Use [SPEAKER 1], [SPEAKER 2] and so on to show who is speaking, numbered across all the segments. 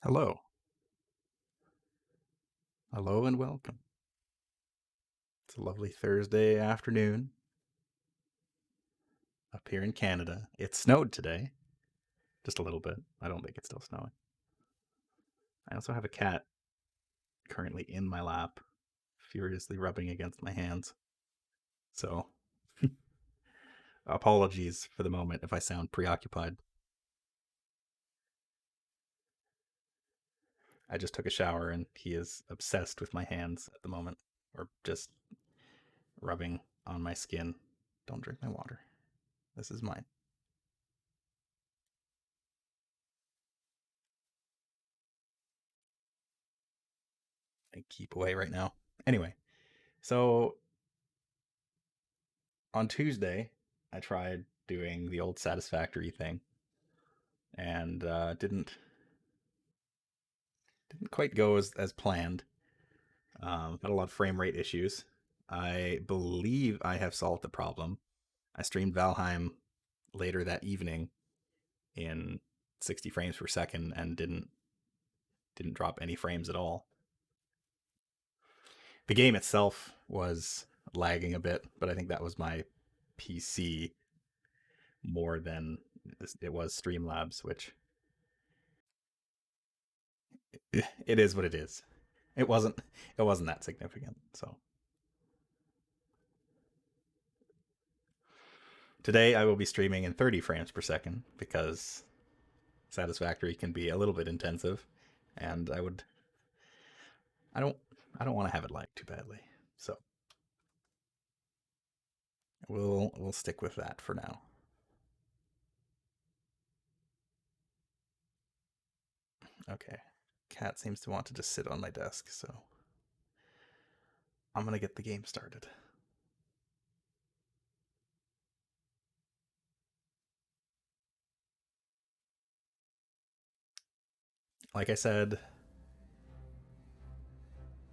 [SPEAKER 1] Hello. Hello and welcome. It's a lovely Thursday afternoon up here in Canada. It snowed today, just a little bit. I don't think it's still snowing. I also have a cat currently in my lap, furiously rubbing against my hands. So, apologies for the moment if I sound preoccupied. I just took a shower and he is obsessed with my hands at the moment, or just rubbing on my skin. Don't drink my water. This is mine. I keep away right now. Anyway, so on Tuesday, I tried doing the old Satisfactory thing, and didn't quite go as planned. Had a lot of frame rate issues. I believe I have solved the problem. I streamed Valheim later that evening in 60 frames per second and didn't drop any frames at all. The game itself was lagging a bit, but I think that was my PC more than it was Streamlabs, which it is what it is. It wasn't it wasn't that significant. So today I will be streaming in 30 frames per second because Satisfactory can be a little bit intensive, and I don't I don't want to have it lag too badly. So we'll stick with that for now. Okay. Cat seems to want to just sit on my desk, so I'm gonna get the game started. Like I said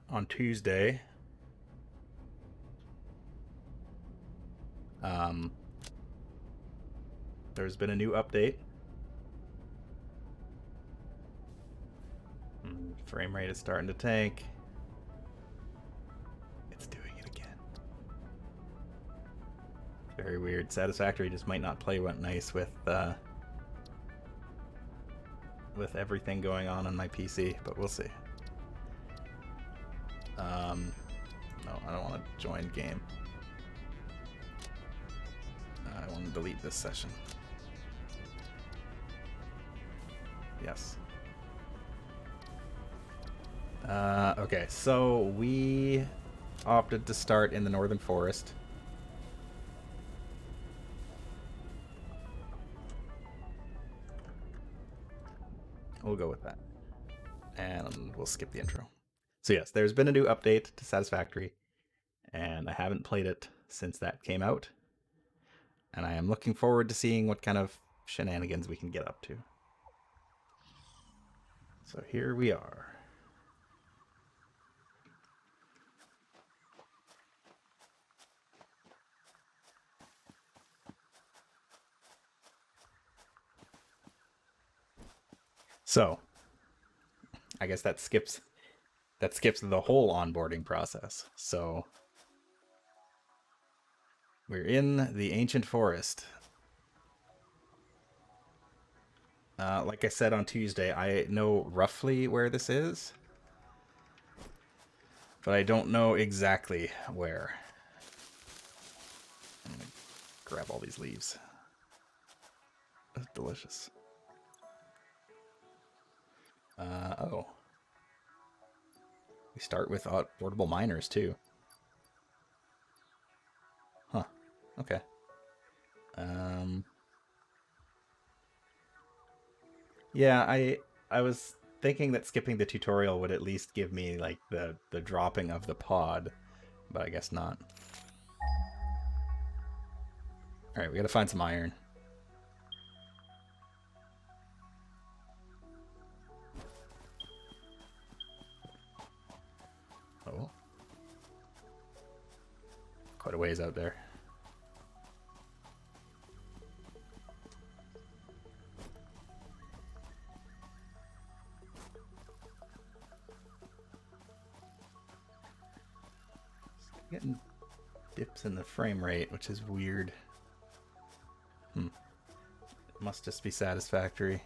[SPEAKER 1] on Tuesday, um, there's been a new update. Frame rate is starting to tank. It's doing it again. Very weird. Satisfactory just might not play nice with everything going on my PC, but we'll see. No, I don't want to join game. I want to delete this session. Yes. Okay, so we opted to start in the Northern Forest. We'll go with that. And we'll skip the intro. So yes, there's been a new update to Satisfactory, and I haven't played it since that came out. And I am looking forward to seeing what kind of shenanigans we can get up to. So here we are. So, I guess that skips the whole onboarding process. So, we're in the ancient forest. Like I said on Tuesday, I know roughly where this is, but I don't know exactly where. I'm gonna grab all these leaves. That's delicious. Oh. We start with portable miners too. Huh. Okay. Um. Yeah, I was thinking that skipping the tutorial would at least give me like the dropping of the pod, but I guess not. All right, we gotta find some iron. Oh, quite a ways out there. Getting dips in the frame rate, which is weird. It must just be Satisfactory.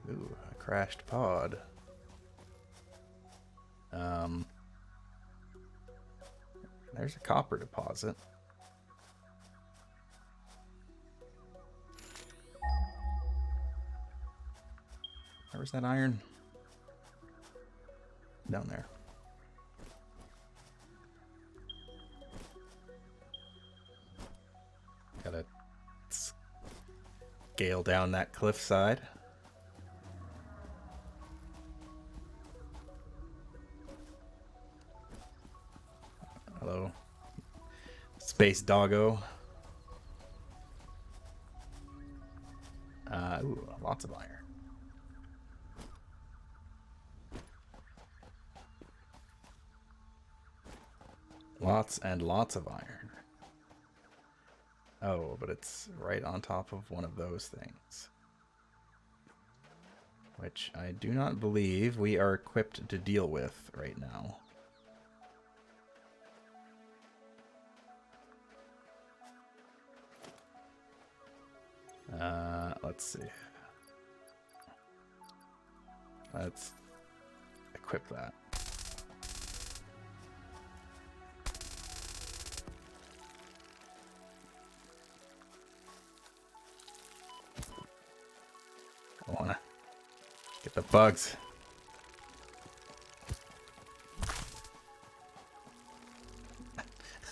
[SPEAKER 1] Ooh, a crashed pod. There's a copper deposit. Where's that iron? Down there. Gotta scale down that cliffside. Hello, space doggo. Ooh, lots of iron. Lots and lots of iron. Oh, but it's right on top of one of those things. Which I do not believe we are equipped to deal with right now. Let's see. Let's equip that. I wanna get the bugs.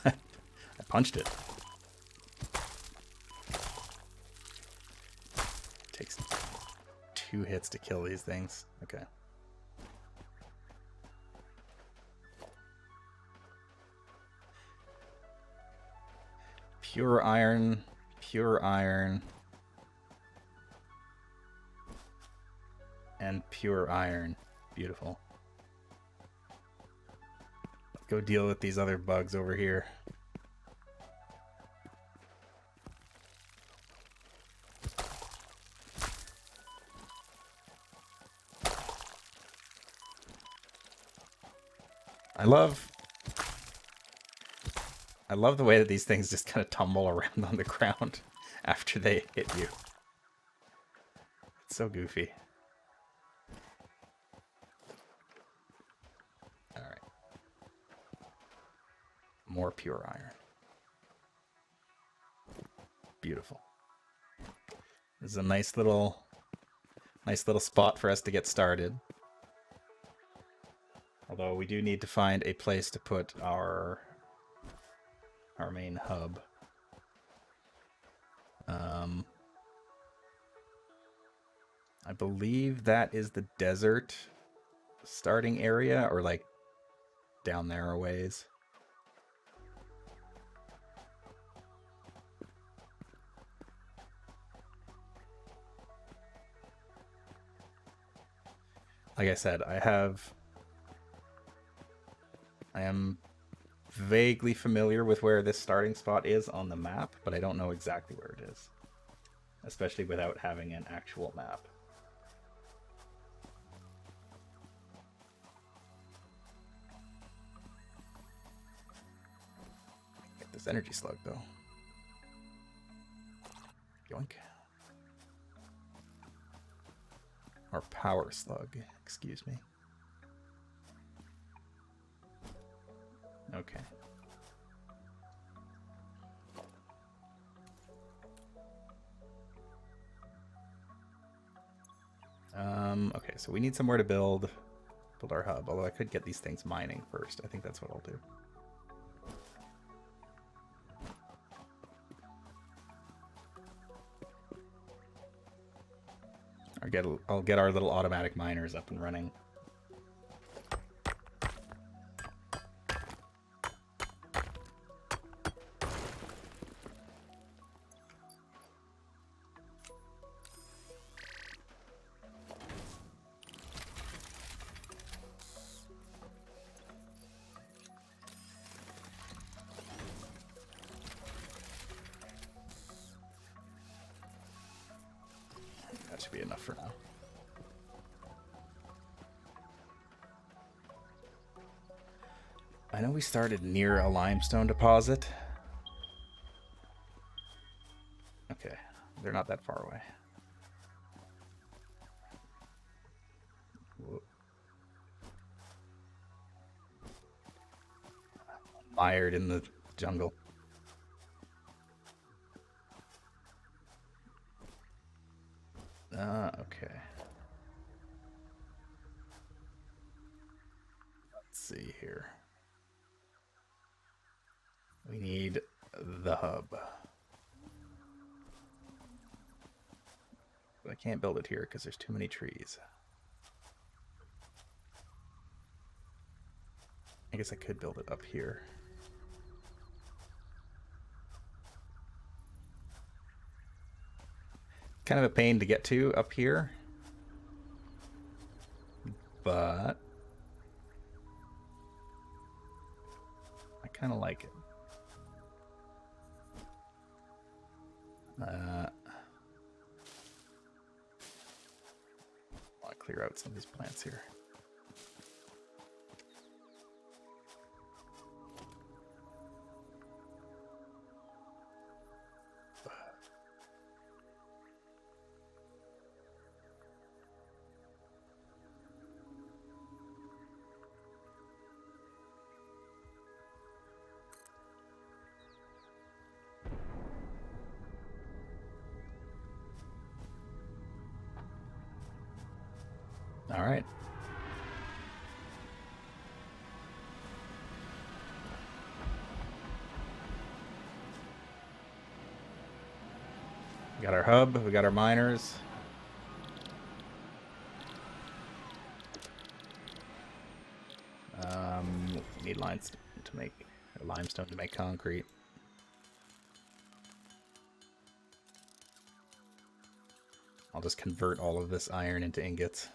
[SPEAKER 1] I punched it. Takes 2 hits to kill these things. Okay. Pure iron, and pure iron. Beautiful. Let's go deal with these other bugs over here. I love the way that these things just kind of tumble around on the ground after they hit you. It's so goofy. All right. More pure iron. Beautiful. This is a nice little spot for us to get started. Although we do need to find a place to put our main hub. I believe that is the desert starting area, or like down there a ways. Like I said, I am vaguely familiar with where this starting spot is on the map, but I don't know exactly where it is, especially without having an actual map. Get this energy slug though. Yoink. Or power slug, excuse me. Okay. Okay, so we need somewhere to build our hub, although I could get these things mining first. I think that's what I'll do. I'll get our little automatic miners up and running. That should be enough for now. know we started near a limestone deposit. Okay, they're not that far away. Whoa. Mired in the jungle. Okay. Let's see here. We need the hub. But I can't build it here because there's too many trees. I guess I could build it up here. Kind of a pain to get to up here. But I kind of like it. I want to clear out some of these plants here. All right. We got our hub, we got our miners. We need limestone to make concrete. I'll just convert all of this iron into ingots.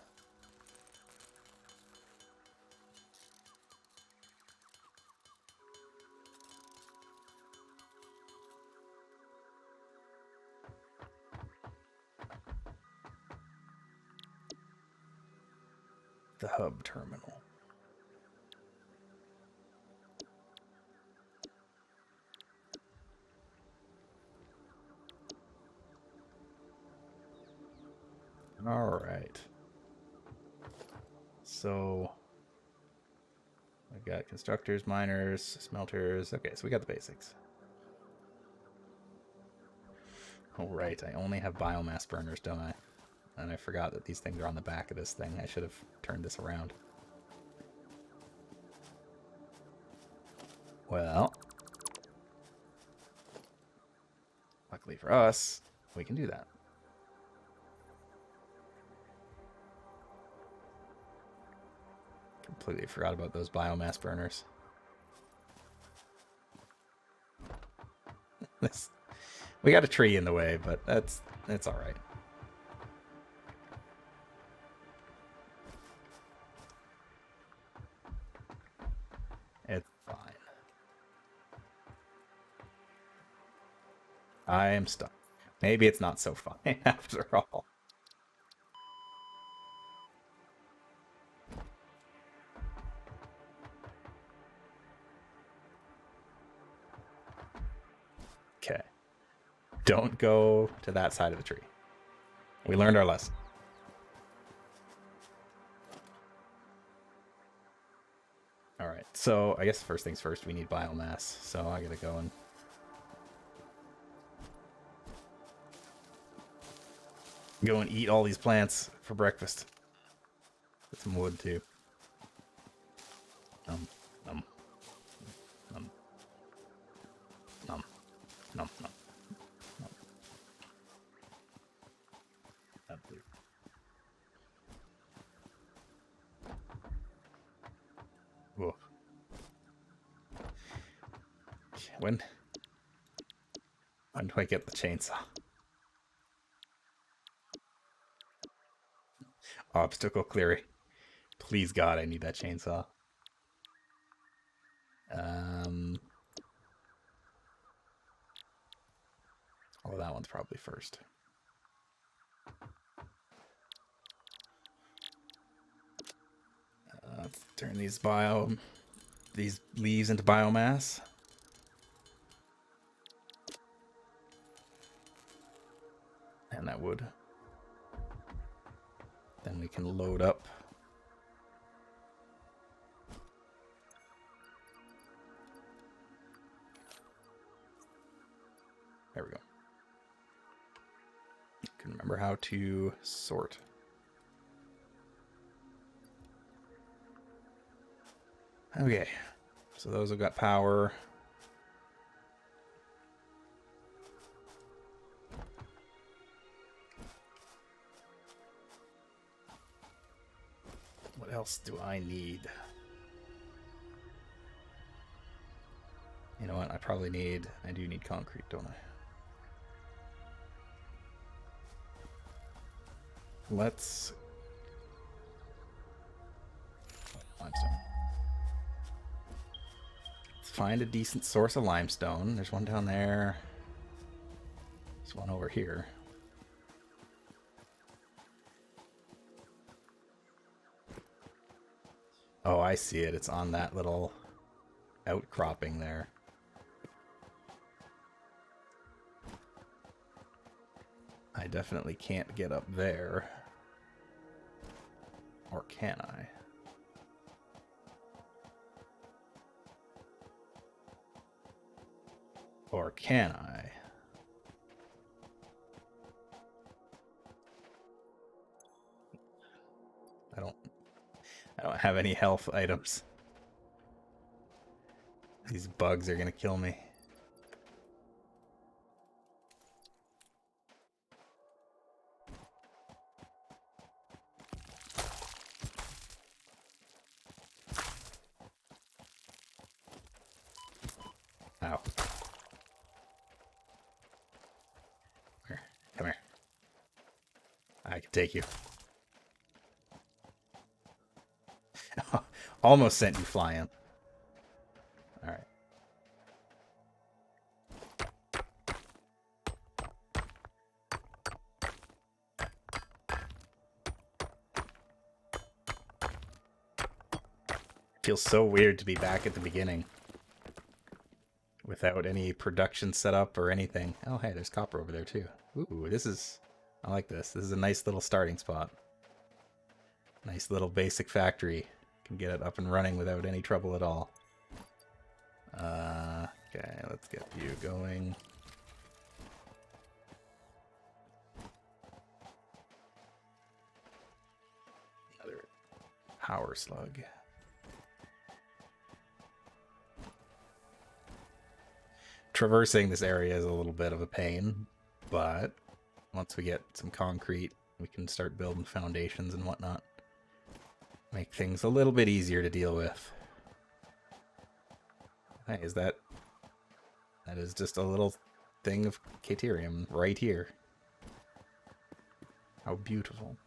[SPEAKER 1] The hub terminal. All right. So I've got constructors, miners, smelters. Okay, so we got the basics. All right, I only have biomass burners, don't I? And I forgot that these things are on the back of this thing. I should have turned this around. Well, luckily for us, we can do that. Completely forgot about those biomass burners. We got a tree in the way, but that's all right. It's fine. I am stuck. Maybe it's not so fine after all. Okay. Don't go to that side of the tree. We learned our lesson. All right. So I guess first things first, we need biomass. So I gotta go and eat all these plants for breakfast. Get some wood too. Nom, nom, nom, nom, nom, nom. Whoa. When do I get the chainsaw? Obstacle clearing. Please God, I need that chainsaw. Oh, that one's probably first. Let's turn these these leaves into biomass. And that wood. Then we can load up. There we go. I can remember how to sort. Okay, so those have got power. What else do I need? You know what? I do need concrete, don't I? Let's limestone. Let's find a decent source of limestone. There's one down there. There's one over here. Oh, I see it. It's on that little outcropping there. I definitely can't get up there. Or can I? Or can I? I don't have any health items. These bugs are gonna kill me. Ow. Here, come here. I can take you. Almost sent you flying. Alright. Feels so weird to be back at the beginning. Without any production set up or anything. Oh, hey, there's copper over there too. Ooh, I like this. This is a nice little starting spot. Nice little basic factory. Can get it up and running without any trouble at all. Okay, let's get you going. Another power slug. Traversing this area is a little bit of a pain, but once we get some concrete, we can start building foundations and whatnot. Make things a little bit easier to deal with. Hey, that is just a little thing of Caterium right here. How beautiful.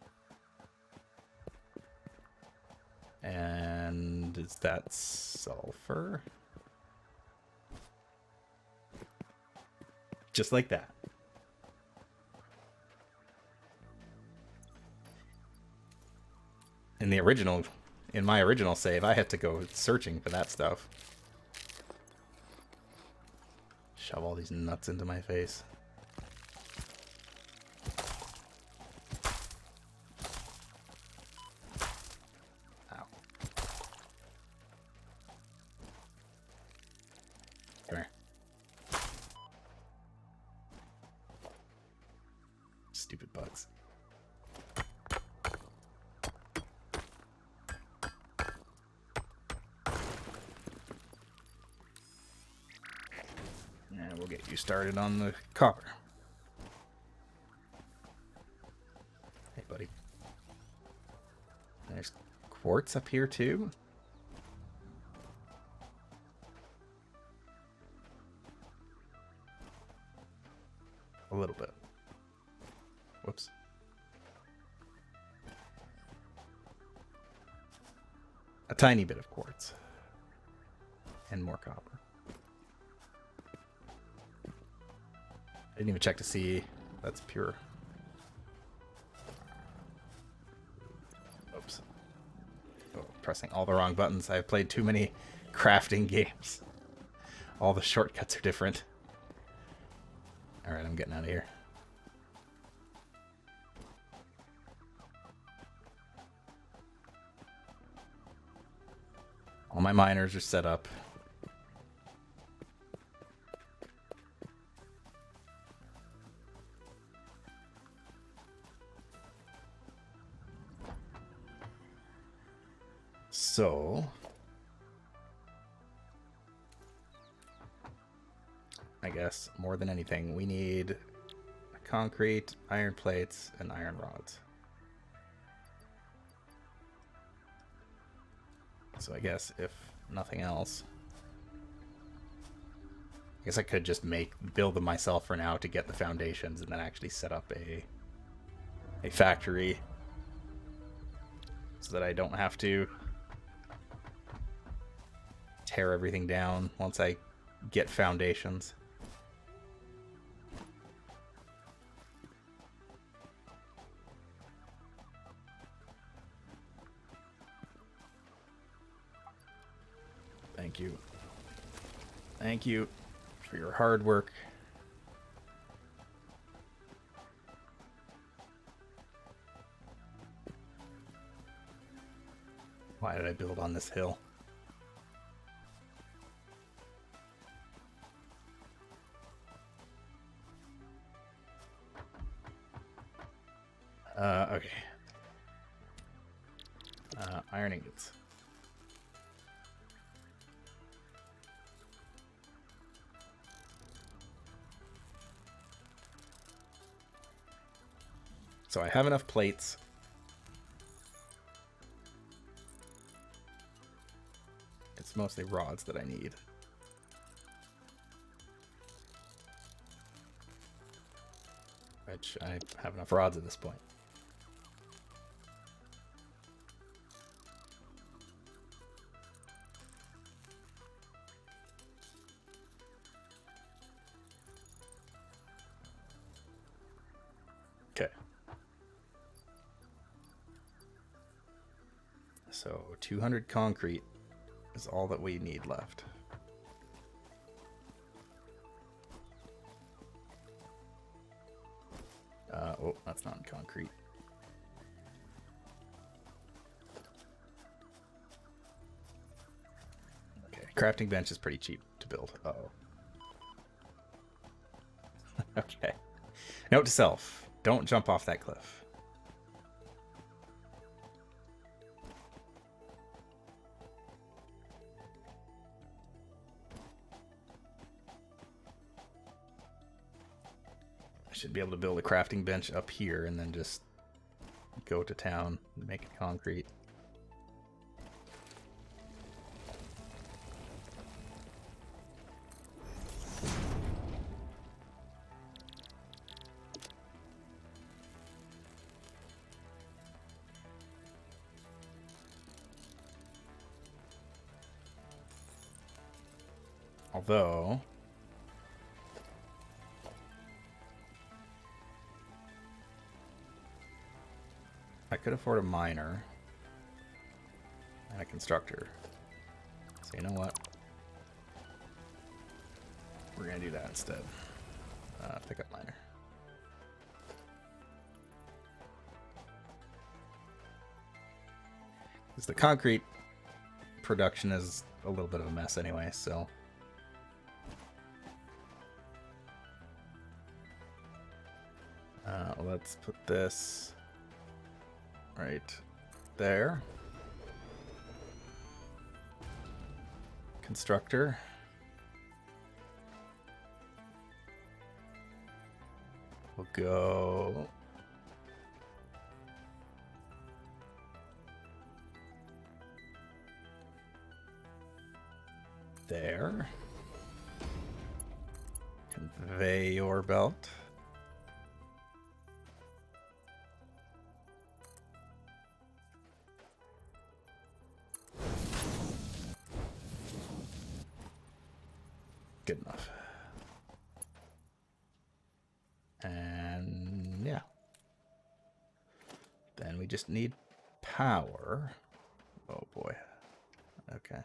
[SPEAKER 1] And is that sulfur? Just like that. In my original save, I had to go searching for that stuff. Shove all these nuts into my face. Ow. Come here. Stupid bugs. And we'll get you started on the copper. Hey, buddy. There's quartz up here, too. A little bit. Whoops. A tiny bit of quartz. And more copper. I didn't even check to see that's pure. Oops. Oh, pressing all the wrong buttons. I've played too many crafting games. All the shortcuts are different. Alright, I'm getting out of here. All my miners are set up. So, I guess more than anything, we need concrete, iron plates, and iron rods. So I guess if nothing else, I guess I could just build them myself for now to get the foundations, and then actually set up a factory so that I don't have to tear everything down once I get foundations. Thank you. Thank you for your hard work. Why did I build on this hill? Okay. Iron ingots. So I have enough plates. It's mostly rods that I need. Which I have enough rods at this point. Okay. So 200 concrete is all that we need left. Oh, that's not concrete. Okay, crafting bench is pretty cheap to build. Uh-oh. Okay. Note to self, don't jump off that cliff. I should be able to build a crafting bench up here and then just go to town and make it concrete. Although I could afford a miner and a constructor. So you know what? We're gonna do that instead. Pick up miner. Because the concrete production is a little bit of a mess anyway, so. Let's put this right there. Constructor. We'll go there. Conveyor belt. Good enough. And yeah. Then we just need power. Oh boy. Okay.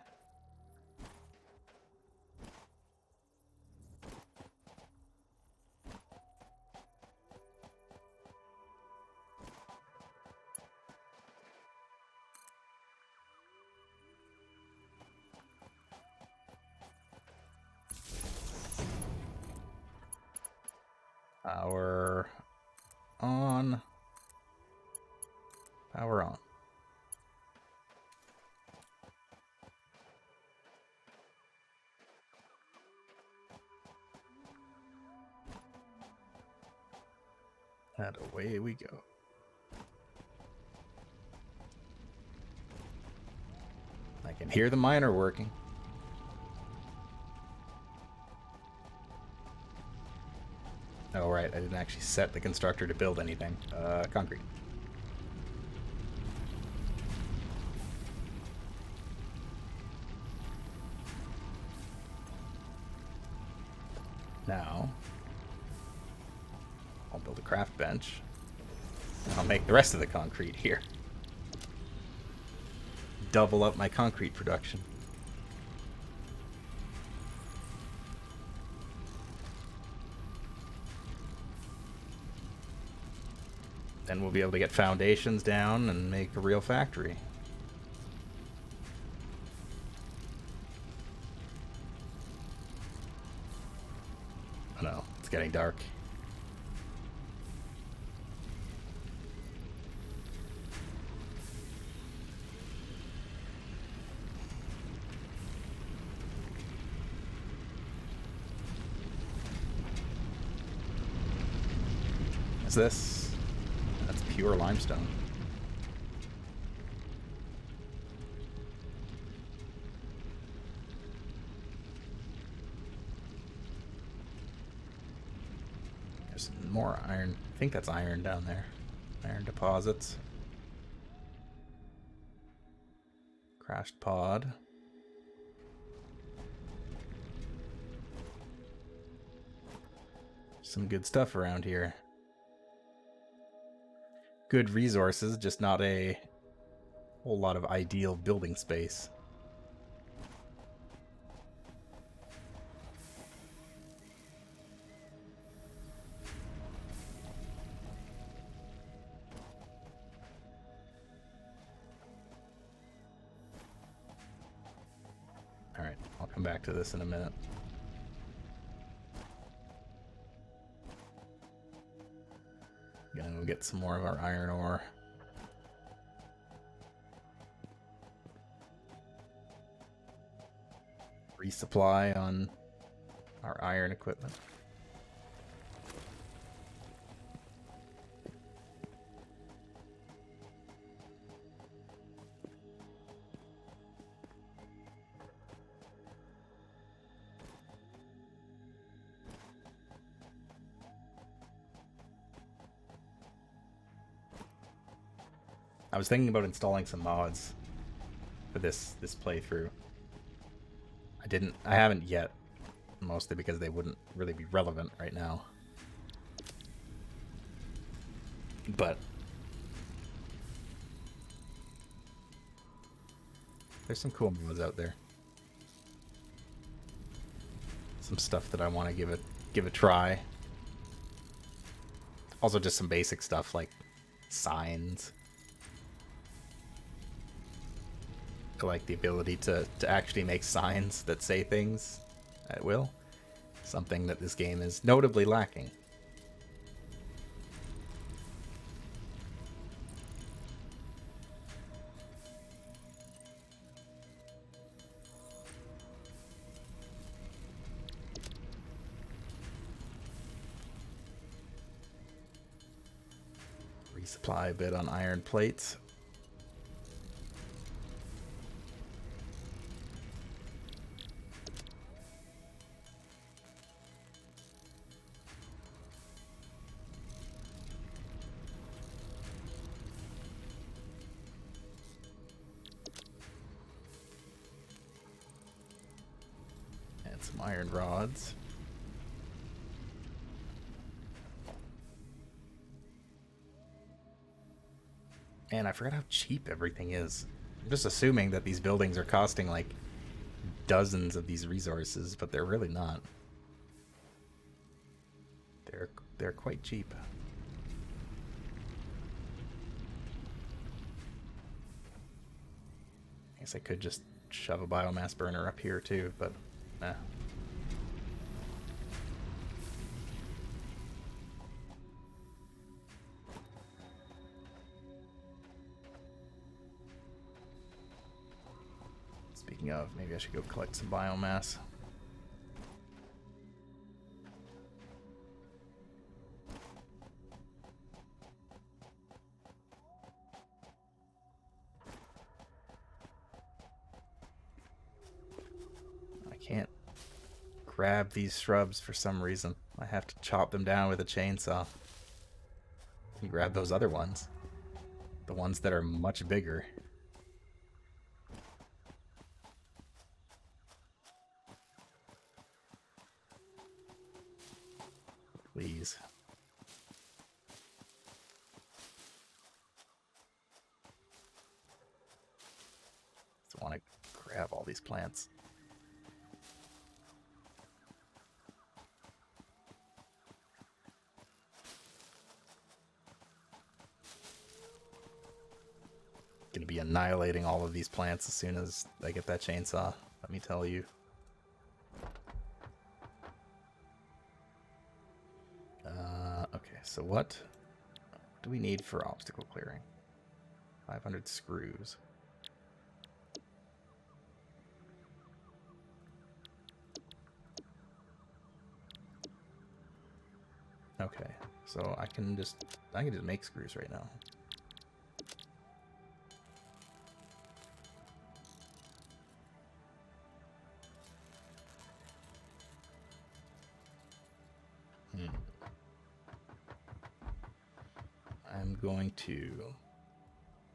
[SPEAKER 1] Power on. Power on. And away we go. I can hear the miner working. Oh, right. I didn't actually set the constructor to build anything. Concrete. Now, I'll build a craft bench. I'll make the rest of the concrete here. Double up my concrete production. Then we'll be able to get foundations down and make a real factory. Oh no, it's getting dark. What's this? That's pure limestone. There's more iron. I think that's iron down there. Iron deposits. Crashed pod. Some good stuff around here. Good resources, just not a whole lot of ideal building space. Alright, I'll come back to this in a minute. Gonna go get some more of our iron ore. Resupply on our iron equipment. I was thinking about installing some mods for this playthrough. I haven't yet, mostly because they wouldn't really be relevant right now. But there's some cool mods out there. Some stuff that I want to give a try. Also just some basic stuff like signs. Like the ability to actually make signs that say things at will. Something that this game is notably lacking. Resupply a bit on iron plates. Some iron rods. And I forgot how cheap everything is. I'm just assuming that these buildings are costing like dozens of these resources, but they're really not. They're quite cheap. I guess I could just shove a biomass burner up here too, but nah. Speaking of, maybe I should go collect some biomass. I can't grab these shrubs for some reason. I have to chop them down with a chainsaw. You grab those other ones. The ones that are much bigger. Please. Just want to grab all these plants. Gonna be annihilating all of these plants as soon as I get that chainsaw, let me tell you. Okay, so what do we need for obstacle clearing? 500 screws. Okay, so I can just make screws right now.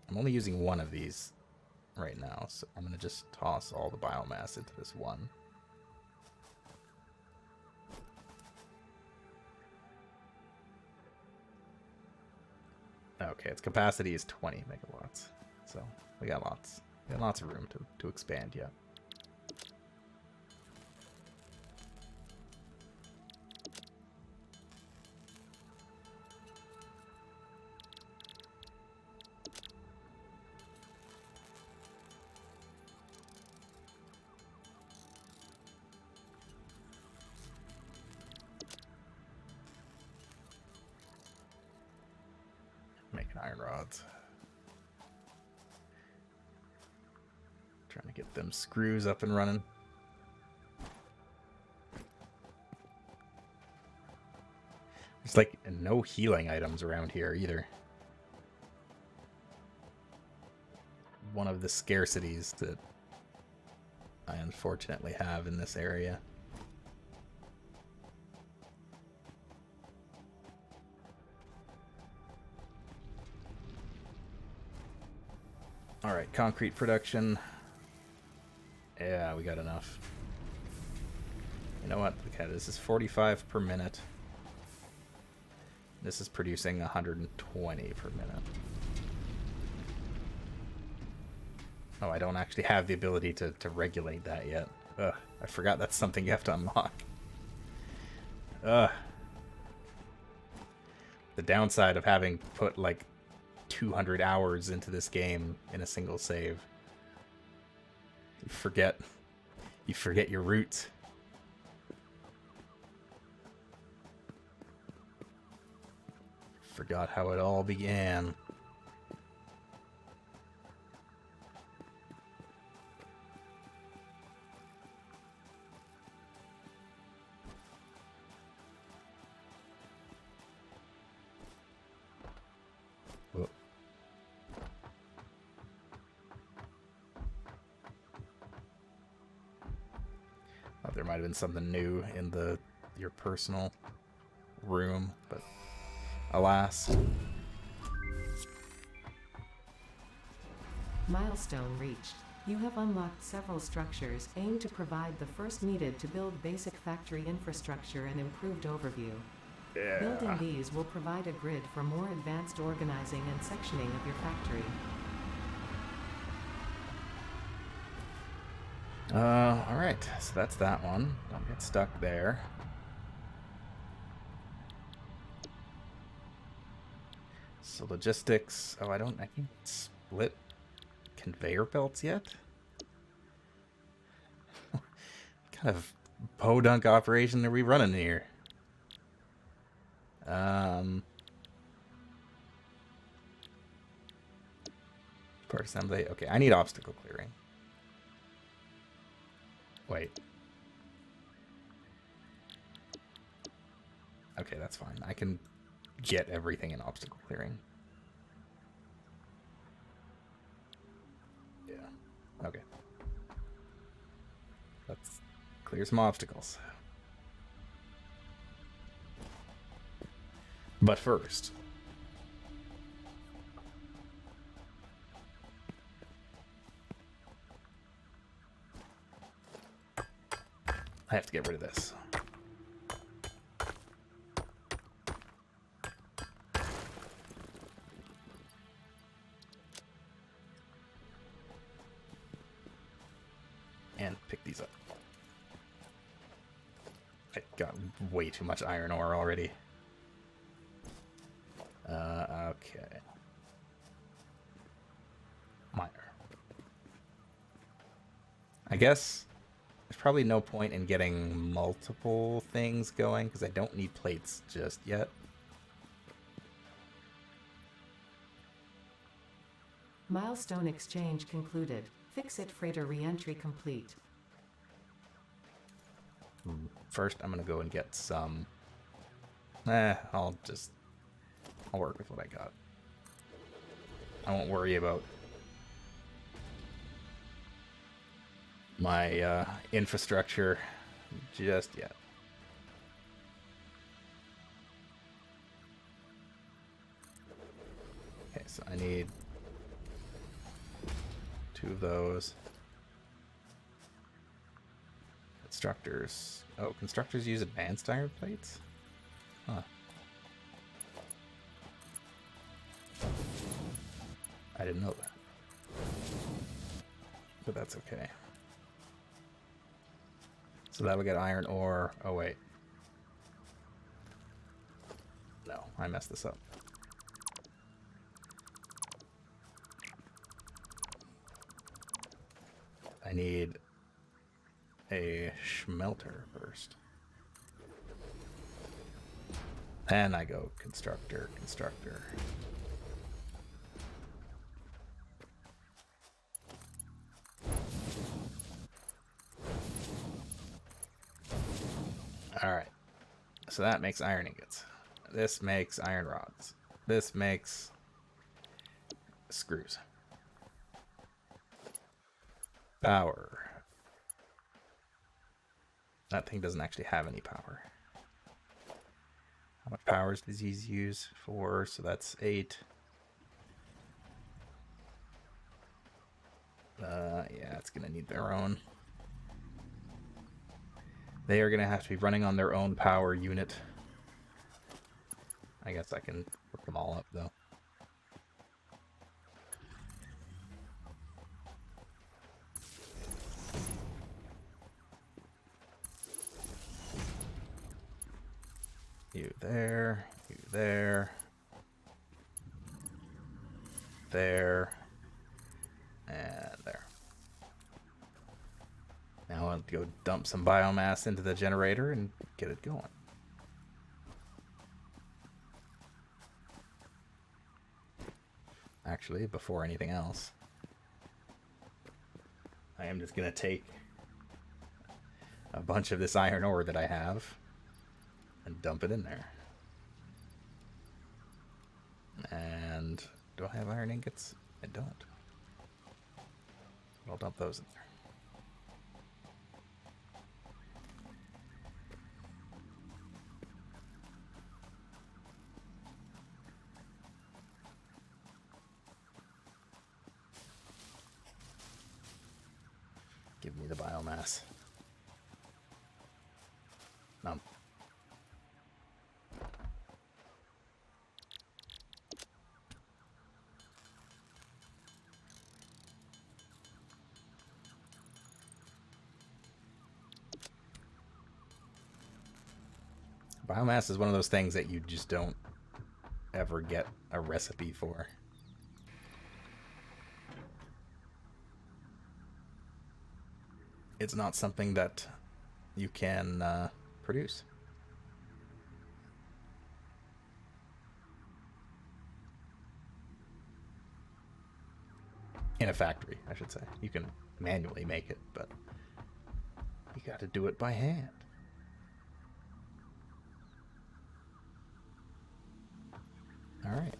[SPEAKER 1] I'm only using one of these right now, so I'm going to just toss all the biomass into this one. Okay, its capacity is 20 megawatts, so we got lots of room to expand yet. Making iron rods. Trying to get them screws up and running. There's like no healing items around here either. One of the scarcities that I unfortunately have in this area. Alright, concrete production. Yeah, we got enough. You know what? Okay, this is 45 per minute. This is producing 120 per minute. Oh, I don't actually have the ability to regulate that yet. Ugh, I forgot that's something you have to unlock. Ugh. The downside of having put like 200 hours into this game in a single save. You forget your roots. Forgot how it all began. Whoa. Thought there might have been something new in your personal room, but alas.
[SPEAKER 2] Milestone reached. You have unlocked several structures aimed to provide the first needed to build basic factory infrastructure and improved overview.
[SPEAKER 1] Yeah.
[SPEAKER 2] Building these will provide a grid for more advanced organizing and sectioning of your factory.
[SPEAKER 1] Alright, so that's that one. Don't get stuck there. So logistics. Oh, I can't split conveyor belts yet? What kind of podunk operation are we running here? Part assembly. Okay, I need obstacle clearing. Wait. Okay, that's fine. I can get everything in obstacle clearing. Yeah. Okay. Let's clear some obstacles. But first, I have to get rid of this. And pick these up. I got way too much iron ore already. Okay. Miner. I guess there's probably no point in getting multiple things going because I don't need plates just yet.
[SPEAKER 2] Milestone exchange concluded. Fix-it freighter re-entry complete.
[SPEAKER 1] First, I'm going to go and get some... I'll work with what I got. I won't worry about my infrastructure just yet. Okay, so I need 2 of those. Constructors. Oh, constructors use advanced iron plates? Huh. I didn't know that. But that's okay. So that'll get iron ore. Oh, wait. No, I messed this up. I need a smelter first. And I go constructor, constructor. Alright. So that makes iron ingots. This makes iron rods. This makes screws. Power. That thing doesn't actually have any power. How much power does he use? 4, so that's 8. Yeah, it's gonna need their own. They are gonna have to be running on their own power unit. I guess I can hook them all up, though. You there, you there, there, and there. Now I'll go dump some biomass into the generator and get it going. Actually, before anything else, I am just going to take a bunch of this iron ore that I have and dump it in there. And do I have iron ingots? I don't. I'll dump those in there. Give me the biomass. None. Biomass is one of those things that you just don't ever get a recipe for. It's not something that you can produce. In a factory, I should say. You can manually make it, but You got to do it by hand. All right.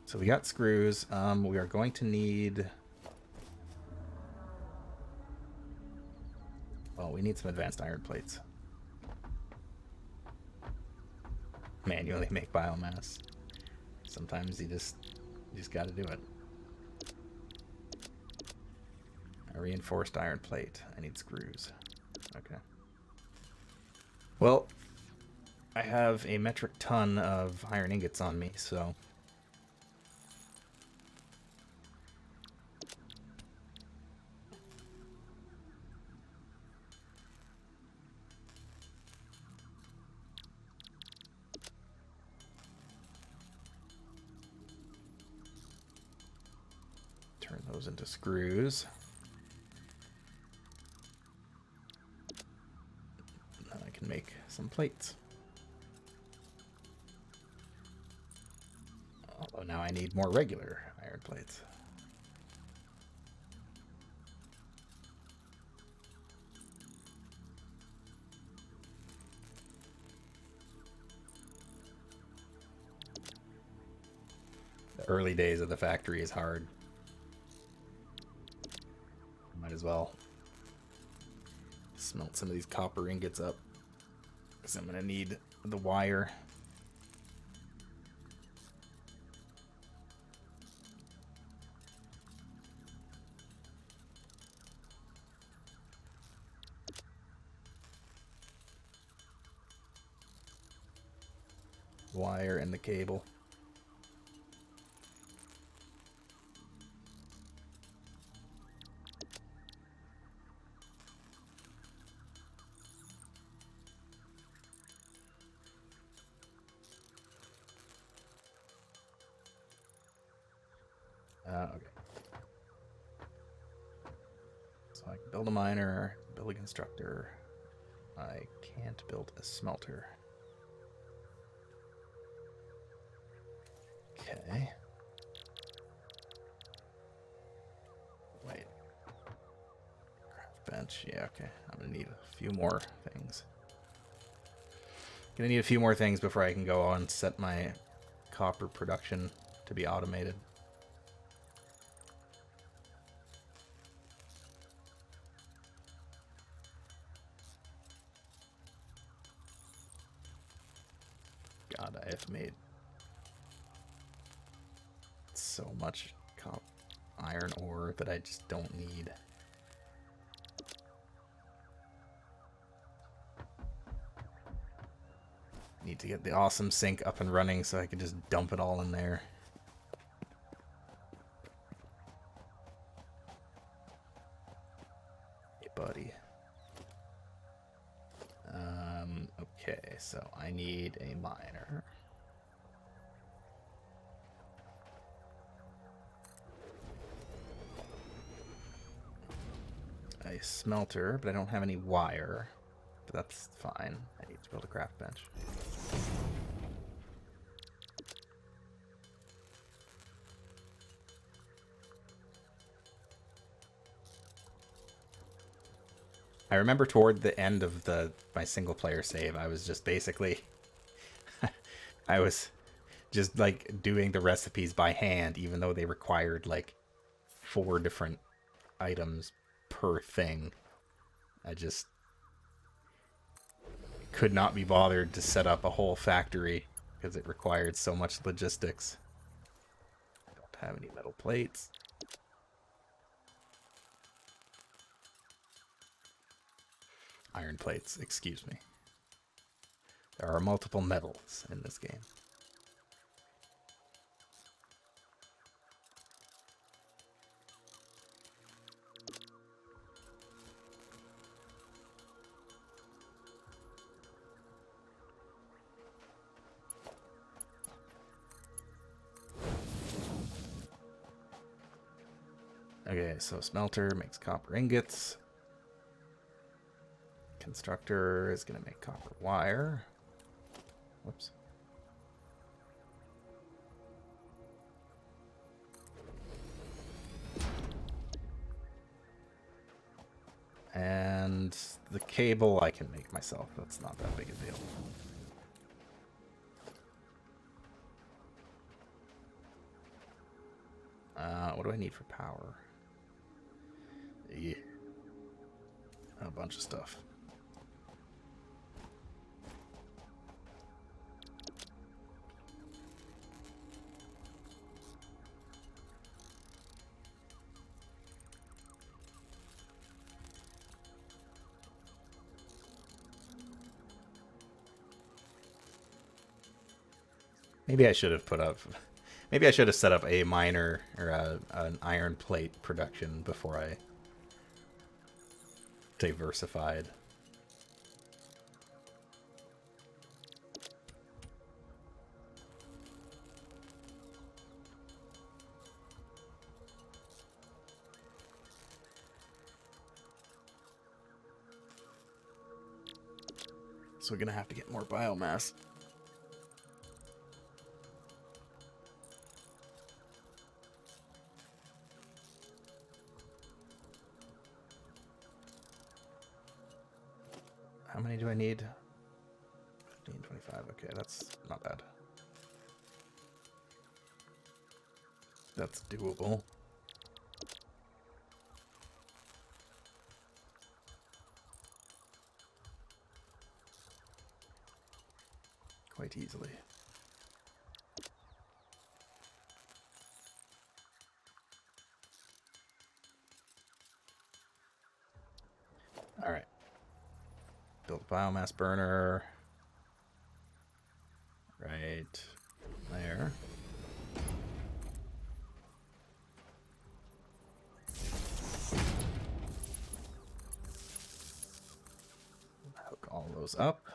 [SPEAKER 1] So we got screws. We are going to need... Well, we need some advanced iron plates. Manually make biomass. Sometimes you just got to do it. A reinforced iron plate. I need screws. Okay. Well, I have a metric ton of iron ingots on me, so... Turn those into screws. Now I can make some plates. Although now I need more regular iron plates. The early days of the factory is hard. Might as well smelt some of these copper ingots up, because I'm going to need the wire. Wire and the cable. Okay. So I can build a miner, build a constructor. I can't build a smelter. Okay. Wait. Craft bench. Yeah, okay. I'm gonna need a few more things. Gonna need a few more things before I can go on and set my copper production to be automated. God, I have made so much iron ore that I just don't need. Need to get the awesome sink up and running so I can just dump it all in there. Hey, buddy. Okay, so I need a miner. A smelter, but I don't have any wire. But that's fine. I need to build a craft bench. I remember toward the end of my single player save, I was just basically I was just like doing the recipes by hand, even though they required like 4 different items per thing. I just could not be bothered to set up a whole factory because it required so much logistics. I don't have any metal plates. Iron plates, excuse me. There are multiple metals in this game. Okay, so smelter makes copper ingots. Constructor is going to make copper wire. Whoops. And the cable I can make myself. That's not that big a deal. What do I need for power? Yeah. A bunch of stuff. Maybe I should have put up. Maybe I should have set up a miner or an iron plate production before I diversified. So we're gonna have to get more biomass. How many do I need? 15, 25. Okay, that's not bad. That's doable. Quite easily. All right. Build a biomass burner. Right there. Hook all those up.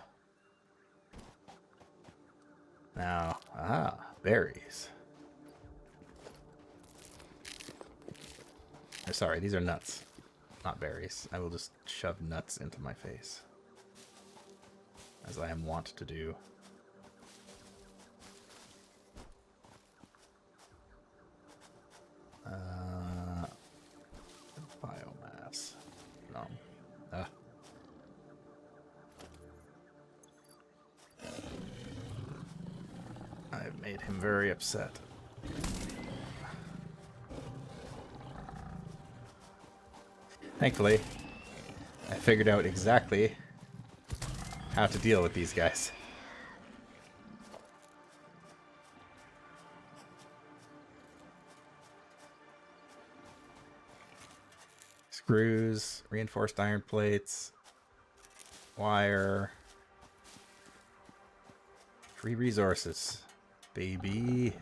[SPEAKER 1] Now, berries. Or sorry, these are nuts, not berries. I will just shove nuts into my face, as I am wont to do. Biomass. No. I've made him very upset. Thankfully, I figured out exactly how to deal with these guys. Screws, reinforced iron plates, wire, free resources, baby.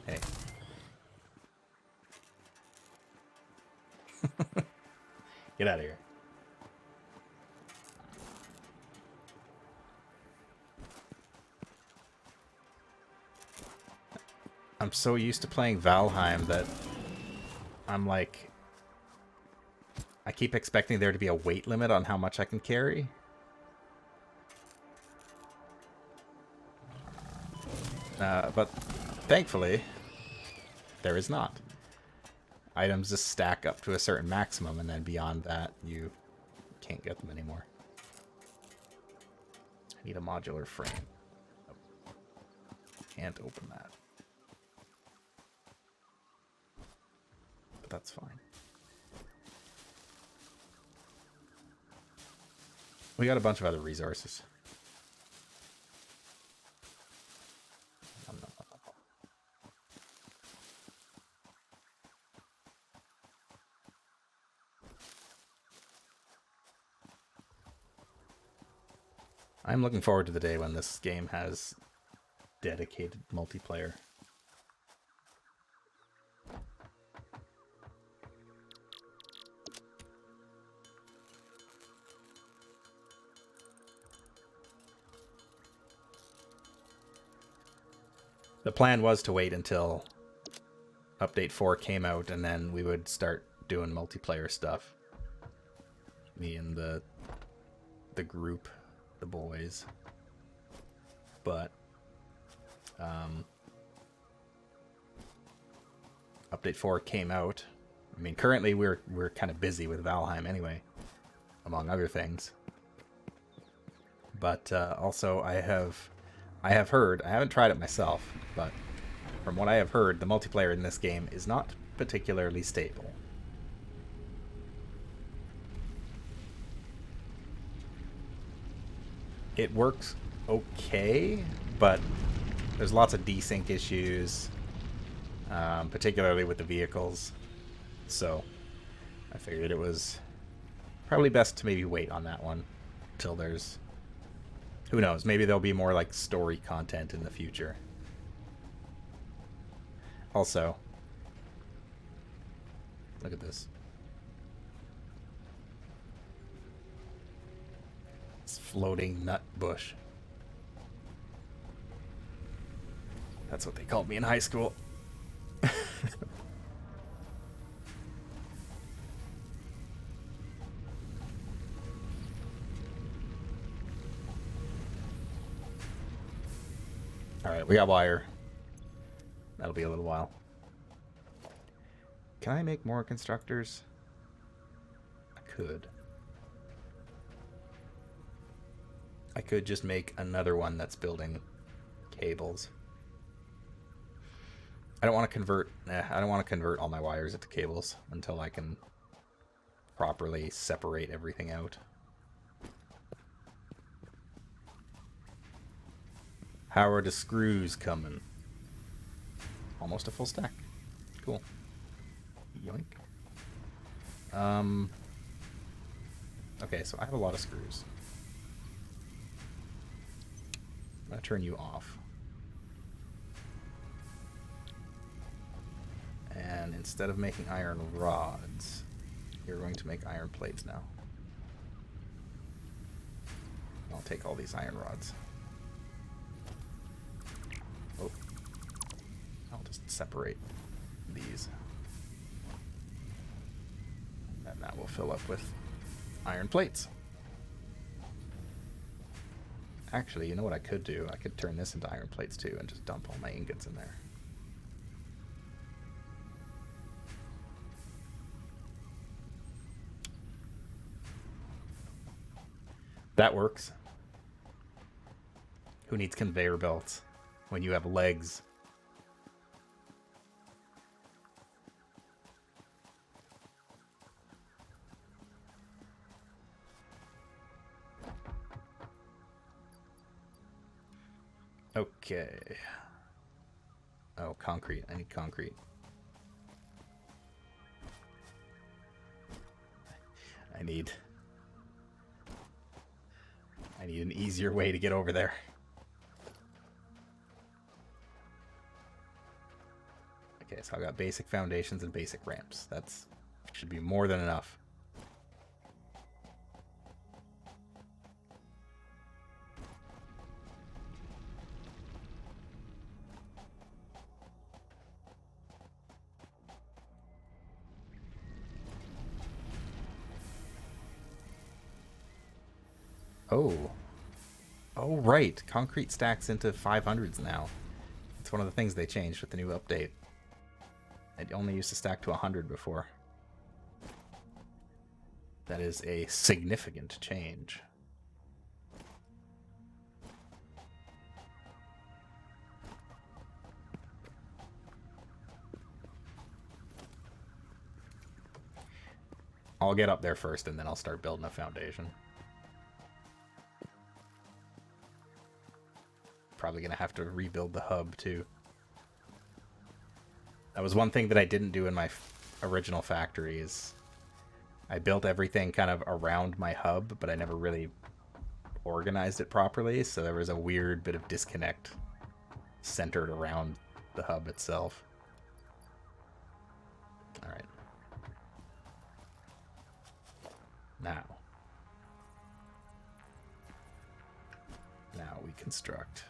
[SPEAKER 1] Hey. Get out of here. I'm so used to playing Valheim that I'm like, I keep expecting there to be a weight limit on how much I can carry. But thankfully, there is not. Items just stack up to a certain maximum, and then beyond that, you can't get them anymore. I need a modular frame. Oh. Can't open that. But that's fine. We got a bunch of other resources. I'm looking forward to the day when this game has dedicated multiplayer. The plan was to wait until Update 4 came out, and then we would start doing multiplayer stuff. Me and the group, the boys. But Update 4 came out. I mean, currently we're kind of busy with Valheim anyway. among other things. But also, I have heard, I haven't tried it myself, but from what I have heard, the multiplayer in this game is not particularly stable. It works okay, but there's lots of desync issues, particularly with the vehicles. So I figured it was probably best to maybe wait on that one till there's, who knows, maybe there'll be more like story content in the future. Also, look at this. This floating nut bush. That's what they called me in high school. Alright, we got wire. That'll be a little while. Can I make more constructors? I could. I could just make another one that's building cables. I don't want to convert. I don't want to convert all my wires into cables until I can properly separate everything out. How are the screws coming? Almost a full stack. Cool. Yoink. Okay, so I have a lot of screws. I'm gonna turn you off. And instead of making iron rods, you're going to make iron plates now. I'll take all these iron rods. Oh. I'll just separate these. And that will fill up with iron plates. Actually, you know what I could do? I could turn this into iron plates too and just dump all my ingots in there. That works. Who needs conveyor belts when you have legs? Okay. Oh, concrete. I need concrete. I need an easier way to get over there. Okay, so I got basic foundations and basic ramps. That's should be more than enough. Oh. Oh, right. Concrete stacks into 500s now. It's one of the things they changed with the new update. It only used to stack to 100 before. That is a significant change. I'll get up there first and then I'll start building a foundation. Probably gonna have to rebuild the hub too. That was one thing that I didn't do in my original factory is I built everything kind of around my hub, but I never really organized it properly, so there was a weird bit of disconnect centered around the hub itself. All right. Now we construct.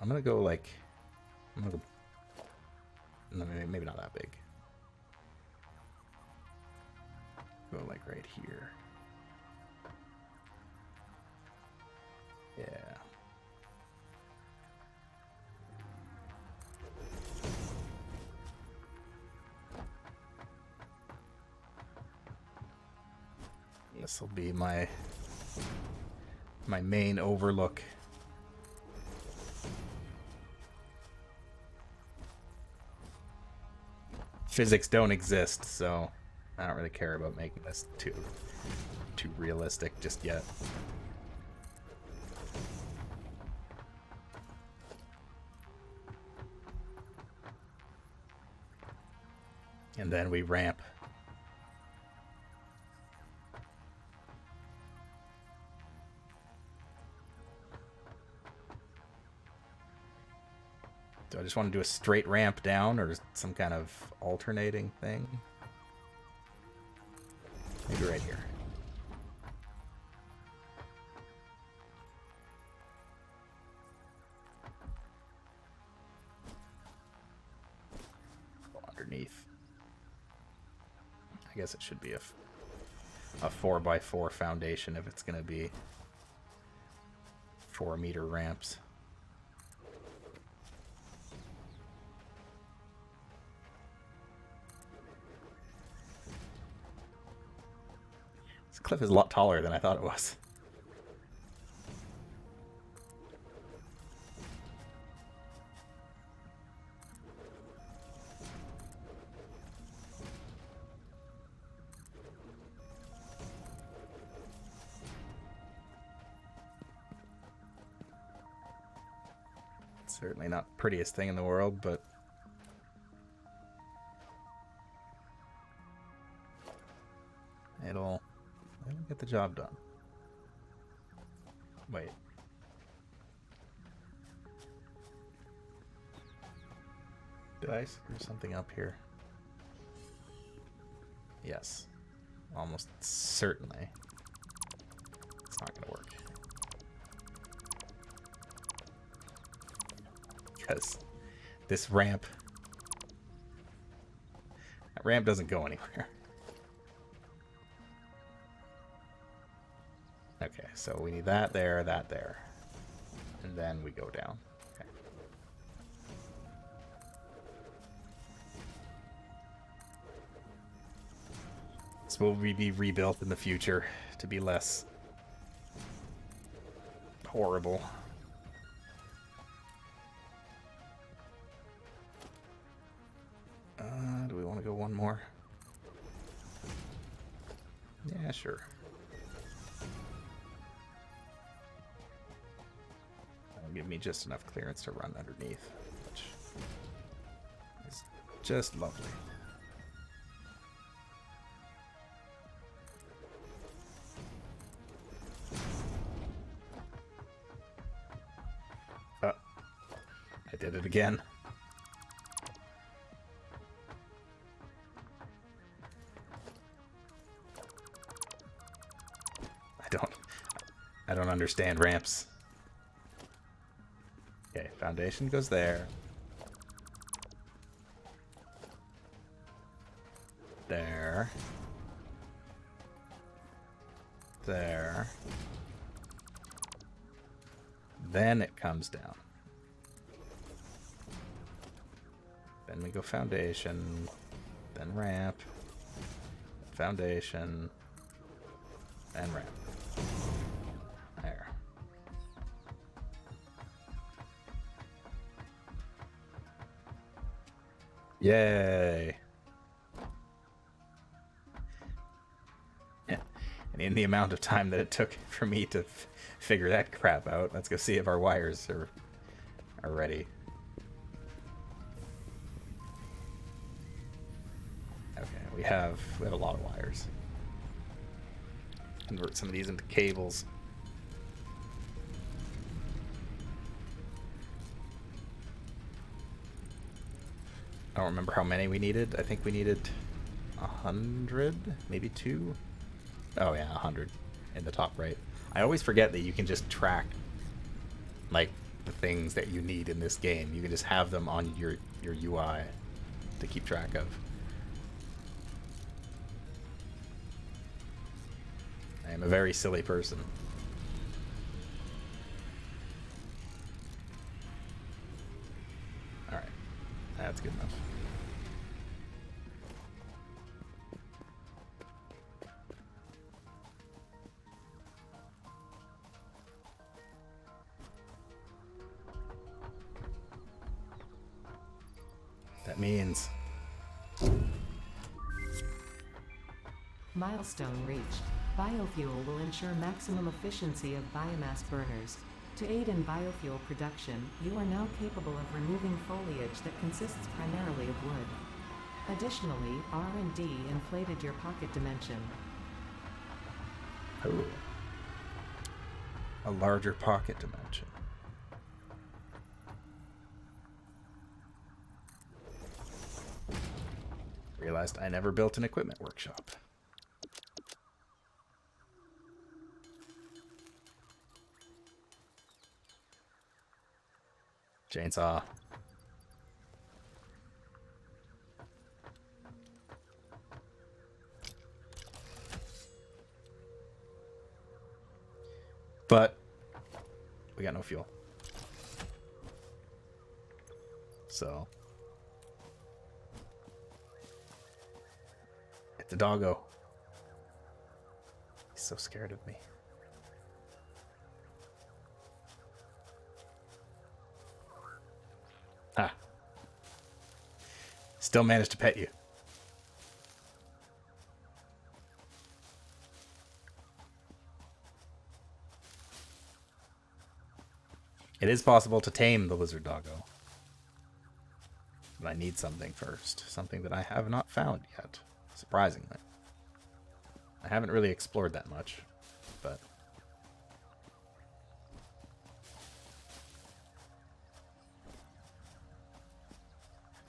[SPEAKER 1] I'm gonna go like, no, maybe not that big. Go like right here. Yeah. This will be my main overlook. Physics don't exist, so I don't really care about making this too realistic just yet. And then we ramp. Do I just want to do a straight ramp down or some kind of alternating thing? Maybe right here. Go underneath. I guess it should be a 4x4 foundation if it's going to be 4-meter ramps. This cliff is a lot taller than I thought it was. Certainly not the prettiest thing in the world, but it'll get the job done. Wait. Did I screw something up here? Yes. Almost certainly. It's not going to work. Because this ramp... That ramp doesn't go anywhere. Okay, so we need that there, and then we go down. Okay. This will be rebuilt in the future to be less horrible. Do we want to go one more? Yeah, sure. Give me just enough clearance to run underneath, which is just lovely. I did it again. I don't understand ramps. Okay, foundation goes there. There. There. Then it comes down. Then we go foundation. Then ramp. Foundation. And ramp. There. Yay! Yeah. And in the amount of time that it took for me to figure that crap out, let's go see if our wires are ready. Okay, we have a lot of wires. Convert some of these into cables. I don't remember how many we needed. I think we needed 100, maybe 2. Oh yeah, 100 in the top right. I always forget that you can just track like the things that you need in this game. You can just have them on your UI to keep track of. I am a very silly person. All right, that's good enough. that means.
[SPEAKER 2] Milestone reached. Biofuel will ensure maximum efficiency of biomass burners. To aid in biofuel production, you are now capable of removing foliage that consists primarily of wood. Additionally, R&D inflated your pocket dimension.
[SPEAKER 1] Oh. A larger pocket dimension. Realized I never built an equipment workshop. Chainsaw. But we got no fuel. So it's a doggo. He's so scared of me. Ah. Still managed to pet you. It is possible to tame the lizard doggo. But I need something first. Something that I have not found yet. Surprisingly. I haven't really explored that much, but...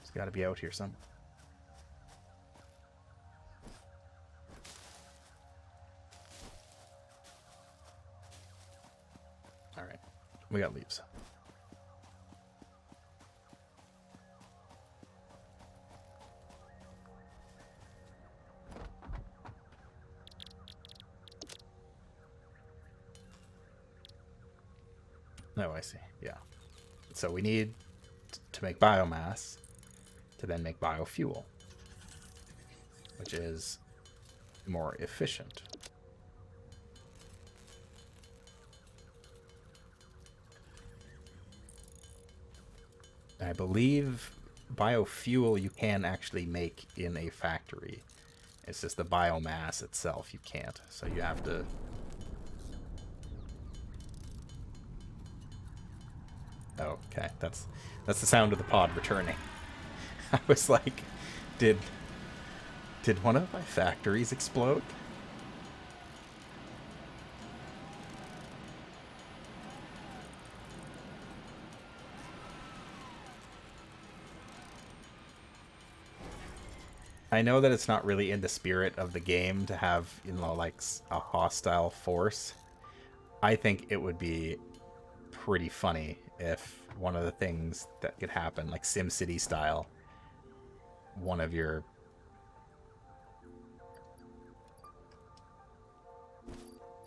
[SPEAKER 1] it's gotta be out here somewhere. Alright. We got leaves. Oh, I see. Yeah. So we need to make biomass to then make biofuel, which is more efficient. I believe biofuel you can actually make in a factory. It's just the biomass itself you can't. So you have to... oh, okay. That's the sound of the pod returning. I was like, did one of my factories explode? I know that it's not really in the spirit of the game to have, you know, like a hostile force. I think it would be pretty funny if one of the things that could happen, like SimCity style, one of your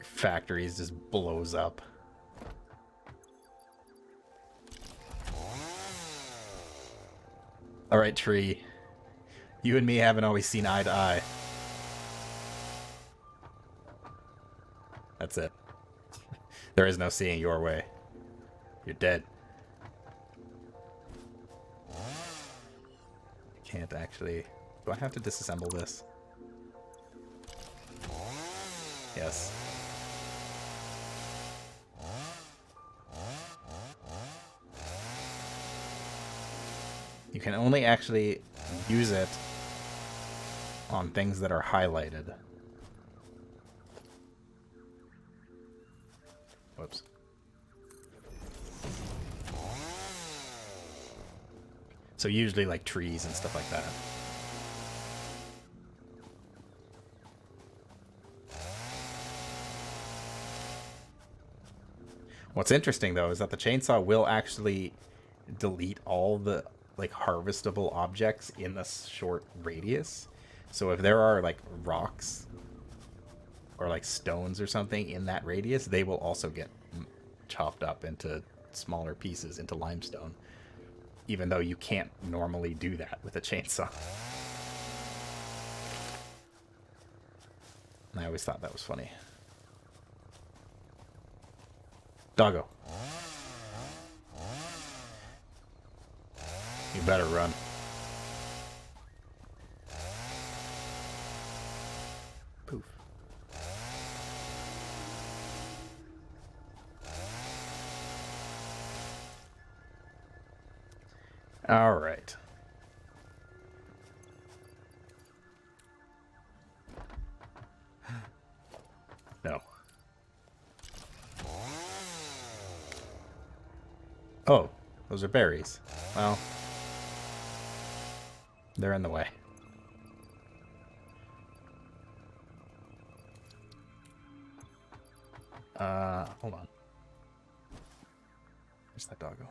[SPEAKER 1] factories just blows up. All right, tree. You and me haven't always seen eye to eye. That's it. There is no seeing your way. You're dead. I can't actually... do I have to disassemble this? Yes. You can only actually use it on things that are highlighted. Whoops. So usually like trees and stuff like that. What's interesting though is that the chainsaw will actually delete all the like harvestable objects in a short radius. So if there are like rocks or like stones or something in that radius, they will also get chopped up into smaller pieces into limestone, even though you can't normally do that with a chainsaw. And I always thought that was funny. Doggo. You better run. All right. No. Oh, those are berries. Well, they're in the way. Hold on. Where's that doggo?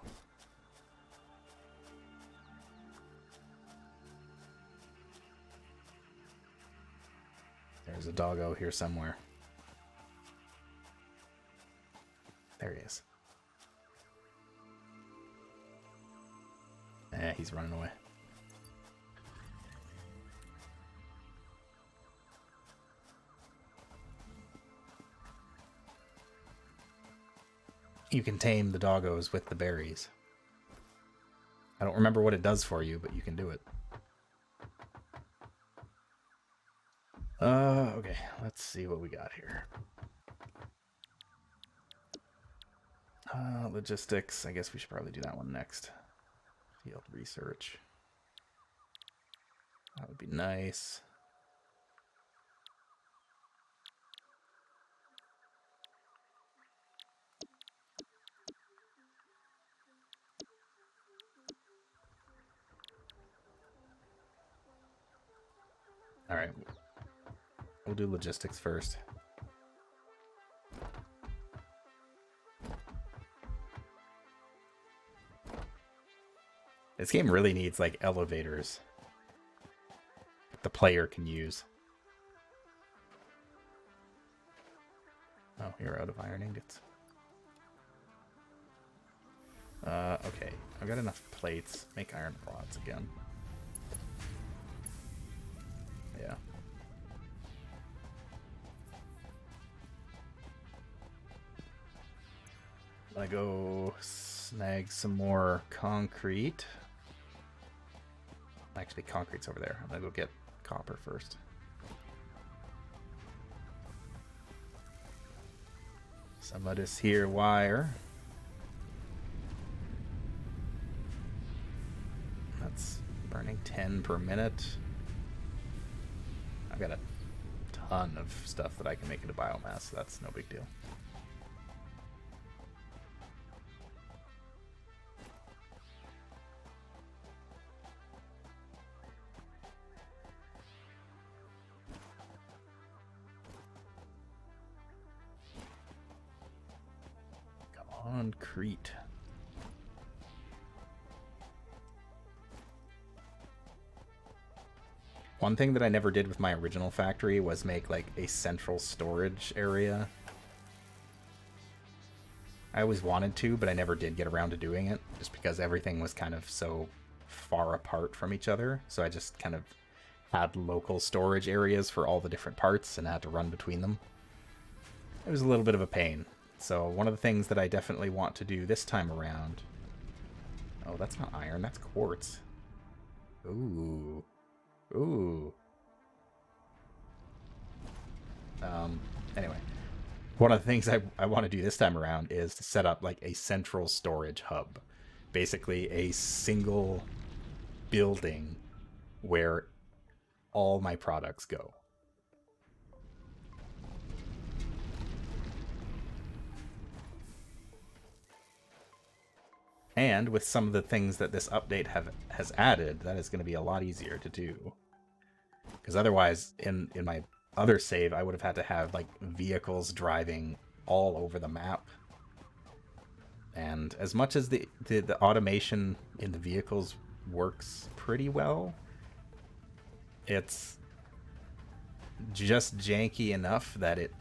[SPEAKER 1] There's a doggo here somewhere. There he is. He's running away. You can tame the doggos with the berries. I don't remember what it does for you, but you can do it. Okay, let's see what we got here. Logistics, I guess we should probably do that one next. Field research. That would be nice. All right. We'll do logistics first. This game really needs, like, elevators that the player can use. Oh, you're out of iron ingots. Okay. I've got enough plates. Make iron rods again. Yeah. I'm gonna go snag some more concrete. Actually, concrete's over there. I'm gonna go get copper first. Some of this here wire. That's burning 10 per minute. I've got a ton of stuff that I can make into biomass, so that's no big deal. Concrete. One thing that I never did with my original factory was make like a central storage area. I always wanted to, but I never did get around to doing it, just because everything was kind of so far apart from each other. So I just kind of had local storage areas for all the different parts and had to run between them. It was a little bit of a pain. So one of the things that I definitely want to do this time around... Oh, that's not iron, that's quartz. Ooh. Ooh. Anyway. One of the things I want to do this time around is to set up like a central storage hub. Basically a single building where all my products go. And with some of the things that this update has added, that is going to be a lot easier to do. Because otherwise, in my other save, I would have had to have like vehicles driving all over the map. And as much as the automation in the vehicles works pretty well, it's just janky enough that it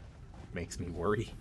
[SPEAKER 1] makes me worry.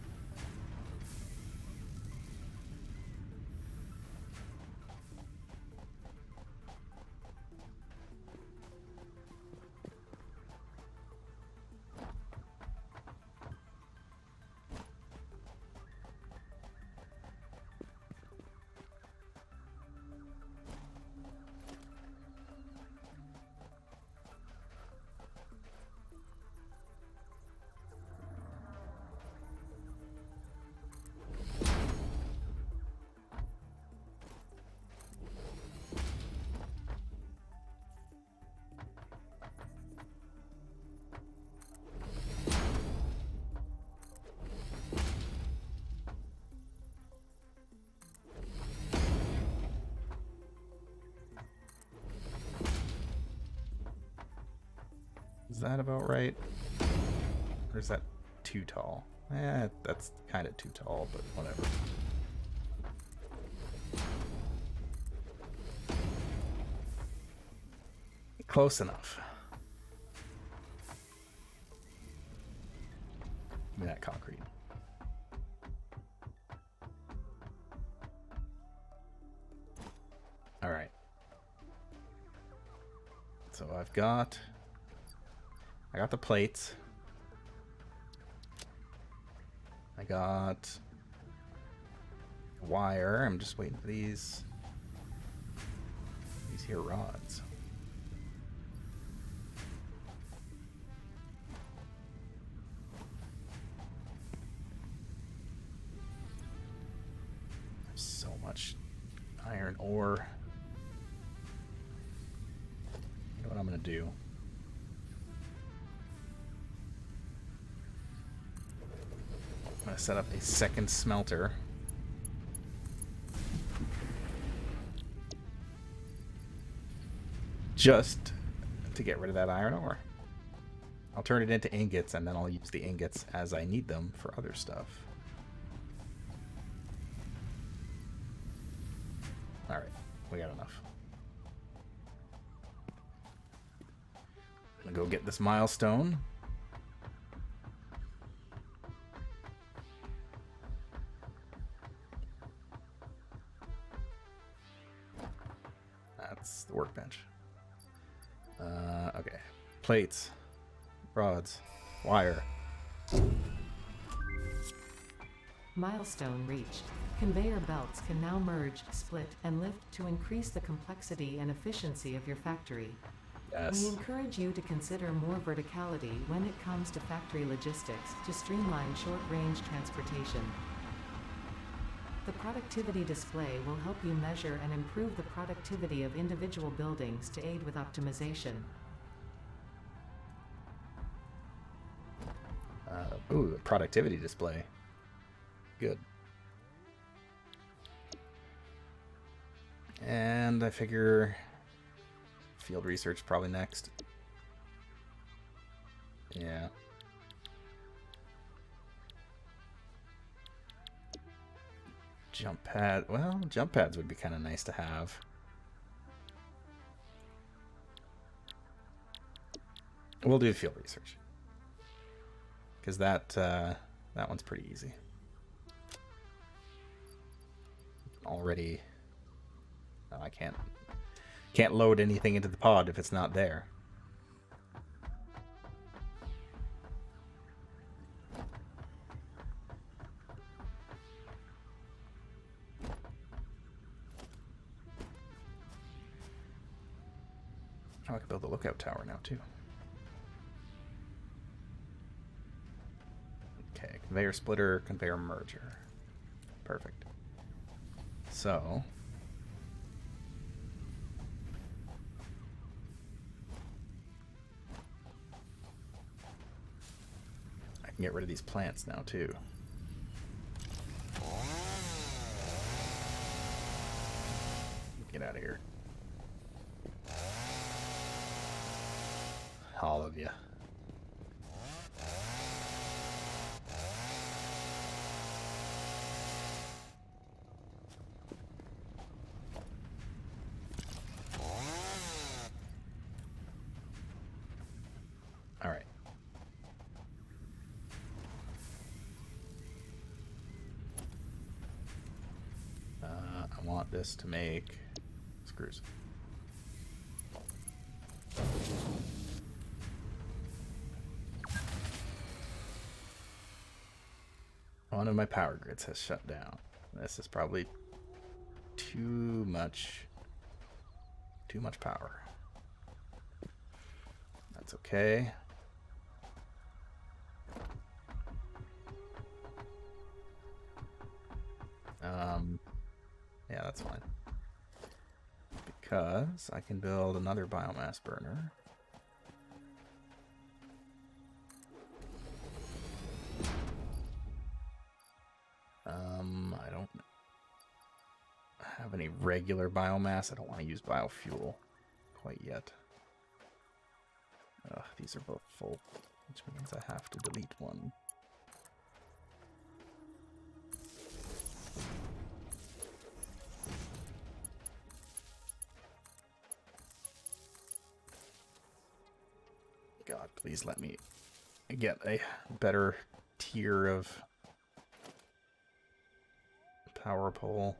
[SPEAKER 1] Is that about right? Or is that too tall? That's kind of too tall, but whatever. Close enough. Give me that concrete. All right. So I got the plates. I got wire. I'm just waiting for these here rods. There's so much iron ore. You know what I'm gonna do? I'm gonna set up a second smelter. Just to get rid of that iron ore. I'll turn it into ingots, and then I'll use the ingots as I need them for other stuff. Alright, we got enough. I'm gonna go get this milestone. That's the workbench. Okay. Plates, rods, wire.
[SPEAKER 2] Milestone reached. Conveyor belts can now merge, split, and lift to increase the complexity and efficiency of your factory.
[SPEAKER 1] Yes.
[SPEAKER 2] We encourage you to consider more verticality when it comes to factory logistics to streamline short-range transportation. The productivity display will help you measure and improve the productivity of individual buildings to aid with optimization.
[SPEAKER 1] Ooh, a productivity display. Good. And I figure field research probably next. Yeah. Jump pad. Well, jump pads would be kind of nice to have. We'll do field research. Because that one's pretty easy. Already, no, I can't load anything into the pod if it's not there. Oh, I can build a lookout tower now too. Okay, conveyor splitter, conveyor merger. Perfect. So, I can get rid of these plants now too. Get out of here. All of you. All right. I want this to make screws. One of my power grids has shut down. This is probably too much power. That's okay. Yeah, that's fine. Because I can build another biomass burner. I don't have any regular biomass. I don't want to use biofuel quite yet. Ugh, these are both full, which means I have to delete one. God, please let me get a better tier of power pole.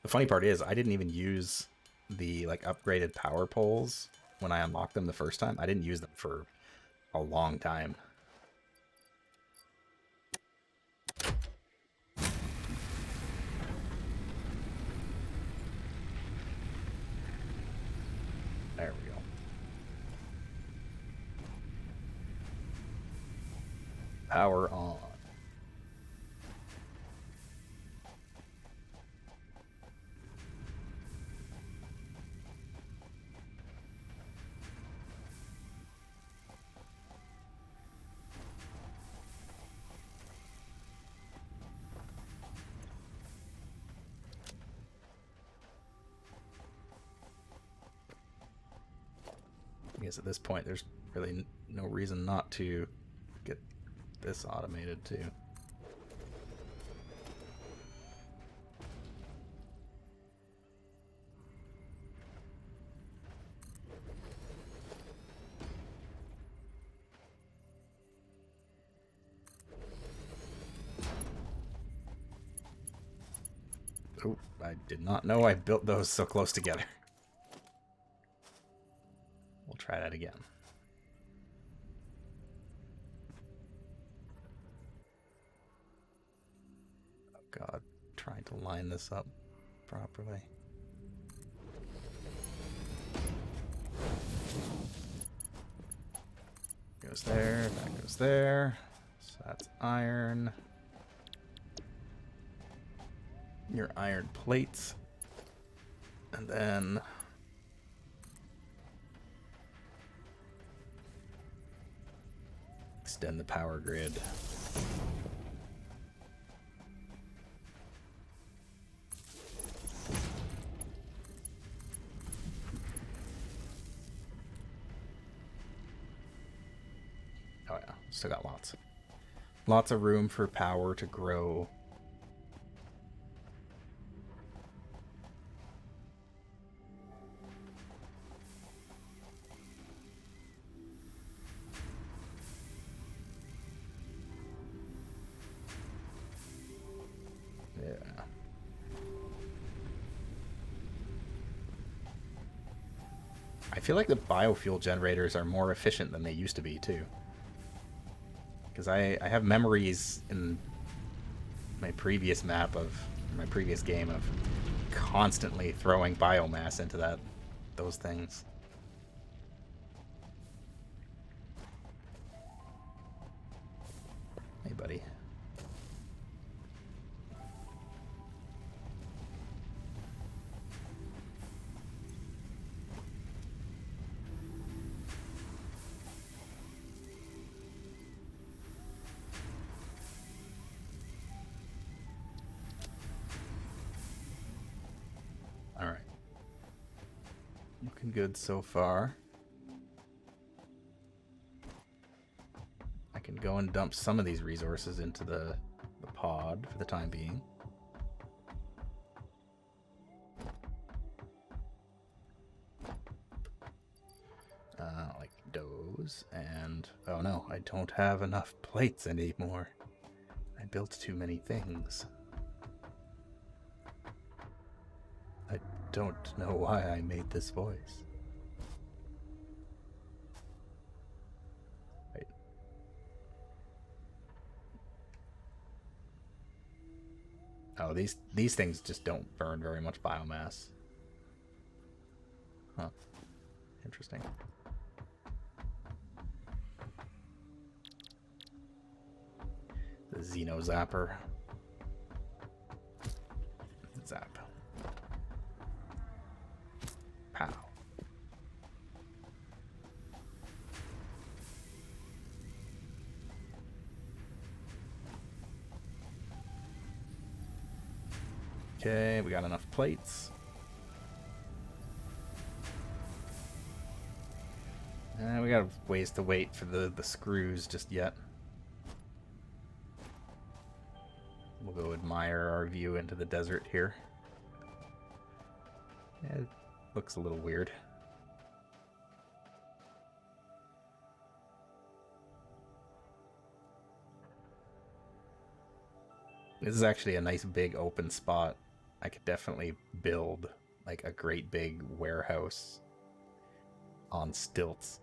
[SPEAKER 1] The funny part is I didn't even use the like upgraded power poles when I unlocked them the first time. I didn't use them for a long time. There we go. Power on. I guess at this point there's really no reason not to get this automated too. Oh, I did not know I built those so close together. We'll try that again. Oh God, trying to line this up properly. Goes there, that goes there. So that's iron. Your iron plates. And then extend the power grid. Oh yeah, still got lots. Lots of room for power to grow. Yeah. I feel like the biofuel generators are more efficient than they used to be too. Because I have memories in my previous map of my previous game of constantly throwing biomass into those things. Hey buddy. Alright. Looking good so far. I can go and dump some of these resources into the pod for the time being. Like those, and oh no, I don't have enough plates anymore. I built too many things. I don't know why I made this voice. Wait. Oh, these things just don't burn very much biomass. Huh. Interesting. The Xeno Zapper. Zap. Pow. Okay, we got enough plates. We got ways to wait for the screws just yet. We'll go admire our view into the desert here. It looks a little weird. This is actually a nice big open spot. I could definitely build like a great big warehouse on stilts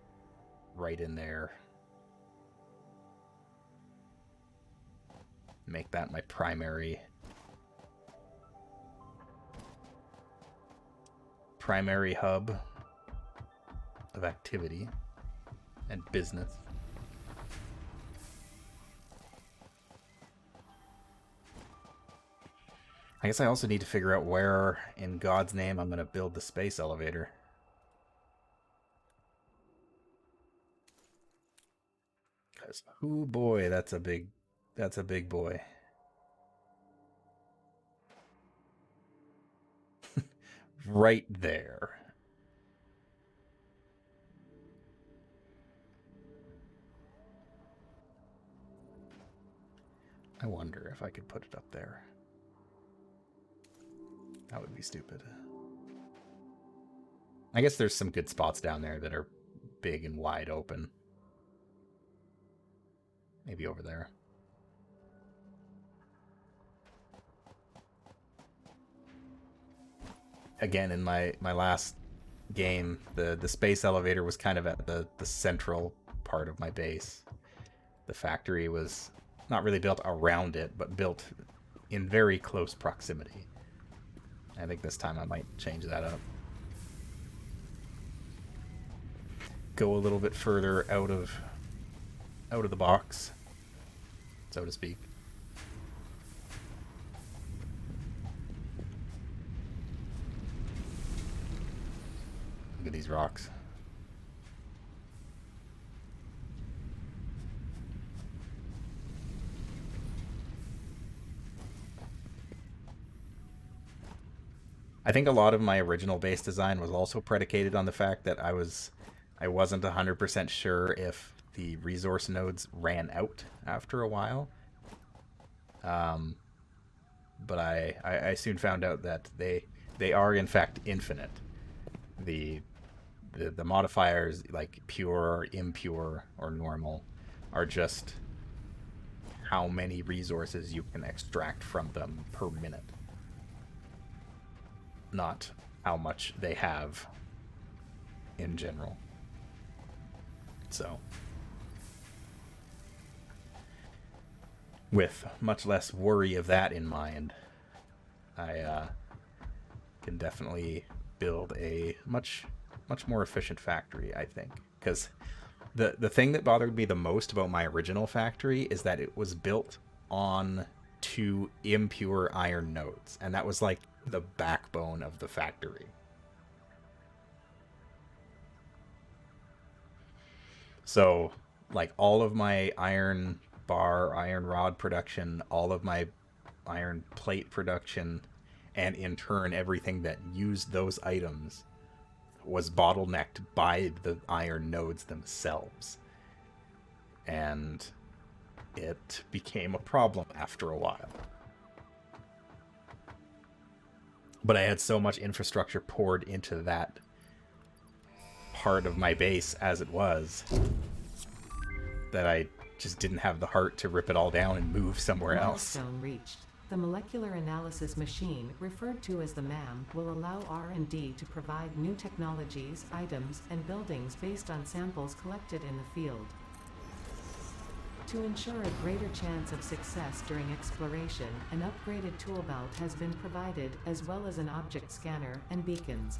[SPEAKER 1] right in there. Make that my primary hub of activity and business. I guess I also need to figure out where in God's name I'm going to build the space elevator. Because, oh boy, that's a big boy. Right there. I wonder if I could put it up there. That would be stupid. I guess there's some good spots down there that are big and wide open. Maybe over there. Again, in my last game, the space elevator was kind of at the central part of my base. The factory was not really built around it, but built in very close proximity. I think this time I might change that up. Go a little bit further out of the box, so to speak. Look at these rocks. I think a lot of my original base design was also predicated on the fact that I wasn't 100% sure if the resource nodes ran out after a while. But I soon found out that they are in fact infinite. The modifiers like pure, impure, or normal are just how many resources you can extract from them per minute, not how much they have in general. So, with much less worry of that in mind, I can definitely build a much more efficient factory, I think. Because the thing that bothered me the most about my original factory is that it was built on 2 impure iron nodes, and that was like the backbone of the factory. So, like, all of my iron bar, iron rod production, all of my iron plate production, and in turn everything that used those items was bottlenecked by the iron nodes themselves. And it became a problem after a while. But I had so much infrastructure poured into that part of my base as it was that I just didn't have the heart to rip it all down and move somewhere else.
[SPEAKER 2] Milestone reached. The molecular analysis machine, referred to as the MAM, will allow R&D to provide new technologies, items, and buildings based on samples collected in the field. To ensure a greater chance of success during exploration, an upgraded tool belt has been provided, as well as an object scanner and beacons.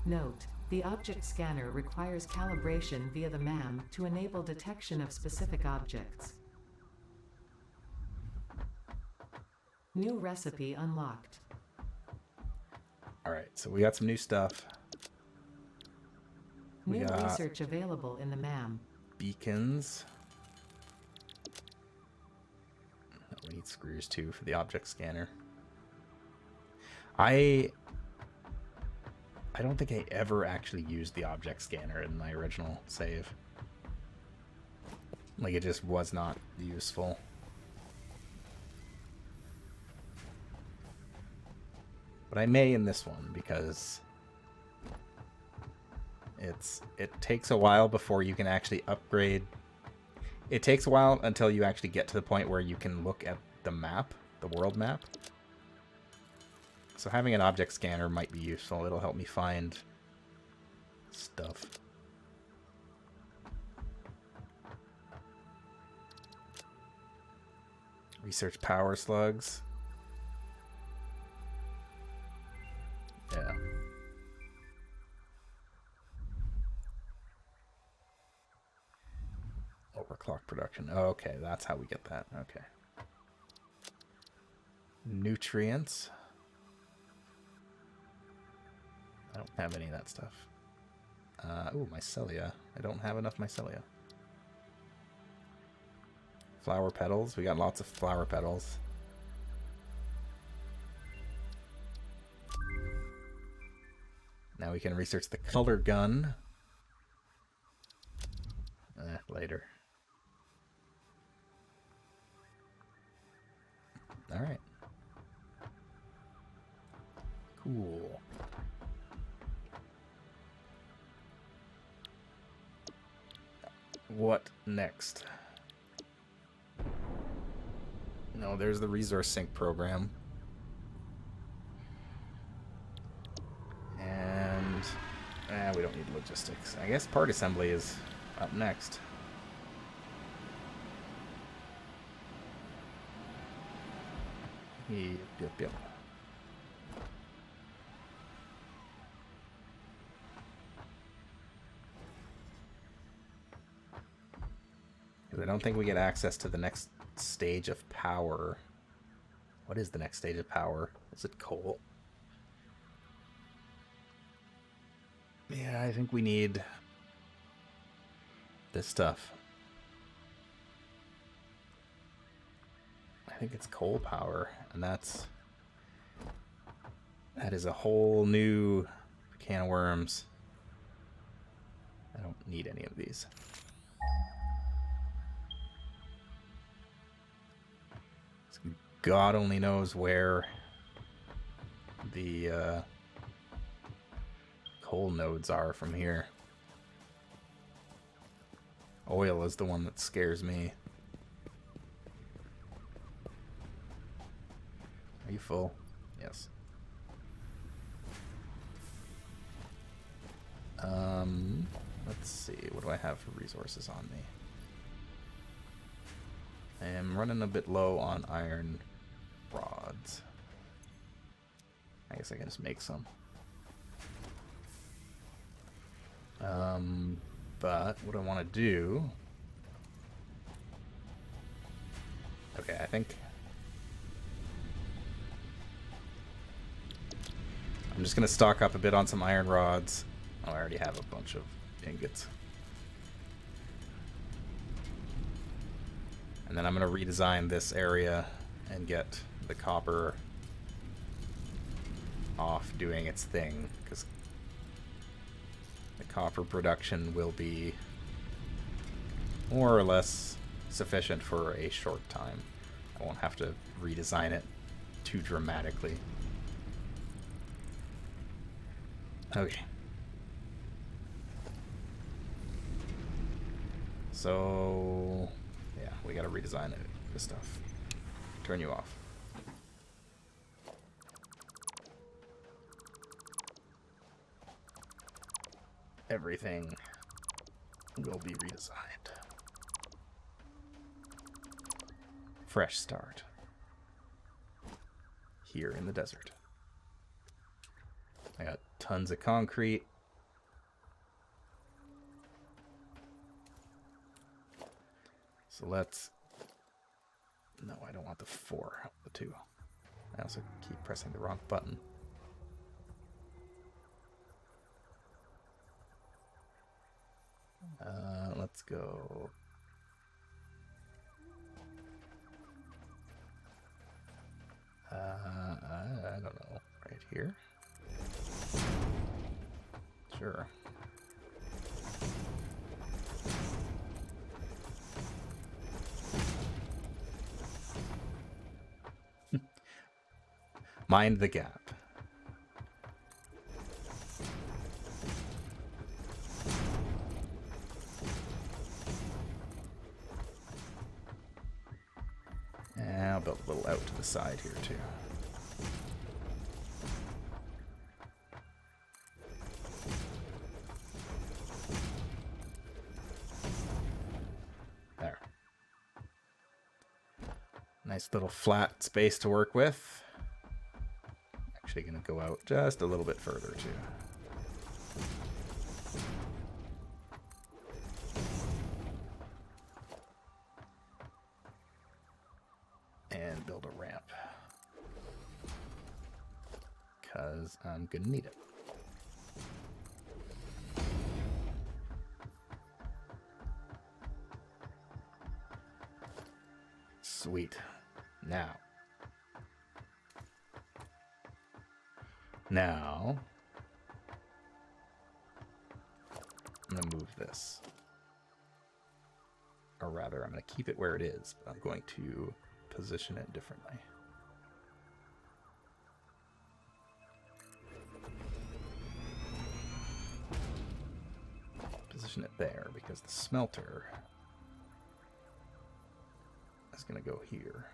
[SPEAKER 2] Note: the object scanner requires calibration via the MAM to enable detection of specific objects. New recipe unlocked.
[SPEAKER 1] Alright, so we got some new stuff. We
[SPEAKER 2] New
[SPEAKER 1] got
[SPEAKER 2] research available in the MAM.
[SPEAKER 1] beacons. We need screws too for the object scanner. I don't think I ever actually used the object scanner in my original save. Like, it just was not useful. But I may in this one, because it takes a while before you can actually upgrade. It takes a while until you actually get to the point where you can look at the map, the world map. So having an object scanner might be useful. It'll help me find stuff. Research power slugs. Yeah. Overclock production. Oh, okay, that's how we get that. Okay. Nutrients. I don't have any of that stuff. Ooh, mycelia. I don't have enough mycelia. Flower petals. We got lots of flower petals. Now we can research the color gun. Later. Alright. Cool. What next? No, there's the resource sync program. And we don't need logistics. I guess part assembly is up next. Yep. I don't think we get access to the next stage of power. What is the next stage of power? Is it coal? Yeah, I think we need this stuff. I think it's coal power, and that is a whole new can of worms. I don't need any of these. God only knows where the coal nodes are from here. Oil is the one that scares me. Are you full? Yes. Let's see. What do I have for resources on me? I am running a bit low on iron rods. I guess I can just make some. But what I want to do... Okay, I think... I'm just going to stock up a bit on some iron rods. Oh, I already have a bunch of ingots. And then I'm going to redesign this area and get the copper off doing its thing, because the copper production will be more or less sufficient for a short time. I won't have to redesign it too dramatically. Okay. So, yeah, we gotta redesign this stuff. Turn you off. Everything will be redesigned. Fresh start. Here in the desert. I got tons of concrete. So let's... No, I don't want the 4, I want the 2. I also keep pressing the wrong button. Let's go... I don't know. Right here. Sure. Mind the gap. And I'll build a little out to the side here too. There. Nice little flat space to work with. Actually going to go out just a little bit further too. And build a ramp. Because I'm going to need it. Sweet. Now, I'm going to move this. Or rather, I'm going to keep it where it is, but I'm going to position it differently. Position it there, because the smelter is going to go here.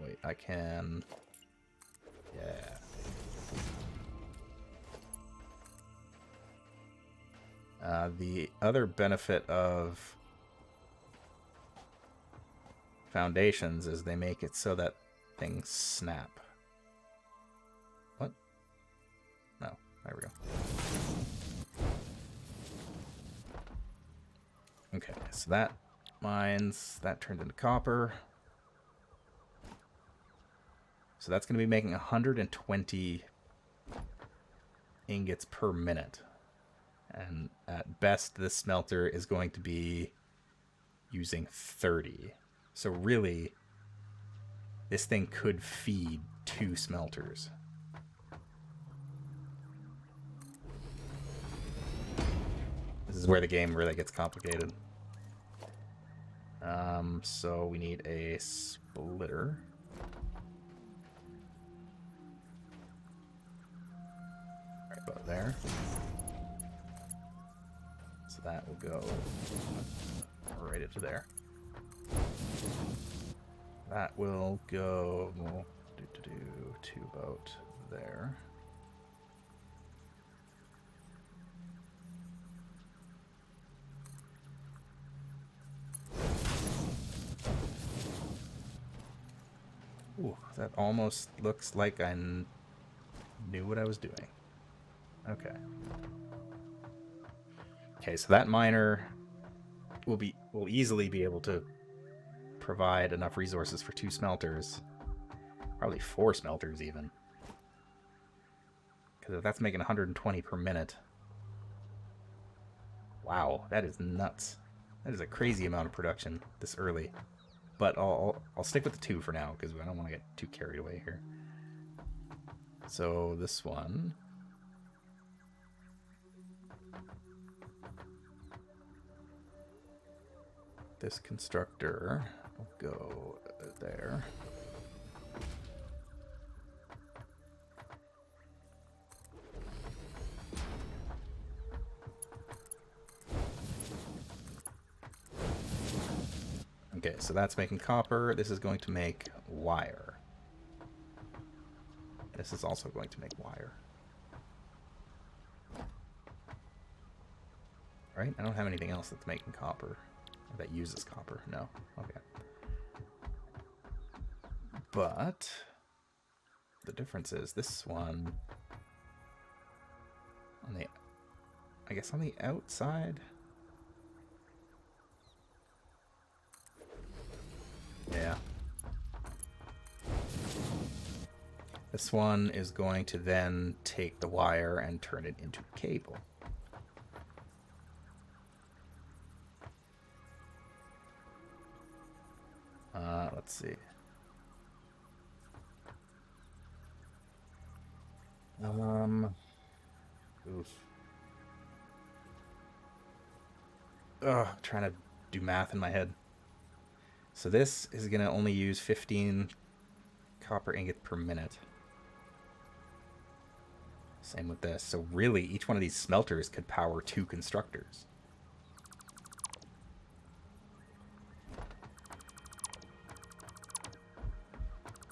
[SPEAKER 1] Wait, I can... Yeah. The other benefit of foundations is they make it so that things snap. What? No, there we go. Okay, so that mines, that turned into copper. So that's going to be making 120 ingots per minute. And at best, this smelter is going to be using 30. So really, this thing could feed 2 smelters. This is where the game really gets complicated. So we need a splitter. Right about there. So that will go right into there. That will go to about there. Ooh, that almost looks like I knew what I was doing. Okay. Okay, so that miner will easily be able to provide enough resources for 2 smelters. Probably 4 smelters even. Because if that's making 120 per minute. Wow, that is nuts. That is a crazy amount of production this early. But I'll stick with the 2 for now, because I don't want to get too carried away here. So this one... This constructor will go there. Okay, so that's making copper. This is going to make wire. This is also going to make wire. Right? I don't have anything else that's making copper. Or that uses copper. No. Okay. But the difference is this one on the, I guess on the outside. Yeah. This one is going to then take the wire and turn it into cable. Let's see. Oof. Ugh, trying to do math in my head. So this is going to only use 15 copper ingot per minute. Same with this. So really, each one of these smelters could power 2 constructors.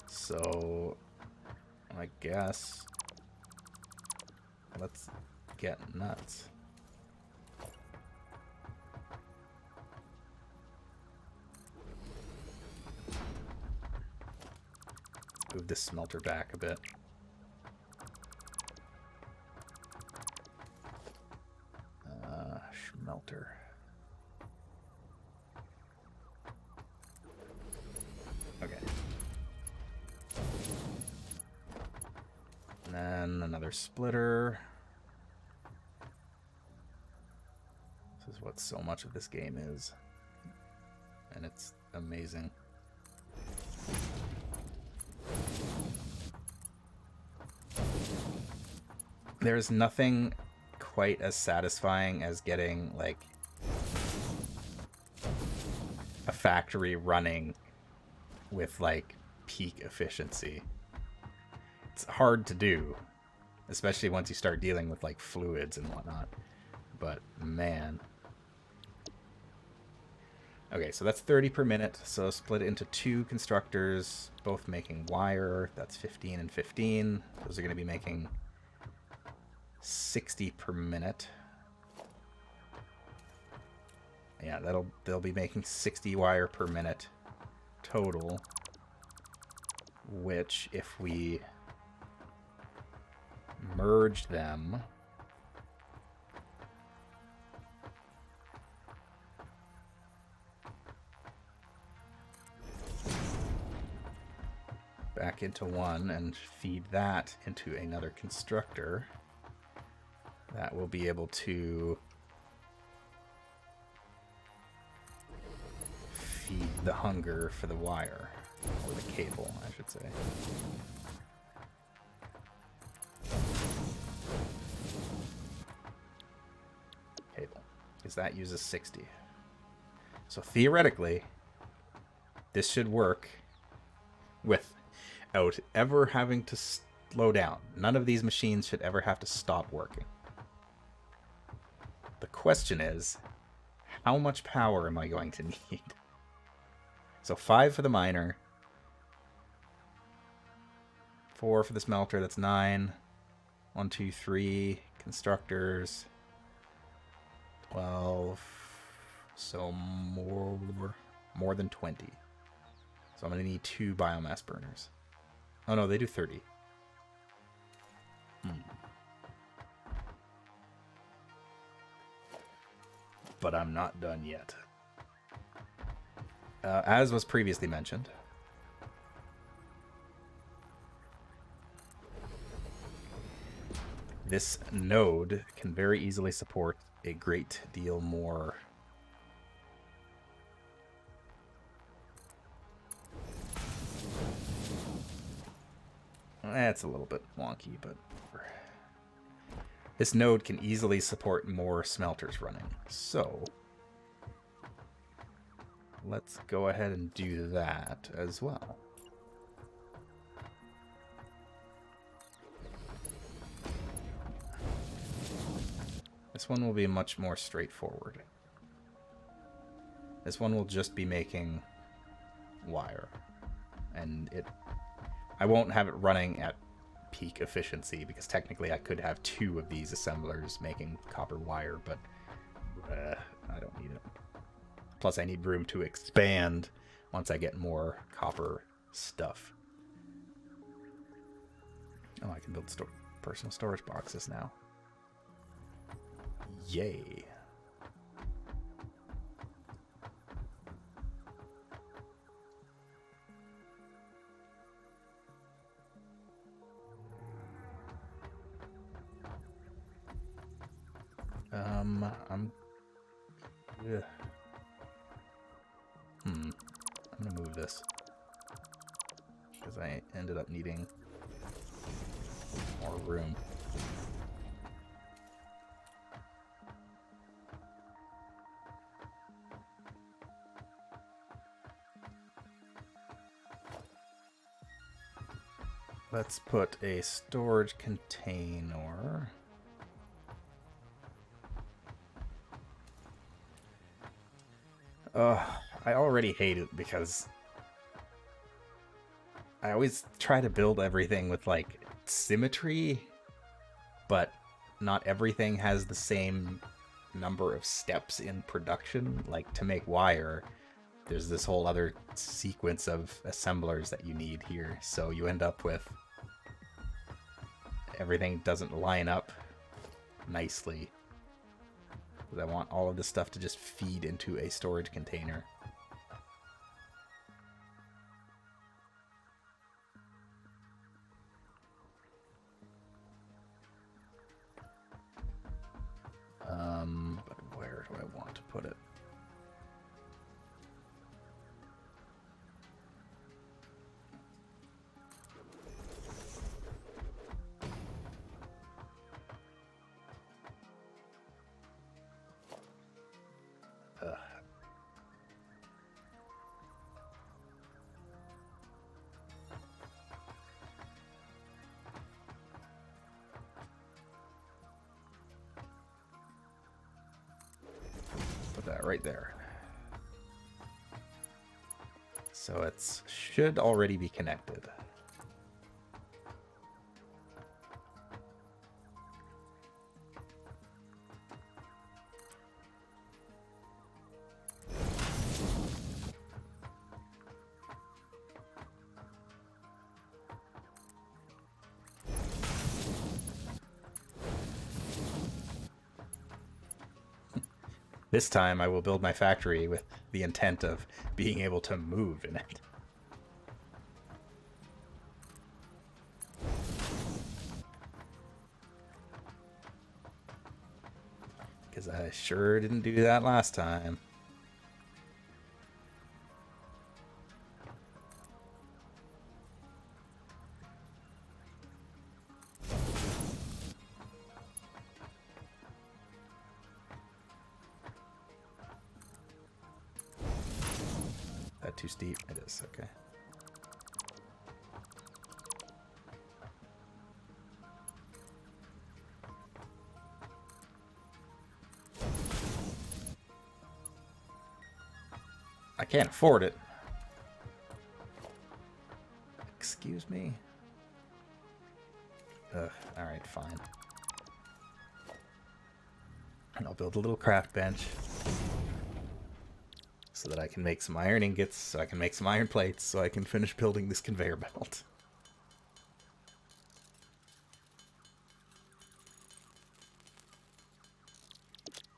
[SPEAKER 1] So I guess let's get nuts. Move this smelter back a bit. Smelter. Okay. And then another splitter. This is what so much of this game is. And it's amazing. There's nothing quite as satisfying as getting, like, a factory running with, like, peak efficiency. It's hard to do, especially once you start dealing with, like, fluids and whatnot. But, man. Okay, so that's 30 per minute. So split it into 2 constructors, both making wire. That's 15 and 15. Those are going to be making 60 per minute. Yeah, they'll be making 60 wire per minute total, which if we merge them, back into one and feed that into another constructor, that will be able to feed the hunger for the wire, or the cable, I should say. Cable, because that uses 60. So theoretically, this should work without ever having to slow down. None of these machines should ever have to stop working. The question is, how much power am I going to need? So 5 for the miner, 4 for the smelter, that's 9. 1, 2, 3 constructors, 12. So more than 20. So I'm going to need 2 biomass burners. Oh no, they do 30. But I'm not done yet. As was previously mentioned, this node can very easily support a great deal more. That's a little bit wonky, but this node can easily support more smelters running. So let's go ahead and do that as well. This one will be much more straightforward. This one will just be making wire. And I won't have it running at peak efficiency, because technically I could have 2 of these assemblers making copper wire, but I don't need it. Plus I need room to expand once I get more copper stuff. Oh, I can build personal storage boxes now. Yay. I'm gonna move this. this. Because I ended up needing more room. Let's put a storage container. I already hate it because I always try to build everything with like symmetry, but not everything has the same number of steps in production. Like to make wire, there's this whole other sequence of assemblers that you need here. So you end up with everything doesn't line up nicely. I want all of this stuff to just feed into a storage container. But where do I want to put it? Put that right there. So it should already be connected. This time I will build my factory with the intent of being able to move in it. Because I sure didn't do that last time. That too steep? It is, okay. I can't afford it. Excuse me? Ugh, alright, fine. I'll build a little craft bench so that I can make some iron ingots, so I can make some iron plates, so I can finish building this conveyor belt.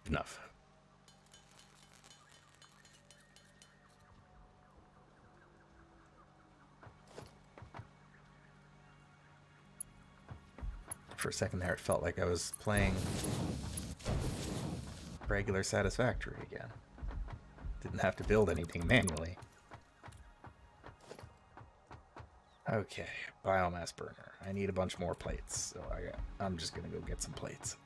[SPEAKER 1] Enough. For a second there, it felt like I was playing regular Satisfactory again. Didn't have to build anything manually. Okay, biomass burner. I need a bunch more plates, so I'm just gonna go get some plates.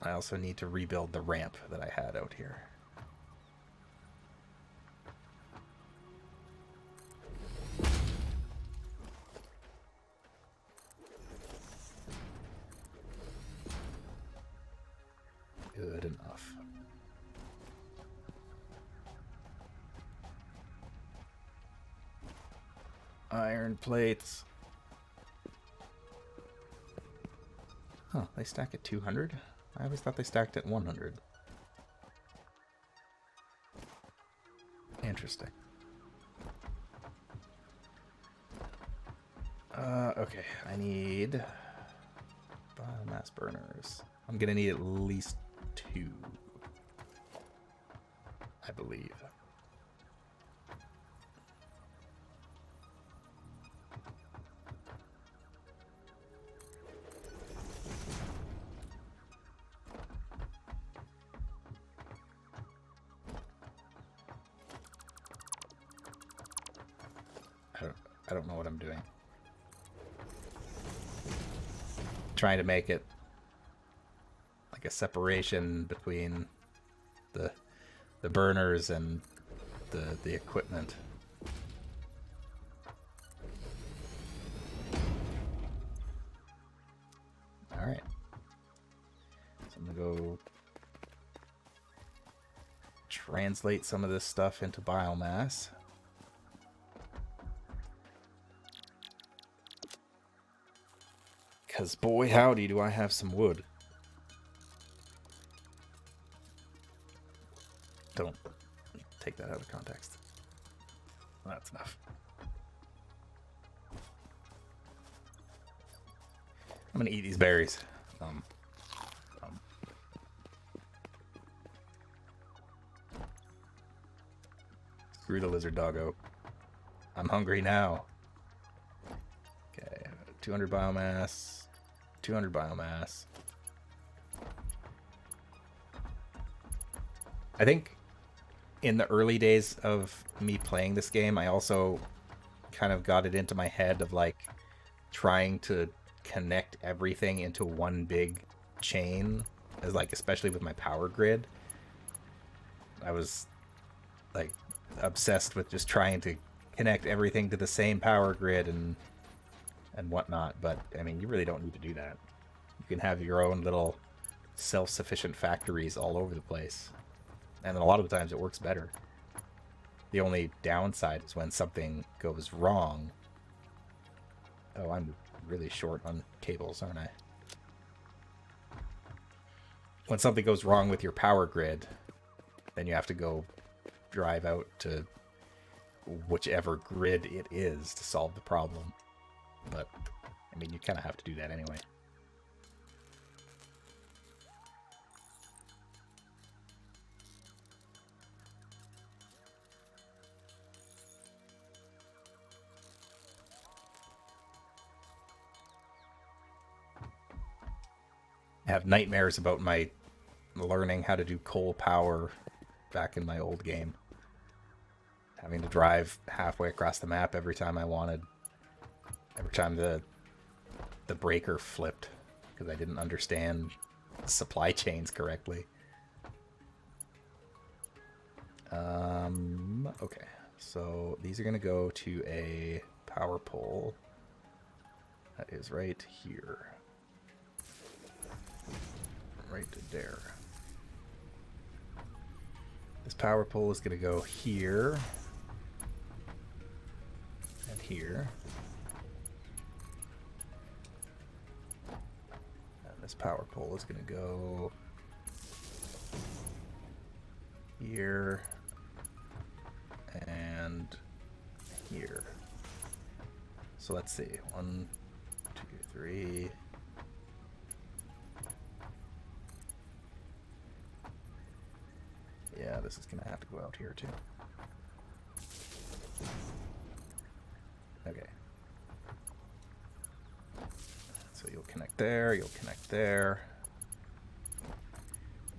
[SPEAKER 1] I also need to rebuild the ramp that I had out here. Good enough. Iron plates. Huh, they stack at 200? I always thought they stacked at 100. Interesting. Okay, I need biomass burners. I'm gonna need at least 2, I believe. I don't know what I'm doing. Trying to make it like a separation between the burners and the equipment. All right. So I'm gonna go translate some of this stuff into biomass. Because boy howdy do I have some wood. Don't take that out of context. That's enough. I'm gonna eat these berries. Screw the lizard doggo. I'm hungry now. Okay, 200 biomass. 200 biomass. I think in the early days of me playing this game, I also kind of got it into my head of like trying to connect everything into one big chain, as like especially with my power grid. I was like obsessed with just trying to connect everything to the same power grid and whatnot, but I mean you really don't need to do that. You can have your own little self-sufficient factories all over the place, and a lot of the times it works better. The only downside is when something goes wrong. Oh, I'm really short on cables, aren't I? When something goes wrong with your power grid, then you have to go drive out to whichever grid it is to solve the problem. But, I mean, you kind of have to do that anyway. I have nightmares about my learning how to do coal power back in my old game. Having to drive halfway across the map every time I wanted. Every time the breaker flipped because I didn't understand supply chains correctly. Okay, so these are going to go to a power pole that is right here. Right there. This power pole is going to go here and here. And this power pole is going to go here and here. So let's see. 1, 2, 3. Yeah, this is going to have to go out here too. Okay. So you'll connect there, you'll connect there.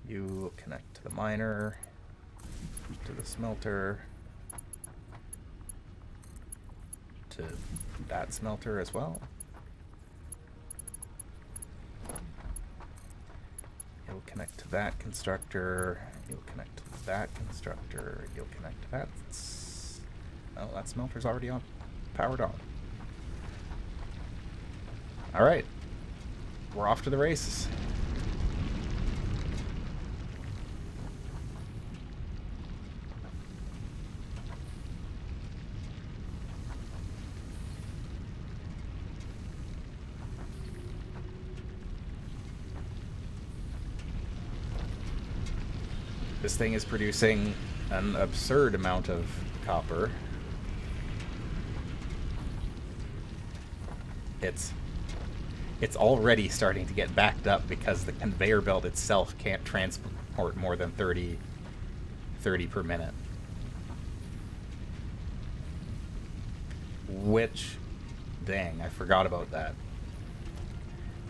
[SPEAKER 1] You connect to the miner, to the smelter, to that smelter as well. You'll connect to that constructor, you'll connect to that constructor, you'll connect to that. Oh, that smelter's already on, powered on. All right, we're off to the races. This thing is producing an absurd amount of copper. It's already starting to get backed up because the conveyor belt itself can't transport more than 30 per minute. Which, dang, I forgot about that.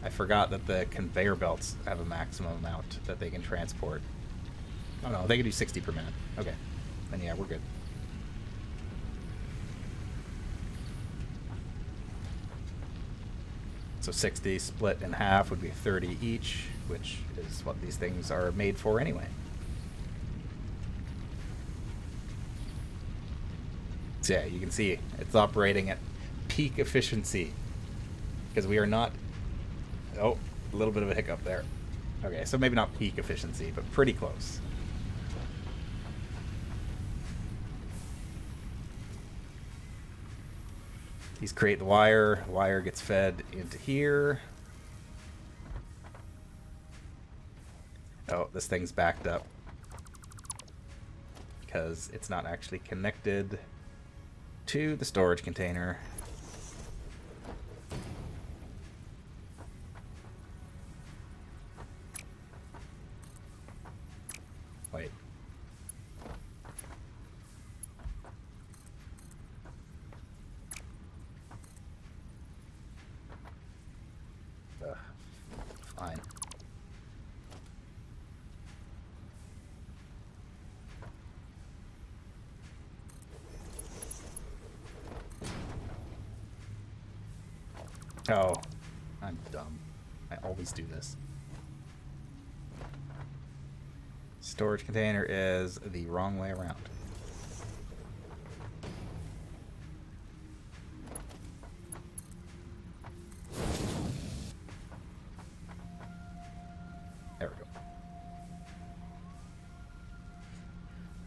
[SPEAKER 1] I forgot that the conveyor belts have a maximum amount that they can transport. Oh no, they can do 60 per minute. Okay. Then yeah, we're good. So 60 split in half would be 30 each, which is what these things are made for anyway. So yeah, you can see it's operating at peak efficiency because we are not... Oh, a little bit of a hiccup there. Okay, so maybe not peak efficiency, but pretty close. These create the wire. Wire gets fed into here. Oh, this thing's backed up because it's not actually connected to the storage container. Wait. Ugh. Fine. Oh, I'm dumb. I always do this. Storage container is the wrong way around. There we go.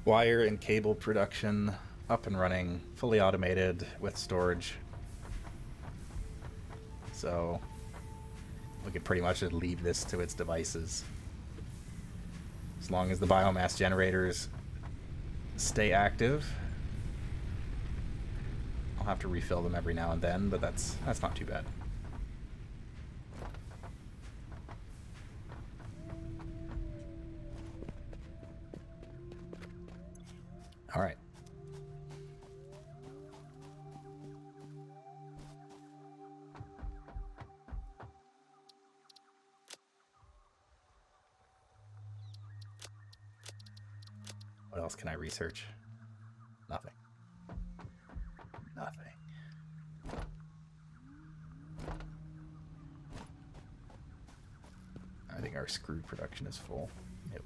[SPEAKER 1] Wire and cable production up and running, fully automated with storage. So we could pretty much just leave this to its devices. As long as the biomass generators stay active. I'll have to refill them every now and then, but that's not too bad. All right. What else can I research? Nothing. Nothing. I think our screw production is full. Yep.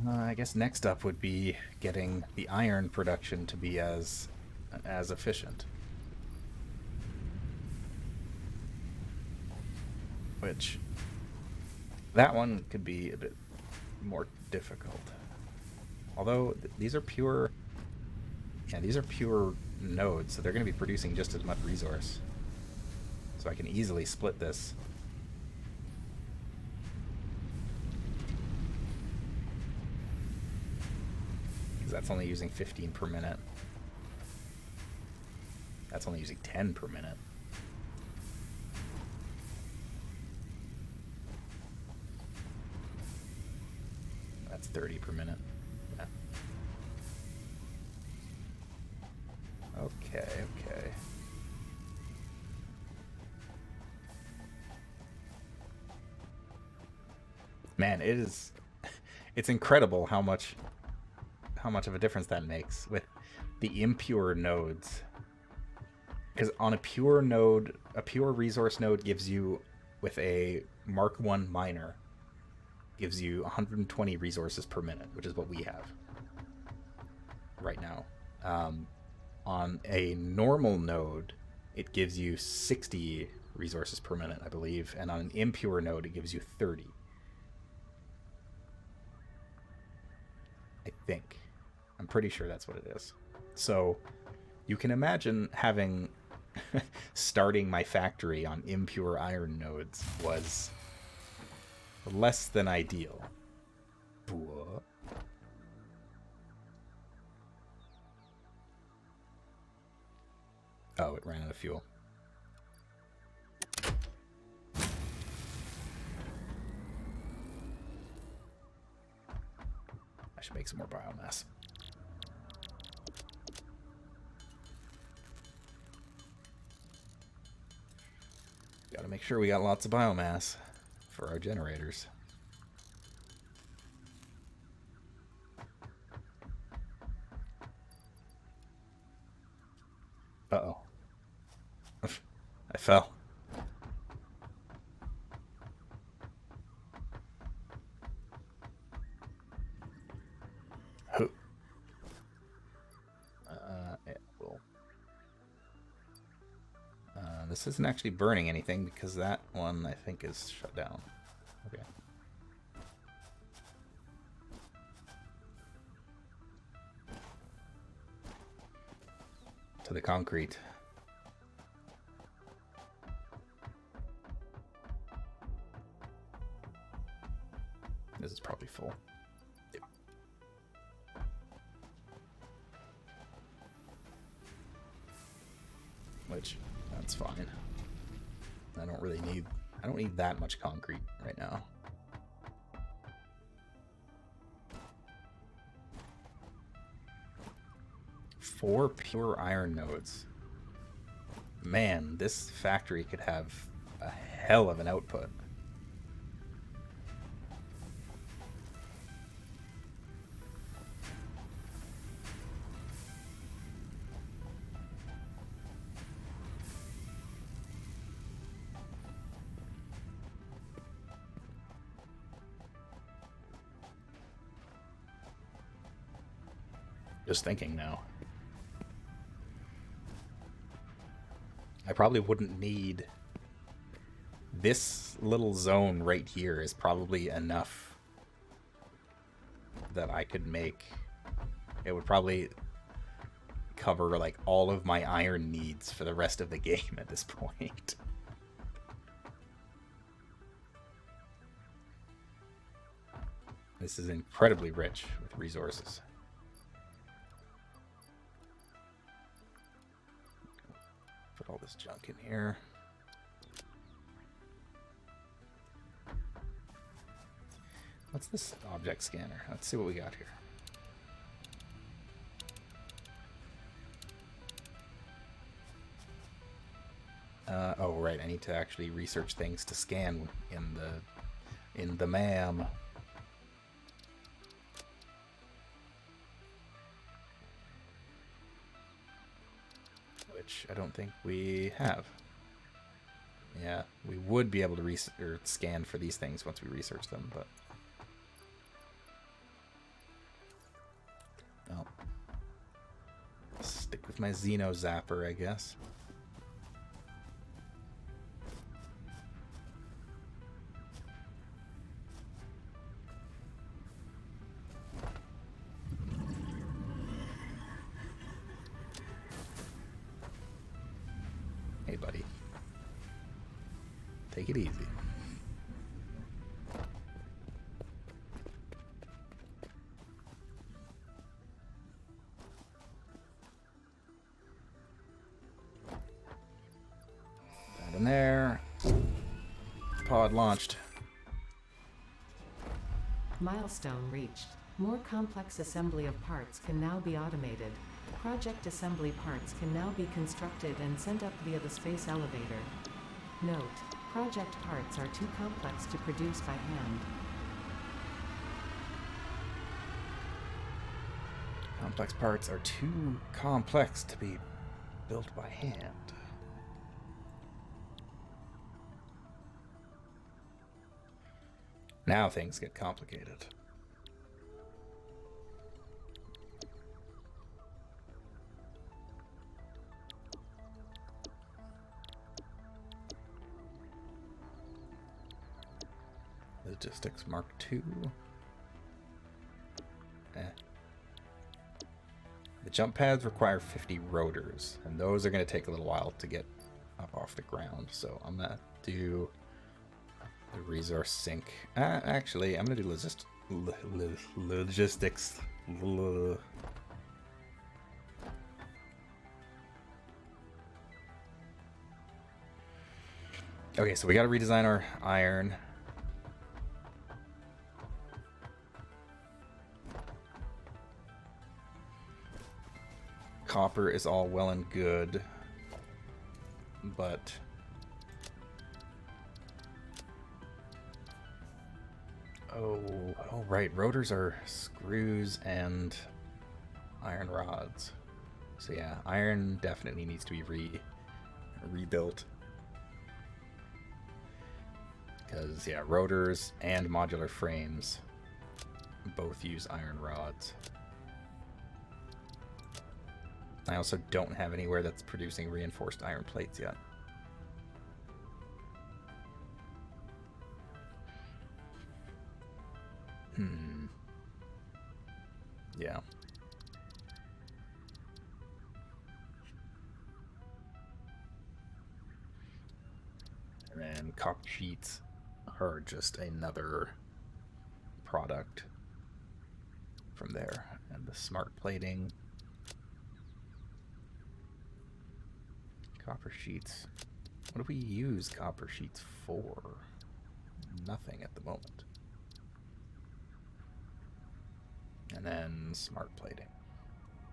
[SPEAKER 1] I guess next up would be getting the iron production to be as efficient. Which, that one could be a bit more difficult. Although these are pure, these are pure nodes, so they're going to be producing just as much resource. So I can easily split this. That's only using 15 per minute. That's only using 10 per minute. That's 30 per minute. Yeah. Okay, okay. Man, it's incredible how much of a difference that makes with the impure nodes. Because on a pure node, a pure resource node gives you, with a Mark I miner, gives you 120 resources per minute, which is what we have right now. On a normal node, it gives you 60 resources per minute, I believe, and on an impure node, it gives you 30. I think. I'm pretty sure that's what it is. So you can imagine having starting my factory on impure iron nodes was less than ideal. Oh, it ran out of fuel. I should make some more biomass. Gotta make sure we got lots of biomass for our generators. Uh-oh. I fell. Yeah, well, this isn't actually burning anything because that one I think is shut down. Okay. To the concrete. This is probably full. Yeah. Which, that's fine. I don't need that much concrete right now. Four pure iron nodes. Man, this factory could have a hell of an output. Just thinking now. I probably wouldn't need... This little zone right here is probably enough that I could make... It would probably cover like all of my iron needs for the rest of the game at this point. This is incredibly rich with resources. Put all this junk in here. What's this object scanner? Let's see what we got here. Oh, right. I need to actually research things to scan in the MAM. Which I don't think we have. Yeah, we would be able to scan for these things once we research them, but... Oh. Stick with my Xeno Zapper, I guess. Hey, buddy. Take it easy. That in there. Pod launched.
[SPEAKER 2] Milestone reached. More complex assembly of parts can now be automated. Project assembly parts can now be constructed and sent up via the space elevator. Note: project parts are too complex to produce by hand.
[SPEAKER 1] Complex parts are too complex to be built by hand. Now things get complicated. Logistics Mark II. The jump pads require 50 rotors, and those are going to take a little while to get up off the ground. So I'm going to do the resource sink. Actually, I'm going to do logistics. Okay, so we got to redesign our iron. Copper is all well and good, but Oh, right. Rotors are screws and iron rods. So yeah, iron definitely needs to be rebuilt. Because yeah, rotors and modular frames both use iron rods. I also don't have anywhere that's producing reinforced iron plates yet. Yeah. And then copper sheets are just another product from there. And the smart plating. Copper sheets. What do we use copper sheets for? Nothing at the moment. And then smart plating,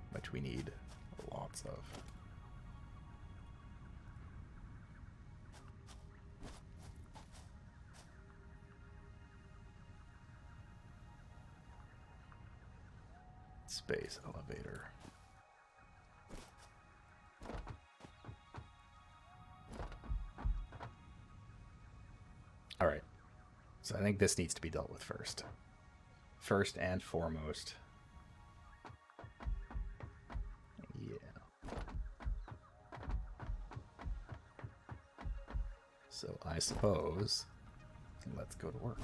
[SPEAKER 1] which we need lots of. Space elevator. All right. So I think this needs to be dealt with first. First and foremost. Yeah. So I suppose let's go to work.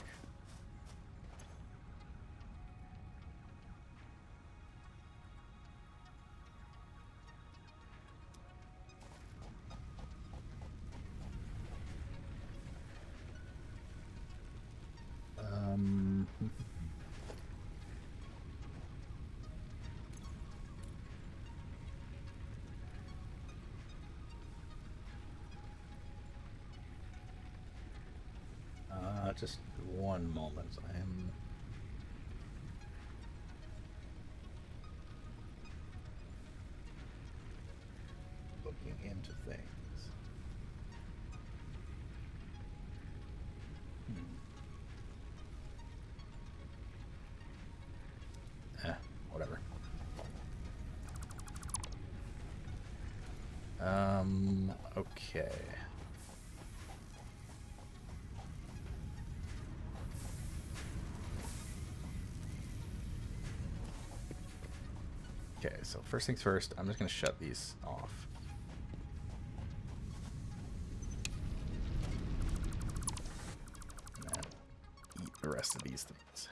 [SPEAKER 1] Just one moment. I am looking into things. Whatever. Okay. Okay, so first things first, I'm just going to shut these off. And then eat the rest of these things.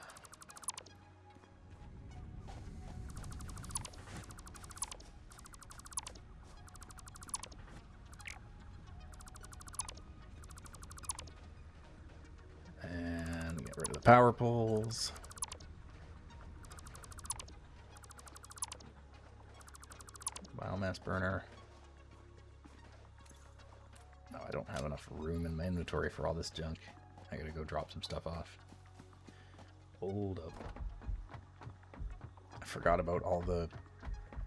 [SPEAKER 1] And get rid of the power poles. Biomass burner. No, I don't have enough room in my inventory for all this junk. I gotta go drop some stuff off. Hold up. I forgot about all the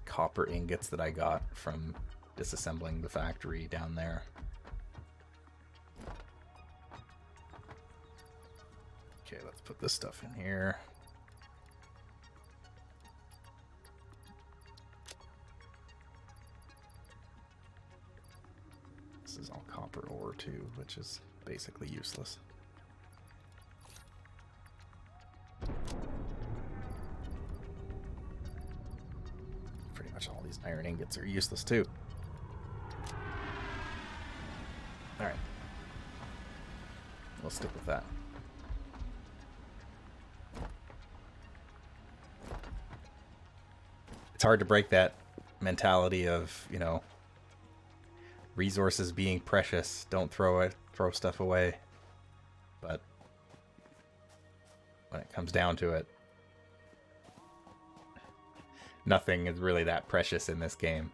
[SPEAKER 1] copper ingots that I got from disassembling the factory down there. Okay, let's put this stuff in here. This is all copper ore too, which is basically useless. Pretty much all these iron ingots are useless too. Alright. We'll stick with that. It's hard to break that mentality of, you know, resources being precious. Don't throw stuff away. But when it comes down to it, nothing is really that precious in this game.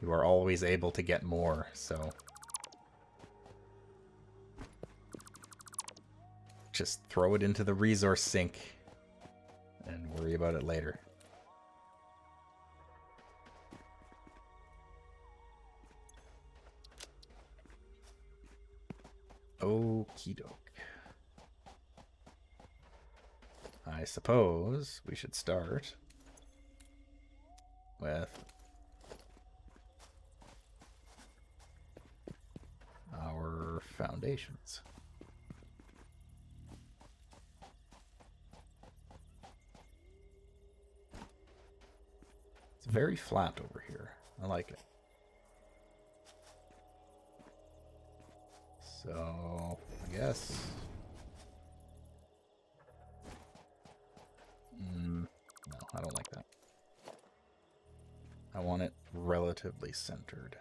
[SPEAKER 1] You are always able to get more, so just throw it into the resource sink and worry about it later. Okie doke. I suppose we should start with our foundations. It's very flat over here. I like it. So, I guess... no, I don't like that. I want it relatively centered.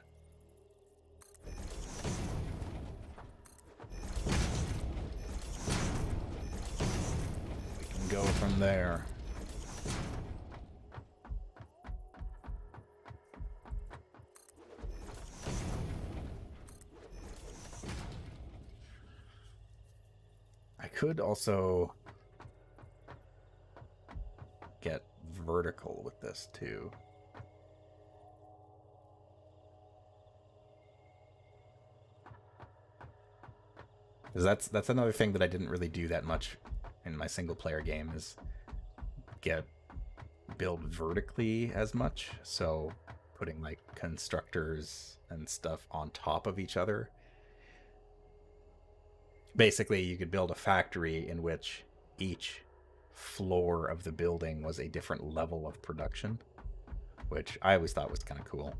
[SPEAKER 1] We can go from there. I could also get vertical with this too. Because that's another thing that I didn't really do that much in my single player game is build vertically as much. So putting like constructors and stuff on top of each other. Basically, you could build a factory in which each floor of the building was a different level of production, which I always thought was kind of cool.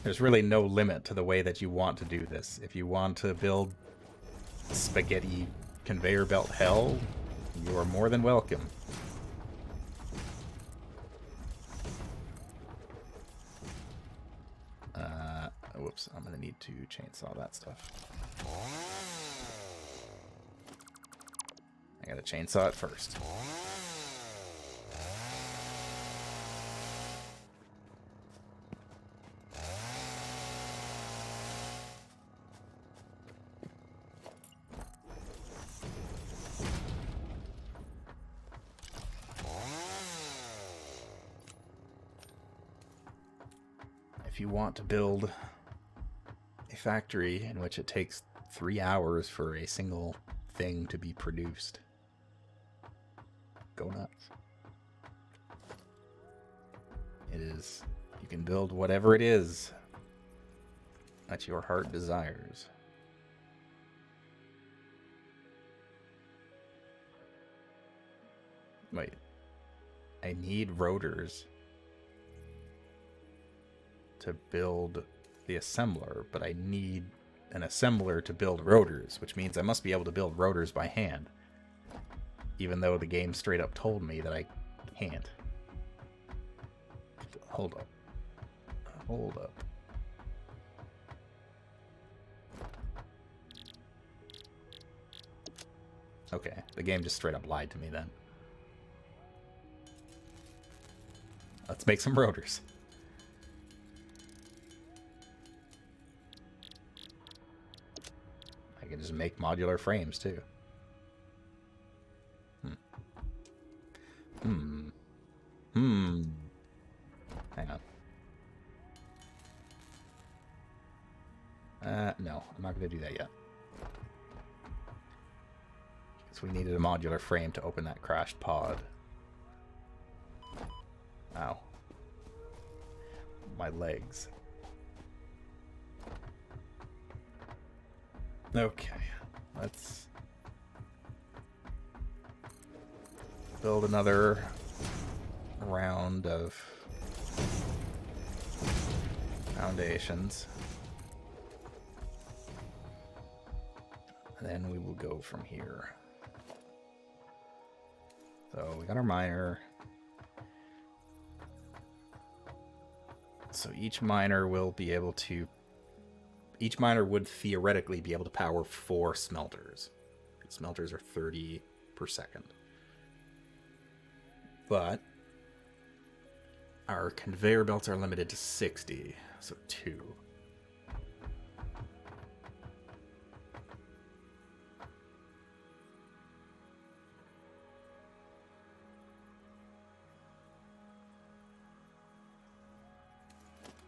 [SPEAKER 1] There's really no limit to the way that you want to do this. If you want to build spaghetti conveyor belt hell, you are more than welcome. Whoops, I'm gonna need to chainsaw that stuff. I gotta chainsaw it first. If you want to build a factory in which it takes 3 hours for a single thing to be produced, go nuts. It is, you can build whatever it is that your heart desires. Wait, I need rotors to build the assembler, but I need an assembler to build rotors, which means I must be able to build rotors by hand, even though the game straight up told me that I can't. Hold up. Hold up. Okay, the game just straight up lied to me then. Let's make some rotors. I can just make modular frames too. Hang on. No, I'm not going to do that yet. Because we needed a modular frame to open that crashed pod. Ow. My legs. Okay, let's build another round of foundations. And then we will go from here. So we got our miner. So each miner will be able to... Each miner would theoretically be able to power 4 smelters. Smelters are 30 per second. But our conveyor belts are limited to 60, so 2.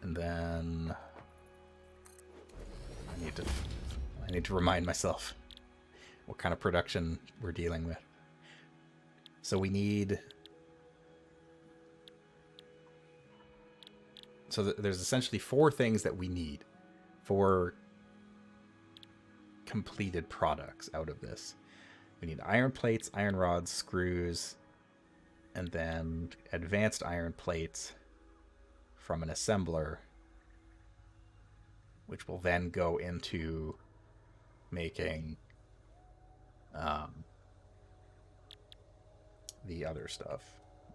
[SPEAKER 1] And then I need to remind myself what kind of production we're dealing with. So we need... So there's essentially 4 things that we need for completed products out of this. We need iron plates, iron rods, screws, and then advanced iron plates from an assembler, which will then go into making the other stuff,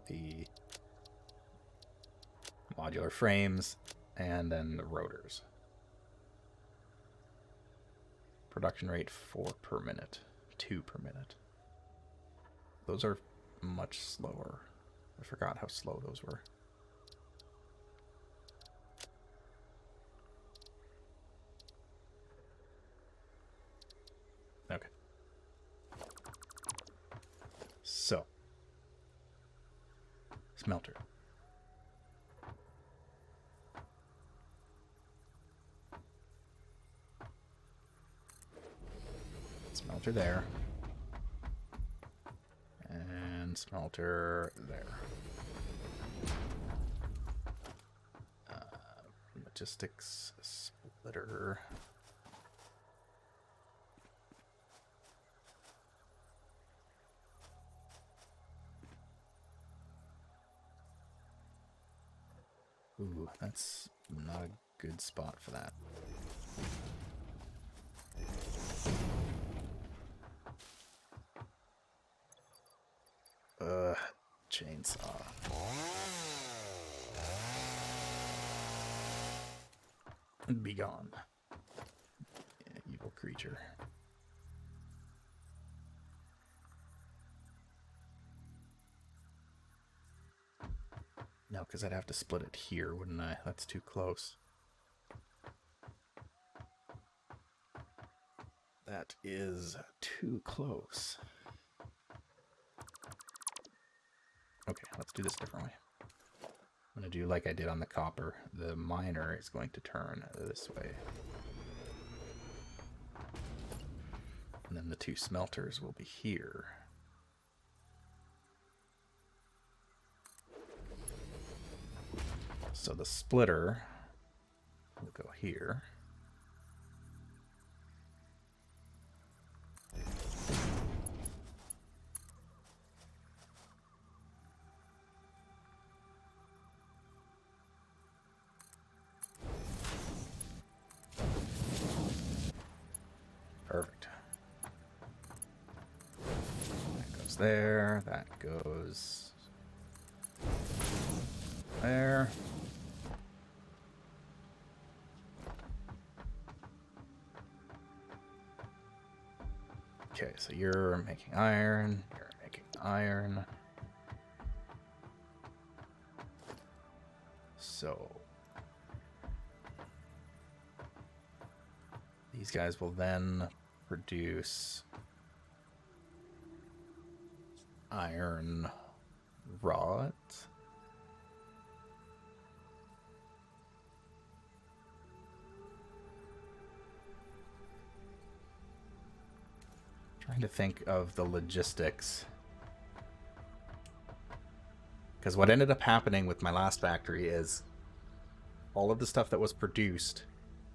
[SPEAKER 1] the modular frames, and then the rotors. Production rate 4 per minute, 2 per minute. Those are much slower. I forgot how slow those were. Okay. So, smelter. Smelter there. And smelter there. Logistics splitter. Ooh, that's not a good spot for that. Chainsaw. Be gone. Yeah, evil creature. No, because I'd have to split it here, wouldn't I? That's too close. That is too close. Okay, let's do this a different way. I'm going to do like I did on the copper. The miner is going to turn this way. And then the 2 smelters will be here. So the splitter will go here. Perfect. That goes there. That goes there. Okay, so you're making iron. You're making iron. So these guys will then produce iron rods. Trying to think of the logistics. Because what ended up happening with my last factory is all of the stuff that was produced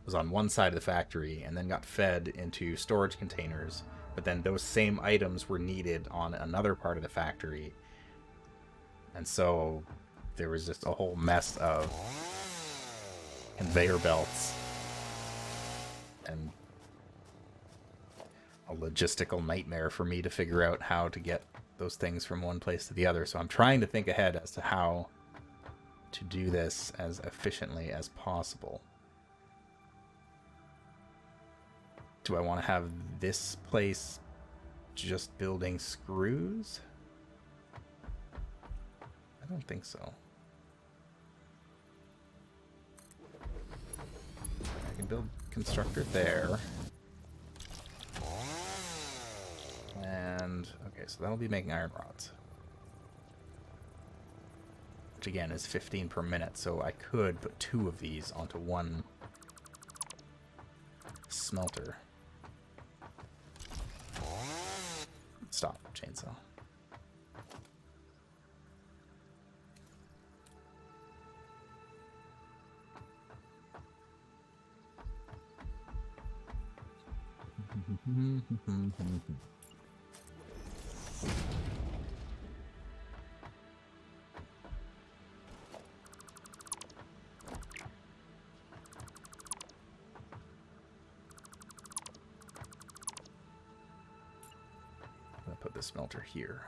[SPEAKER 1] was on one side of the factory and then got fed into storage containers, but then those same items were needed on another part of the factory. And so there was just a whole mess of conveyor belts and a logistical nightmare for me to figure out how to get those things from one place to the other. So I'm trying to think ahead as to how to do this as efficiently as possible. Do I want to have this place just building screws? I don't think so. I can build constructor there. And, okay, so that'll be making iron rods. which again is 15 per minute, so I could put 2 of these onto one smelter. Stop, chainsaw. I'll put the smelter here.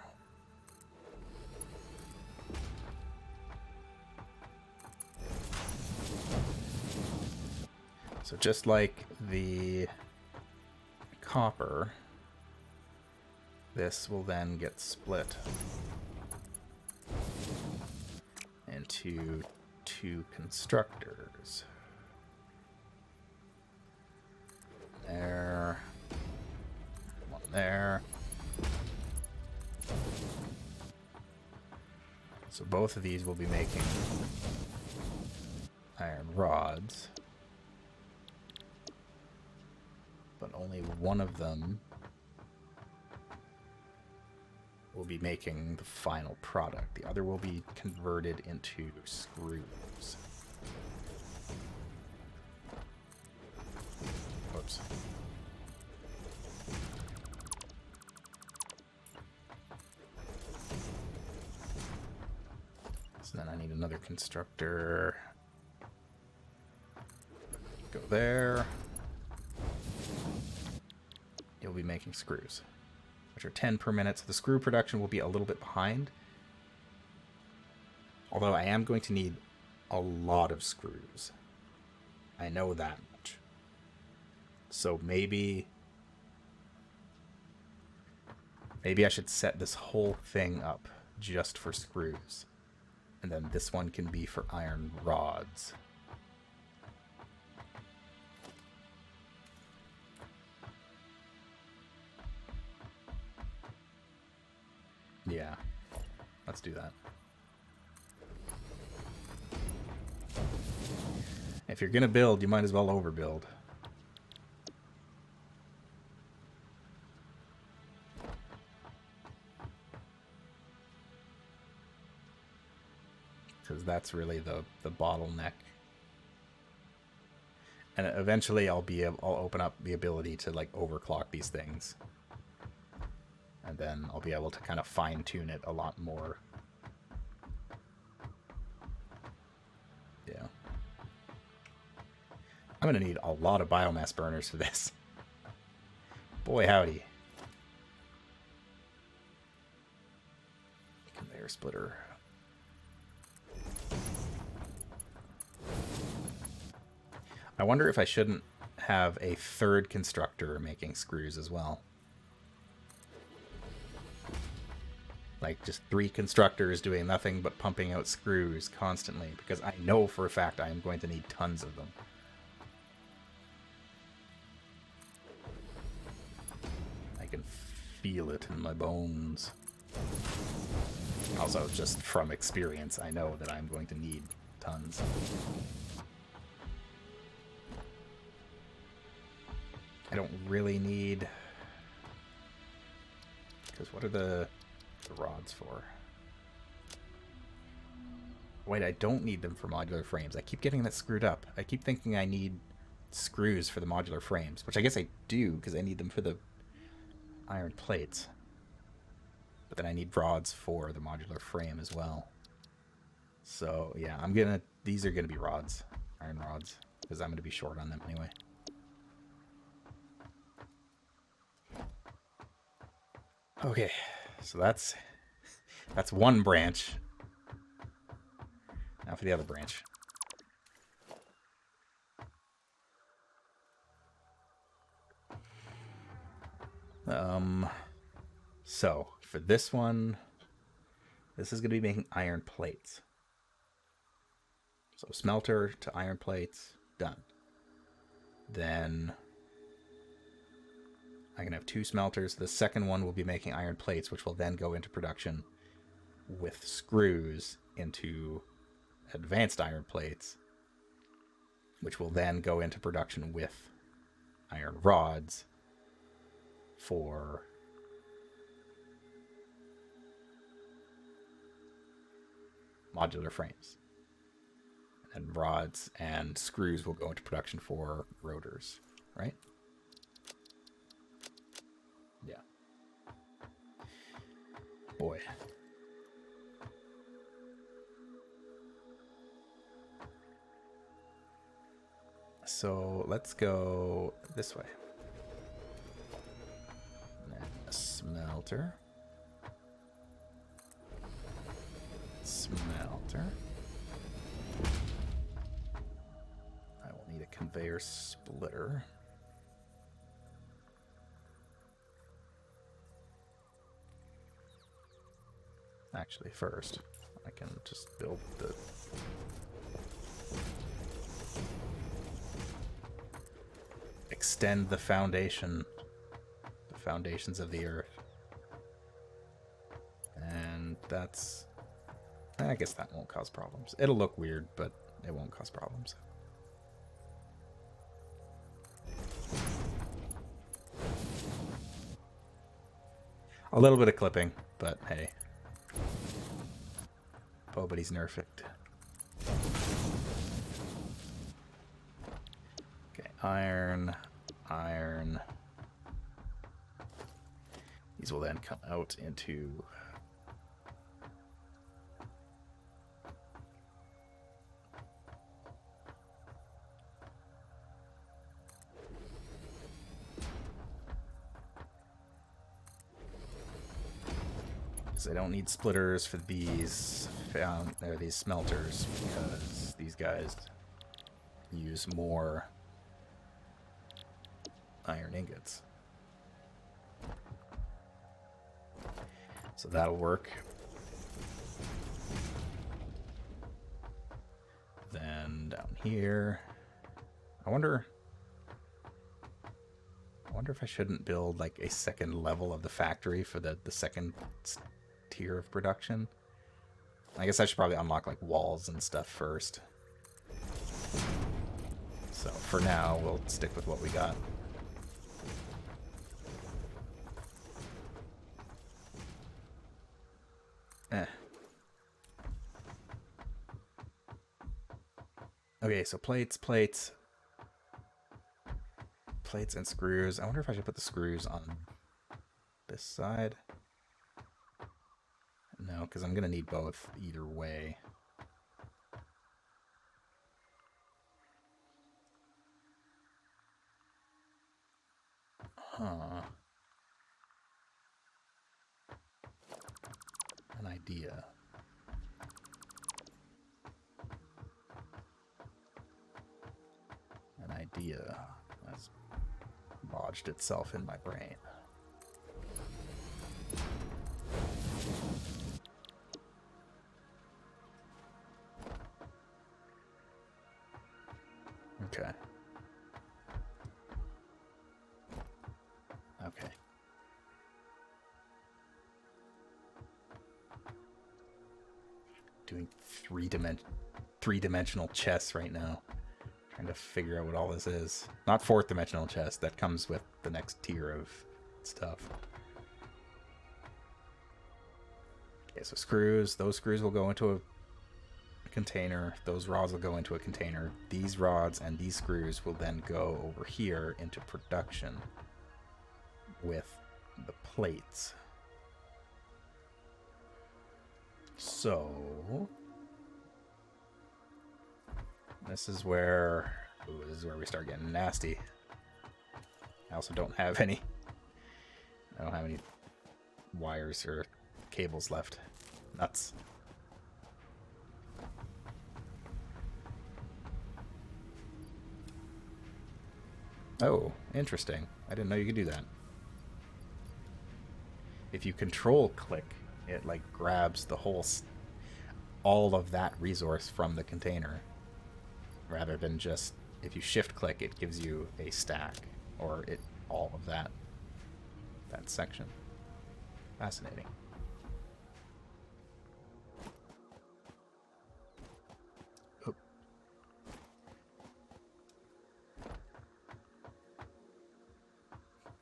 [SPEAKER 1] So just like the copper, this will then get split into 2 constructors. There. One there. So both of these will be making iron rods. But only one of them will be making the final product. The other will be converted into screws. Whoops. So then I need another constructor. Go there. You'll be making screws, which are 10 per minute, so the screw production will be a little bit behind. Although I am going to need a lot of screws. I know that much. So maybe I should set this whole thing up just for screws. And then this one can be for iron rods. Yeah, let's do that. If you're gonna build, you might as well overbuild. Because that's really the bottleneck. And eventually I'll open up the ability to like overclock these things. And then I'll be able to kind of fine-tune it a lot more. Yeah. I'm going to need a lot of biomass burners for this. Boy, howdy. Conveyor splitter. I wonder if I shouldn't have a third constructor making screws as well. Like just 3 constructors doing nothing but pumping out screws constantly, because I know for a fact I am going to need tons of them. I can feel it in my bones. Also, just from experience, I know that I'm going to need tons. I don't really need... Because what are the rods for? Wait, I don't need them for modular frames. I keep getting that screwed up. I keep thinking I need screws for the modular frames, which I guess I do, because I need them for the iron plates. But then I need rods for the modular frame as well. So, yeah, these are gonna be rods. Iron rods. Because I'm gonna be short on them anyway. Okay, so that's one branch. Now for the other branch. So for this one, this is going to be making iron plates. So smelter to iron plates, done. Then I can have 2 smelters. The second one will be making iron plates, which will then go into production with screws into advanced iron plates, which will then go into production with iron rods for modular frames. And rods and screws will go into production for rotors, right? Yeah. Boy. So let's go this way. A smelter. Smelter. I will need a conveyor splitter. Actually, first, I can just build the... extend the foundation. The foundations of the earth. And that's... I guess that won't cause problems. It'll look weird, but it won't cause problems. A little bit of clipping, but hey. Nobody's nerfed. Okay, iron, iron. These will then come out into... I don't need splitters for these these smelters because these guys use more iron ingots. So that'll work. Then down here, I wonder if I shouldn't build like a second level of the factory for the second tier of production. I guess I should probably unlock like walls and stuff first. So for now, we'll stick with what we got. Okay, so plates and screws. I wonder if I should put the screws on this side. No, because I'm going to need both either way. Huh. An idea. An idea has lodged itself in my brain. Okay. Okay. Doing three-dimensional chess right now. Trying to figure out what all this is. Not fourth-dimensional chess. That comes with the next tier of stuff. Okay, so screws. Those screws will go into a container. Those rods will go into a container. These rods and these screws will then go over here into production with the plates. So this is where we start getting nasty. I also don't have any wires or cables left. Nuts. Oh, interesting. I didn't know you could do that. If you control click, it like grabs the whole all of that resource from the container, rather than just if you shift click, it gives you a stack or all of that section. Fascinating.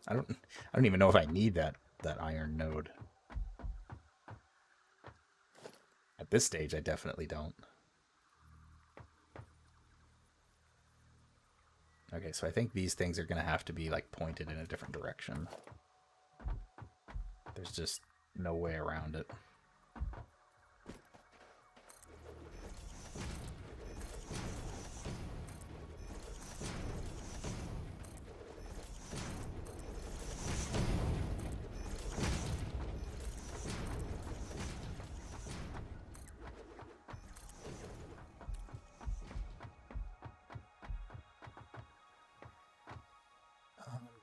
[SPEAKER 1] I don't even know if I need that iron node. At this stage, I definitely don't. Okay, so I think these things are going to have to be like pointed in a different direction. There's just no way around it.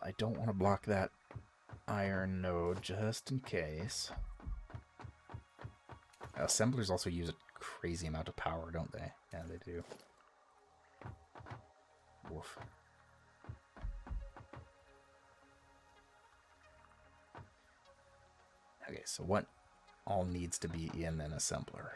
[SPEAKER 1] I don't want to block that iron node just in case. Assemblers also use a crazy amount of power, don't they? Yeah, they do. Woof. Okay, so what all needs to be in an assembler?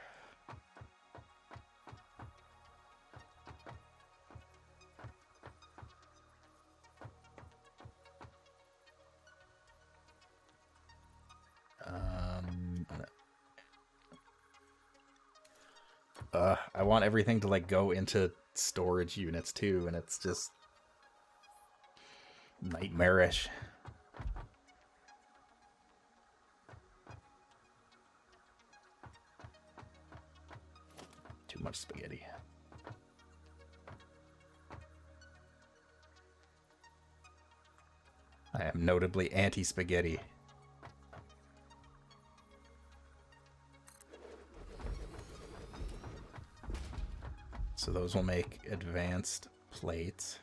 [SPEAKER 1] I want everything to like go into storage units too, and it's just nightmarish. Too much spaghetti. I am notably anti-spaghetti. So those will make advanced plates.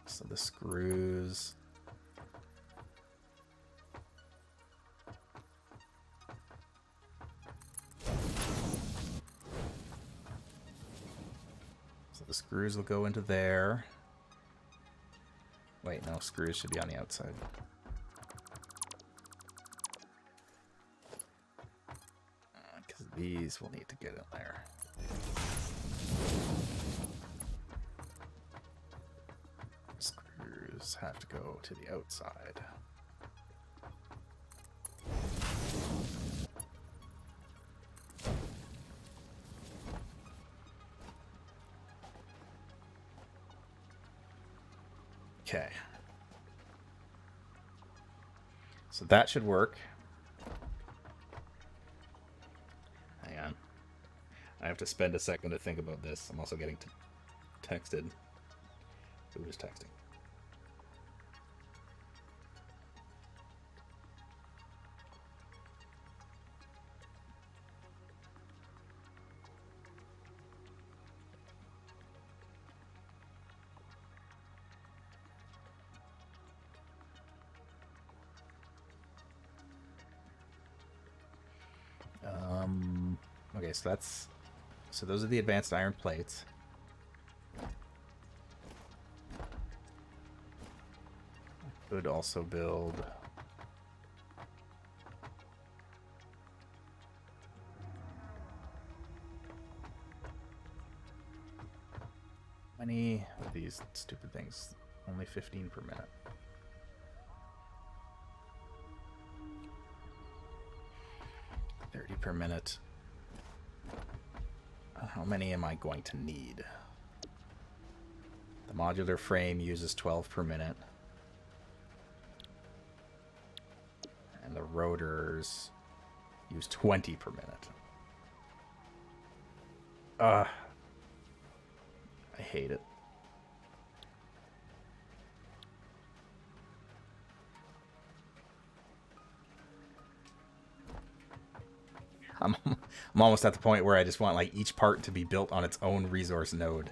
[SPEAKER 1] So the screws. So the screws will go into there. Wait, no, screws should be on the outside. Because these will need to get in there. Screws have to go to the outside. Okay. So that should work. Hang on. I have to spend a second to think about this. I'm also getting texted. Who is texting? Okay, so those are the advanced iron plates. I could also build many of these stupid things. Only 15 per minute. $30 per minute. How many am I going to need? The modular frame uses 12 per minute. And the rotors use 20 per minute. I hate it. I'm almost at the point where I just want like each part to be built on its own resource node.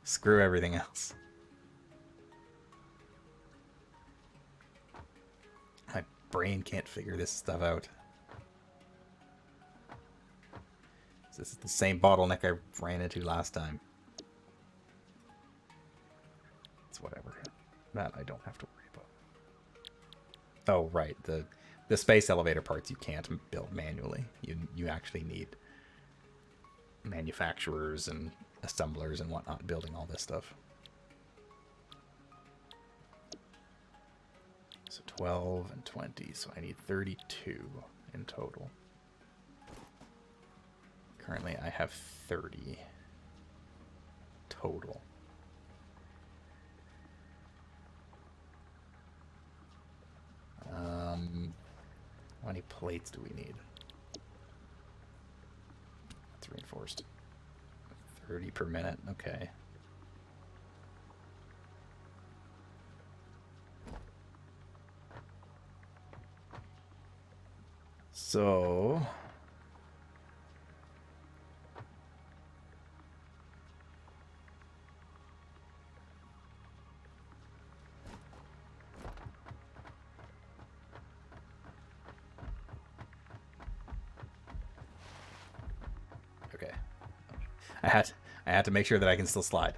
[SPEAKER 1] Screw everything else. My brain can't figure this stuff out. This is the same bottleneck I ran into last time. It's whatever. That I don't have to worry about. Oh, right. The space elevator parts you can't build manually. You actually need manufacturers and assemblers and whatnot building all this stuff. So 12 and 20, so I need 32 in total. Currently I have 30 total. How many plates do we need? It's reinforced. 30 per minute, okay. So okay. I had to make sure that I can still slide.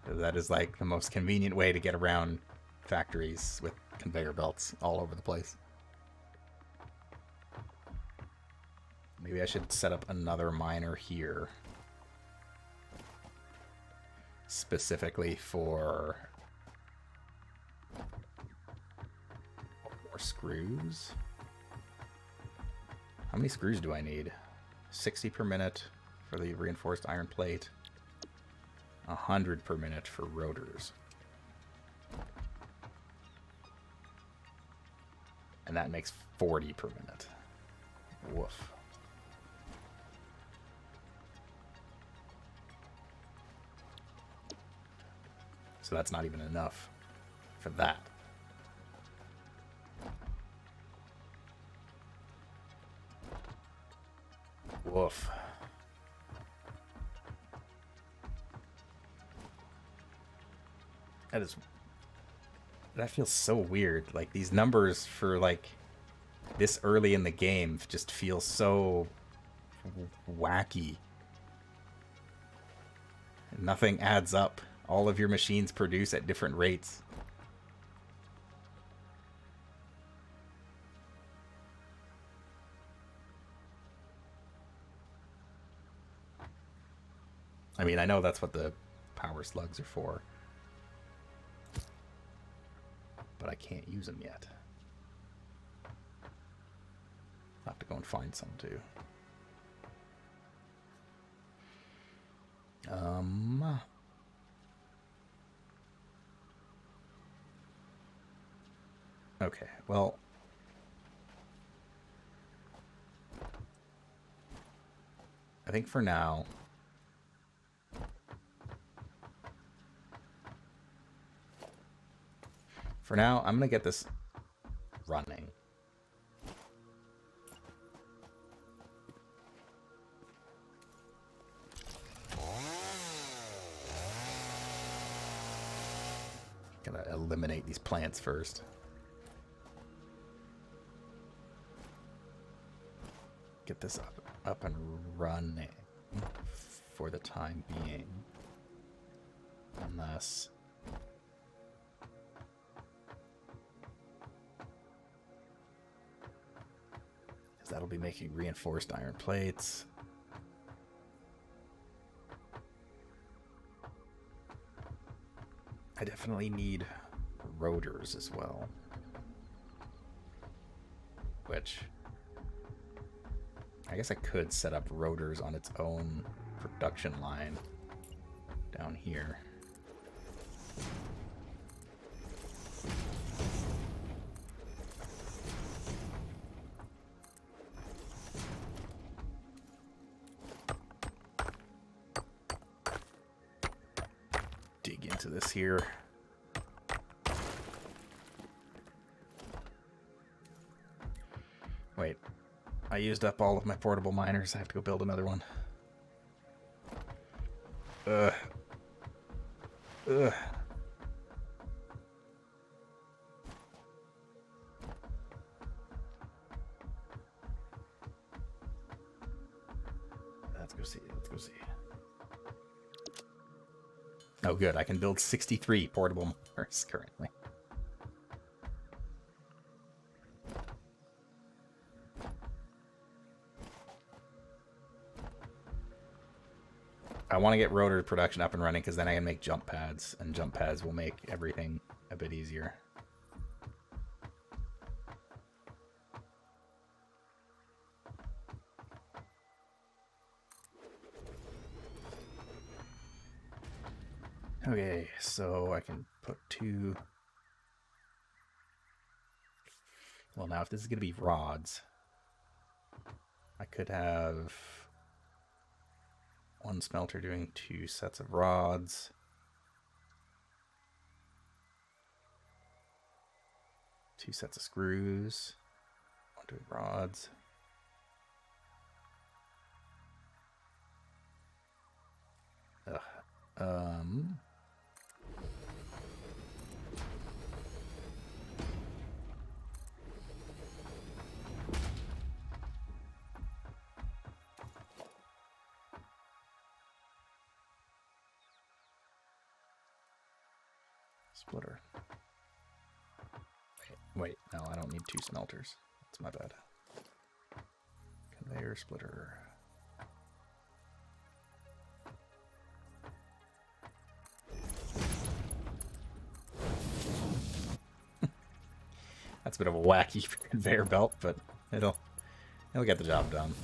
[SPEAKER 1] That is like the most convenient way to get around factories with conveyor belts all over the place. Maybe I should set up another miner here. Specifically for more screws. How many screws do I need? 60 per minute for the reinforced iron plate. 100 per minute for rotors. And that makes 40 per minute. Woof. So that's not even enough for that. Woof. That feels so weird. Like, these numbers for, like, this early in the game just feel so wacky. Nothing adds up. All of your machines produce at different rates. I mean, I know that's what the power slugs are for, but I can't use them yet. I'll have to go and find some too. Okay, well, I think for now, I'm going to get this running. Gotta eliminate these plants first. Get this up and running for the time being. Unless... that'll be making reinforced iron plates. I definitely need rotors as well. Which... I guess I could set up rotors on its own production line down here. Dig into this here. Wait. I used up all of my portable miners. I have to go build another one. Ugh. Ugh. Let's go see. Let's go see. Oh, good. I can build 63 portable miners currently. want to get rotor production up and running because then I can make jump pads, and jump pads will make everything a bit easier. Okay, so I can put 2... Well, now if this is going to be rods, I could have 1 smelter doing 2 sets of rods. 2 sets of screws. 1 doing rods. Splitter. Wait, no, I don't need 2 smelters. That's my bad. Conveyor splitter. That's a bit of a wacky conveyor belt, but it'll get the job done.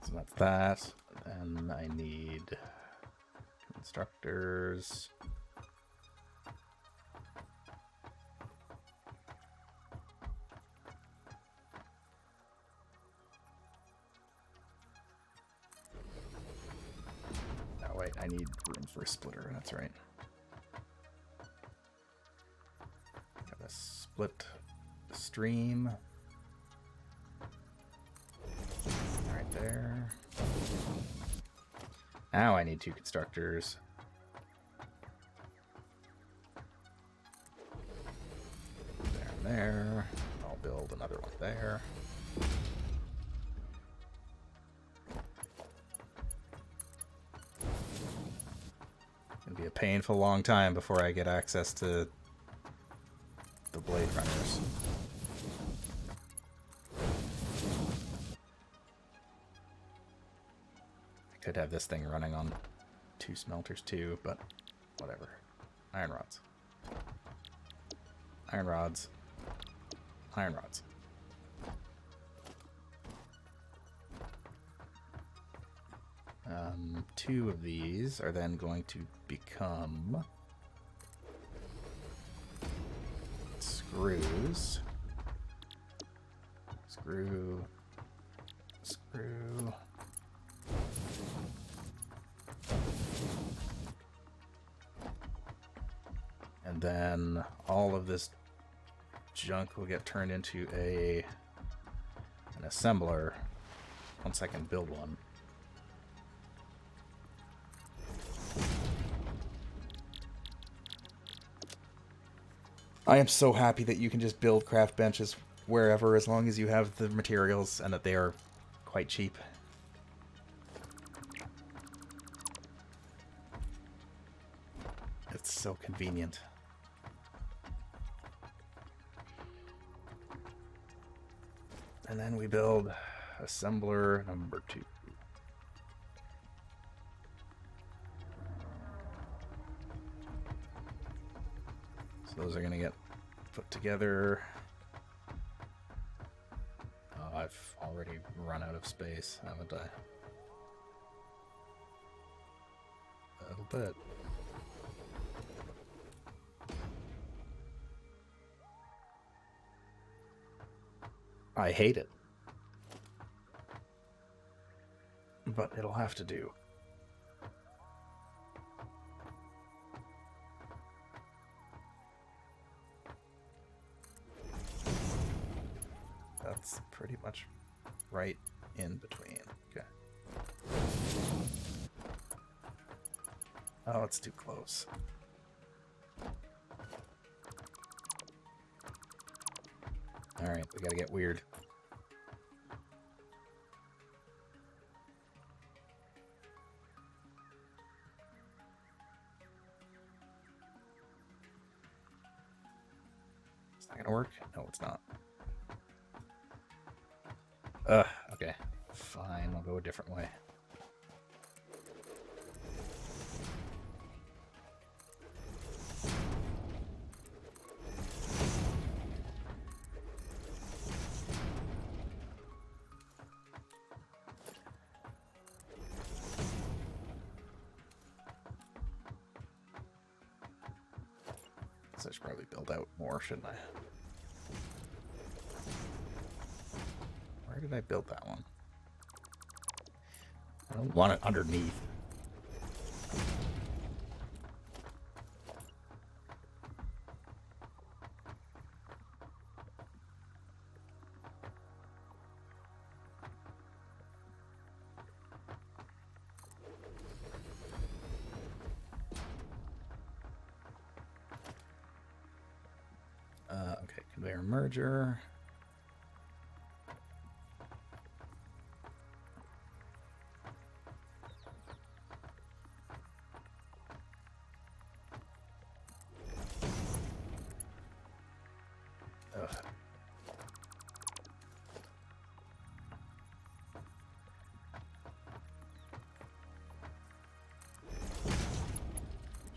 [SPEAKER 1] So that's that. And I need constructors. Oh wait, I need room for a splitter, that's right. Got a split stream. Right there. Now I need 2 constructors. There and there. I'll build another one there. It'll be a painful long time before I get access to the blade runners. I could have this thing running on 2 smelters too, but whatever. Iron rods. Iron rods. Iron rods. Two of these are then going to become screws. Screw. Screw. And then all of this junk will get turned into an assembler once I can build one. I am so happy that you can just build craft benches wherever as long as you have the materials and that they are quite cheap. It's so convenient. And then we build assembler number 2. So those are going to get put together. Oh, I've already run out of space, haven't I? A little bit. I hate it. But it'll have to do. That's pretty much right in between. Okay. Oh, it's too close. Alright, we gotta get weird. It's not gonna gonna work? No, it's not. Okay. Fine, I'll go a different way. So I should probably build out more, shouldn't I? Where did I build that one? I don't want it underneath. Okay, conveyor merger. Ugh.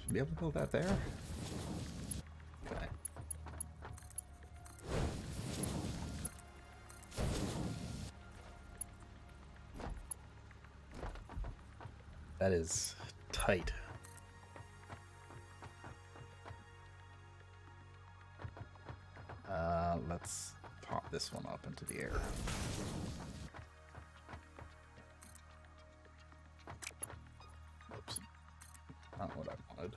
[SPEAKER 1] Should be able to build that there. Okay. That is tight. Let's pop this one up into the air. Oops. Not what I wanted.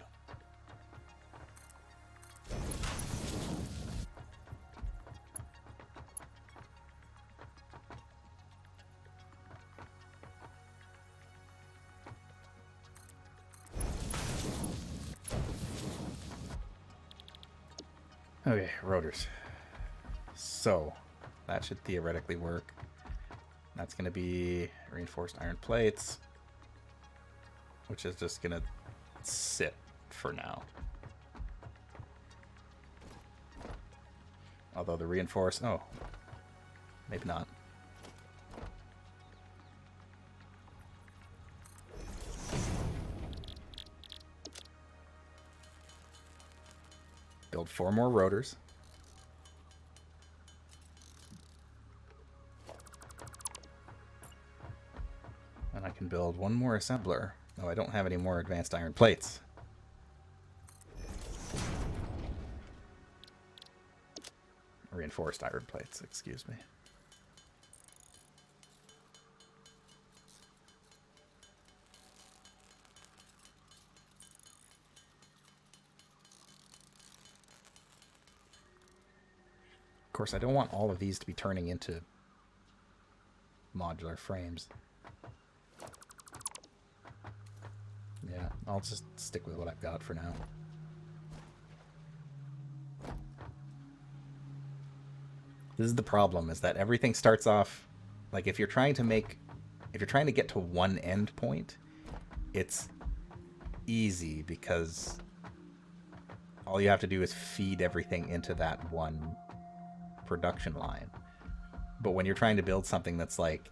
[SPEAKER 1] Okay, rotors. So, that should theoretically work. That's going to be reinforced iron plates, which is just going to sit for now. Although the reinforced... Oh, maybe not. Build 4 more rotors. And I can build 1 more assembler. Oh, I don't have any more advanced iron plates. Reinforced iron plates, excuse me. Of course, I don't want all of these to be turning into modular frames. Yeah, I'll just stick with what I've got for now. This is the problem, is that everything starts off, like if you're trying to get to one end point, it's easy because all you have to do is feed everything into that one production line. But when you're trying to build something that's like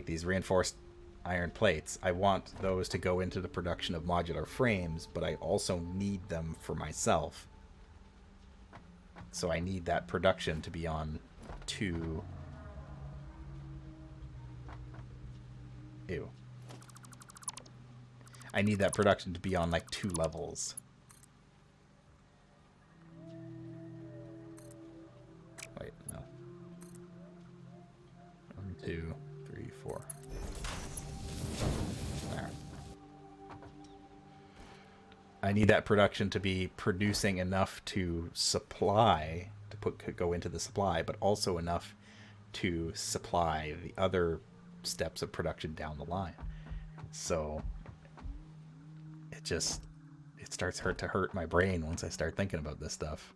[SPEAKER 1] these reinforced iron plates, I want those to go into the production of modular frames, but I also need them for myself. So I need that production to be on 2... Ew. I need that production to be on like 2 levels. Wait, no. 1, 2, 3, 4. There. I need that production to be producing enough to supply, go into the supply, but also enough to supply the other steps of production down the line. So it starts to hurt my brain once I start thinking about this stuff.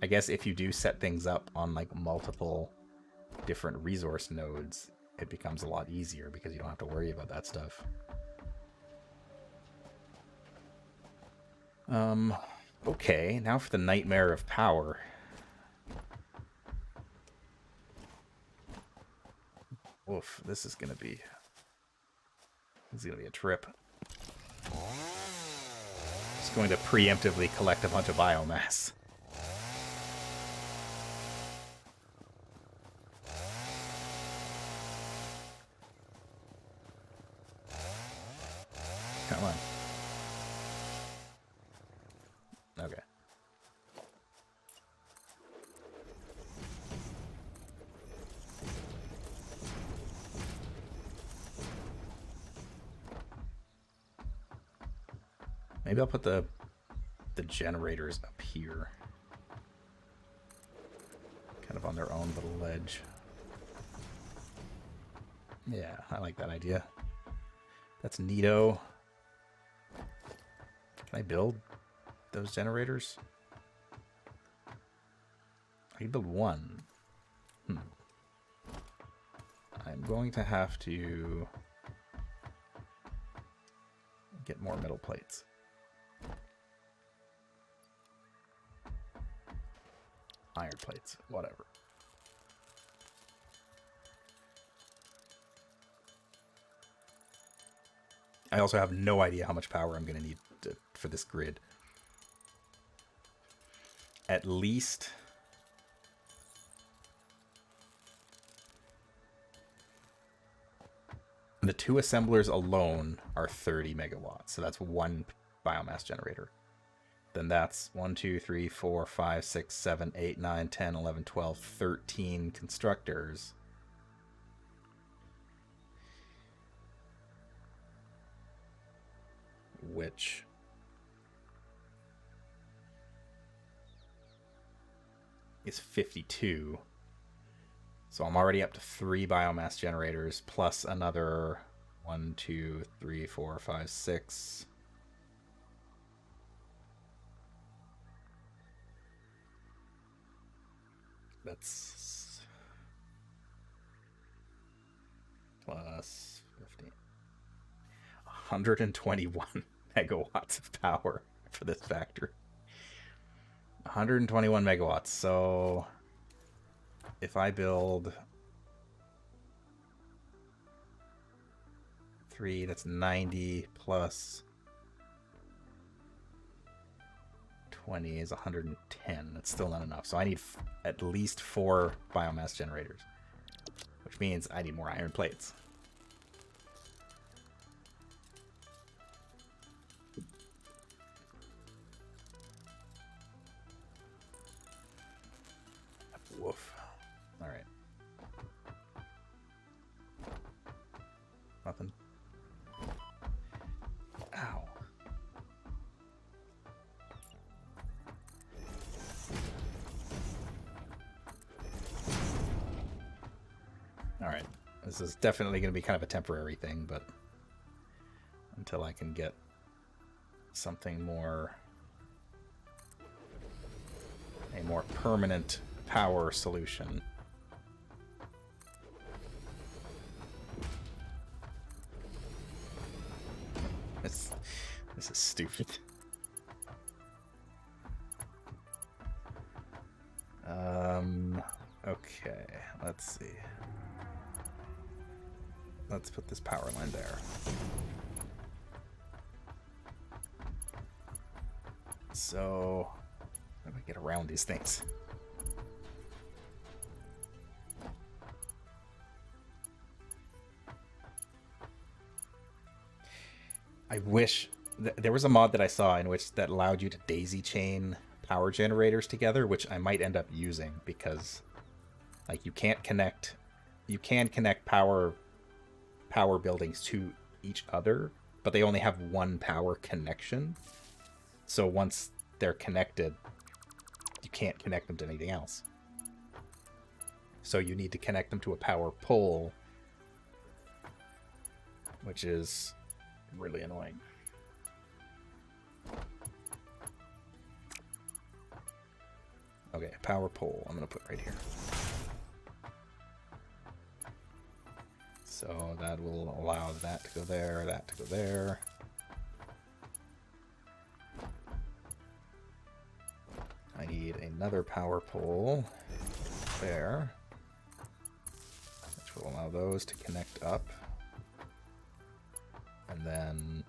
[SPEAKER 1] I guess if you do set things up on like multiple different resource nodes, it becomes a lot easier because you don't have to worry about that stuff. Okay, now for the nightmare of power. Oof, this is gonna be a trip. Just going to preemptively collect a bunch of biomass. Come on. Okay. Maybe I'll put the generators up here. Kind of on their own little ledge. Yeah, I like that idea. That's neato. Can I build those generators? I can build one. I'm going to have to get more metal plates. Iron plates, whatever. I also have no idea how much power I'm going to need for this grid. At least... the two assemblers alone are 30 megawatts, so that's one biomass generator. Then that's 1, 2, 3, 4, 5, 6, 7, 8, 9, 10, 11, 12, 13 constructors. Which is 52. So I'm already up to 3 biomass generators plus another 1, 2, 3, 4, 5, 6. That's plus 15. 121 megawatts of power for this factory. 121 megawatts. So if I build 3, that's 90 plus 20 is 110. That's still not enough. So I need at least 4 biomass generators, which means I need more iron plates. Woof. All right. Nothing. Ow. All right. This is definitely going to be kind of a temporary thing, but until I can get something more, a more permanent power solution. This is stupid. Okay, let's see. Let's put this power line there. So, how do I get around these things? I wish there was a mod that I saw in which that allowed you to daisy chain power generators together, which I might end up using because like you can connect power buildings to each other, but they only have one power connection. So once they're connected, you can't connect them to anything else. So you need to connect them to a power pole, which is really annoying. Okay, power pole I'm going to put right here. So that will allow that to go there, that to go there. I need another power pole there, which will allow those to connect up. And then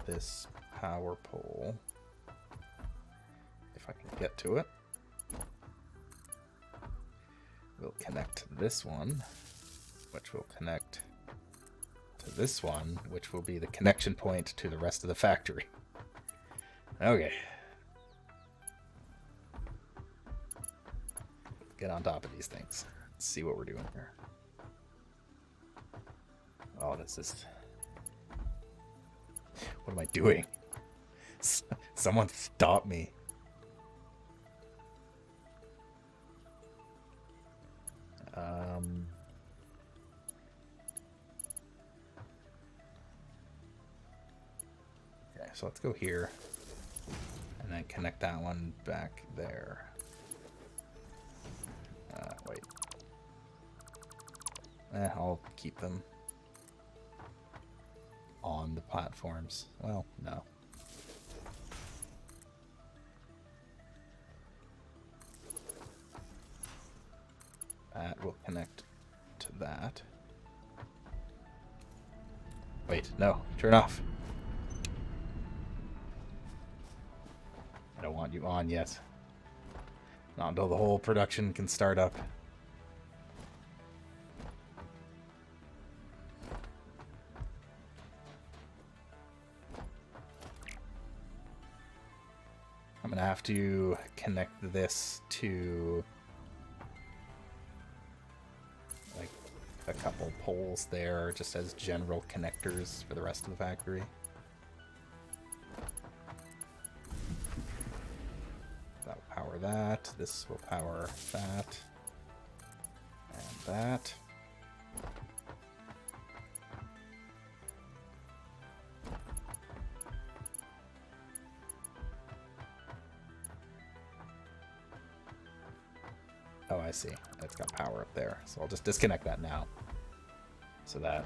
[SPEAKER 1] this power pole, if I can get to it, will connect to this one, which will connect to this one, which will be the connection point to the rest of the factory. Okay. Get on top of these things. Let's see what we're doing here. Oh, this is... What am I doing? Someone stop me. Okay, so let's go here. And then connect that one back there. Wait. I'll keep them on the platforms. Well, no. That will connect to that. Wait, no. Turn off. I don't want you on yet. Not until the whole production can start up. I'm gonna have to connect this to like a couple poles there, just as general connectors for the rest of the factory. That will power that. This will power that. And that. Oh, I see. It's got power up there. So I'll just disconnect that now. So that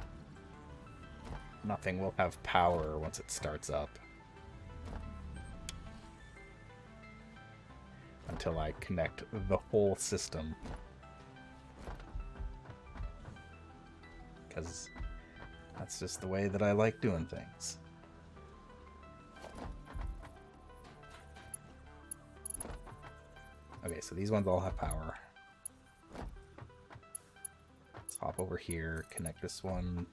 [SPEAKER 1] nothing will have power once it starts up. Until I connect the whole system. Because that's just the way that I like doing things. Okay, so these ones all have power. Let's hop over here, connect this one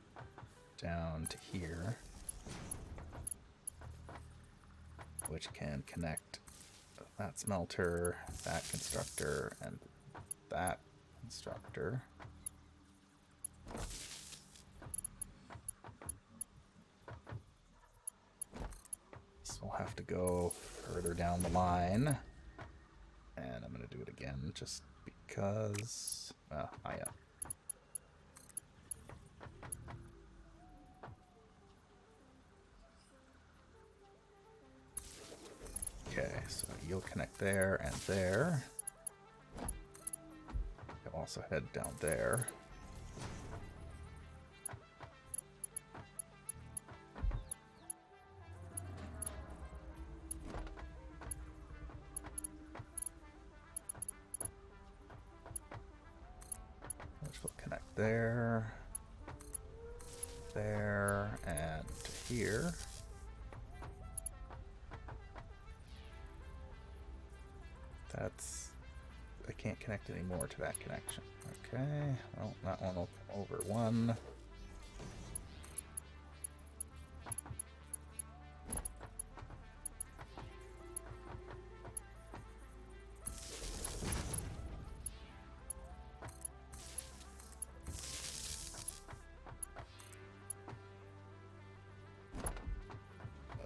[SPEAKER 1] down to here, which can connect that smelter, that constructor, and that constructor. This will have to go further down the line. And I'm going to do it again just because... yeah. Okay, so you'll connect there and there. You'll also head down there. Which will connect there, there, and to here. That's... I can't connect any more to that connection. Okay, well, that one will come over one.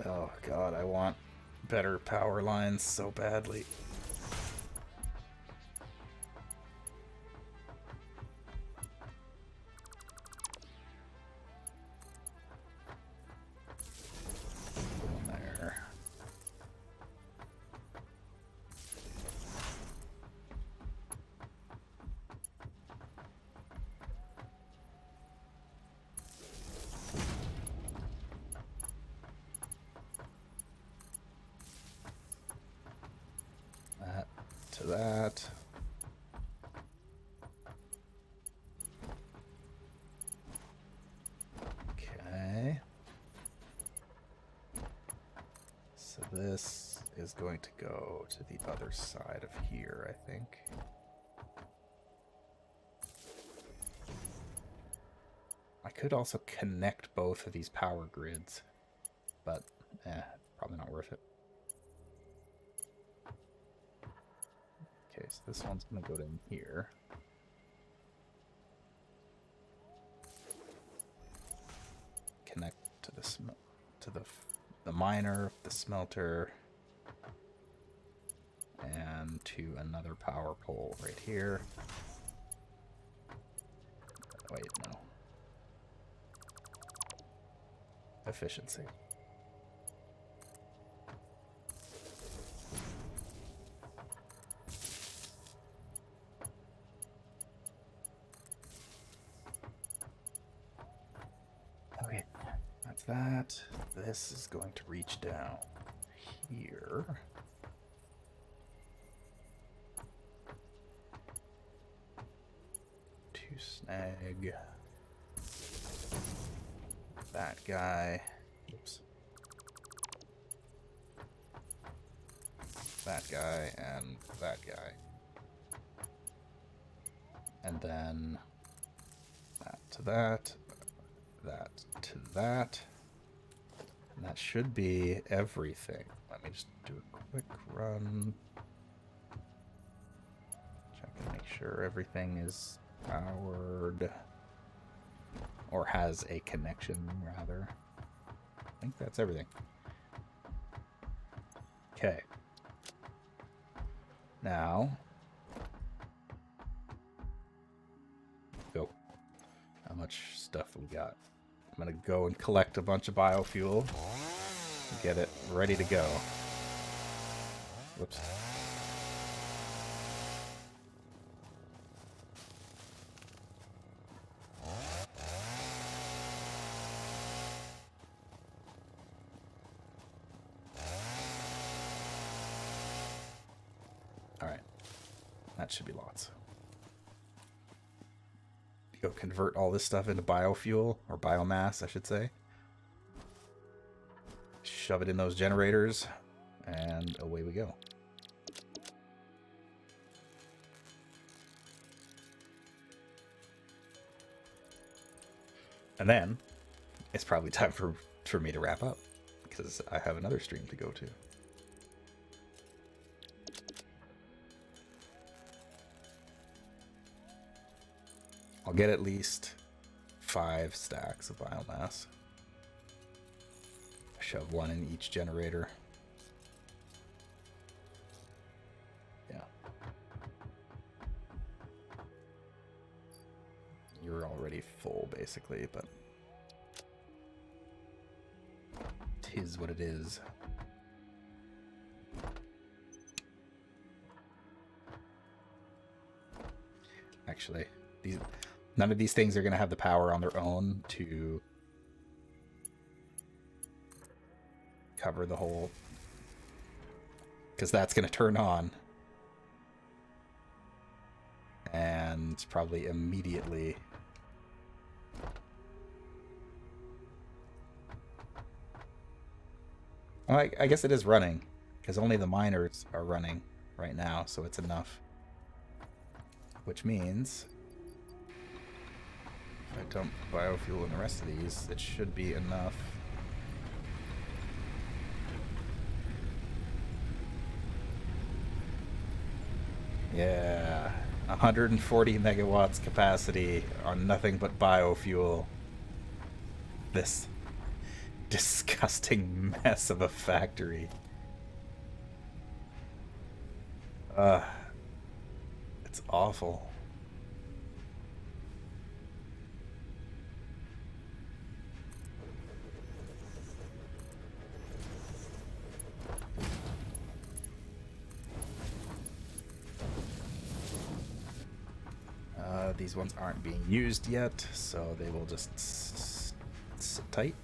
[SPEAKER 1] Oh god, I want better power lines so badly. There. this is going to go to the other side of here, I think. I could also connect both of these power grids, but probably not worth it. Okay, so this one's going to go down here. Connect to the miner, the smelter, and to another power pole right here. Wait, no. Efficiency. Okay, that's that. This is going to reach down here. To snag that guy. Oops. That guy and that guy. And then that to that. That to that. And that should be everything. Let me just do a quick run. Check and make sure everything is powered. Or has a connection, rather. I think that's everything. Okay. Now. Go. How much stuff we got? I'm going to go and collect a bunch of biofuel. Get it ready to go. Whoops. Alright. That should be lots. Go convert all this stuff into biofuel, or biomass, I should say. Shove it in those generators, and away we go. And then, it's probably time for me to wrap up, because I have another stream to go to. I'll get at least 5 stacks of biomass. Shove one in each generator. Yeah. You're already full, basically, but 'tis what it is. Actually, none of these things are going to have the power on their own to cover the whole, because that's going to turn on and probably immediately well, I guess it is running because only the miners are running right now, so it's enough, which means if I dump biofuel in the rest of these, it should be enough. Yeah, 140 megawatts capacity on nothing but biofuel. This disgusting mess of a factory. It's awful. These ones aren't being used yet, so they will just sit tight.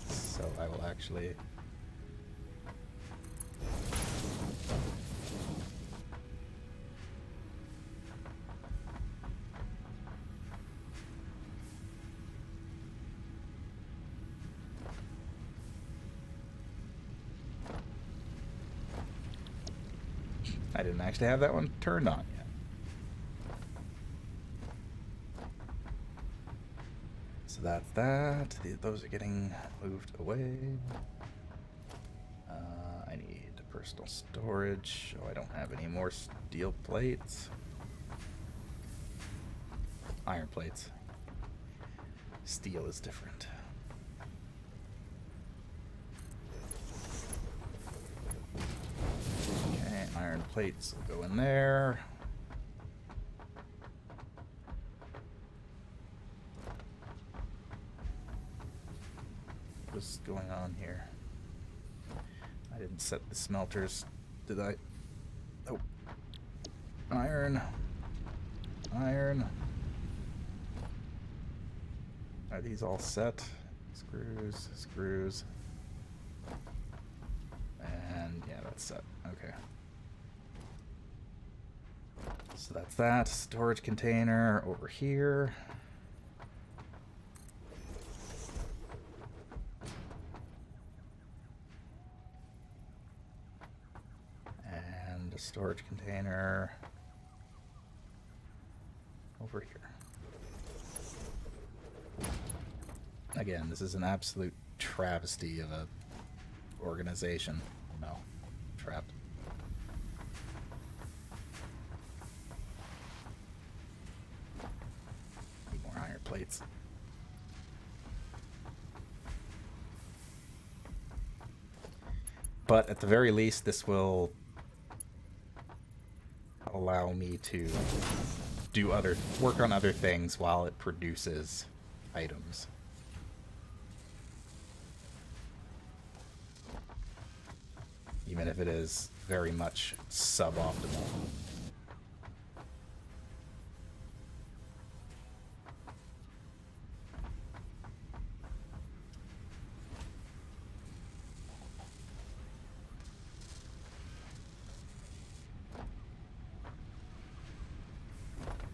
[SPEAKER 1] So I will actually I didn't actually have that one turned on yet. So that's that. Those are getting moved away. I need personal storage. Oh, I don't have any more steel plates. Iron plates. Steel is different. Okay, iron plates will go in there. What's going on here? I didn't set the smelters, did I? Oh. Iron. Iron. Are these all set? Screws, screws. And yeah, that's set. Okay. So that's that. Storage container over here. And a storage container over here. Again, this is an absolute travesty of a organization. No, trapped. Need more iron plates. But at the very least, this will allow me to do work on other things while it produces items. Even if it is very much suboptimal.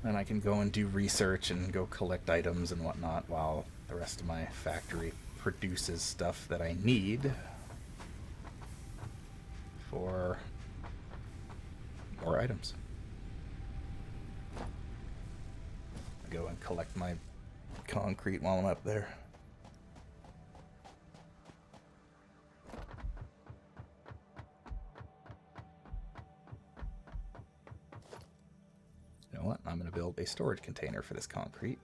[SPEAKER 1] And I can go and do research and go collect items and whatnot while the rest of my factory produces stuff that I need for more items. I go and collect my concrete while I'm up there. You know what? I'm going to build a storage container for this concrete.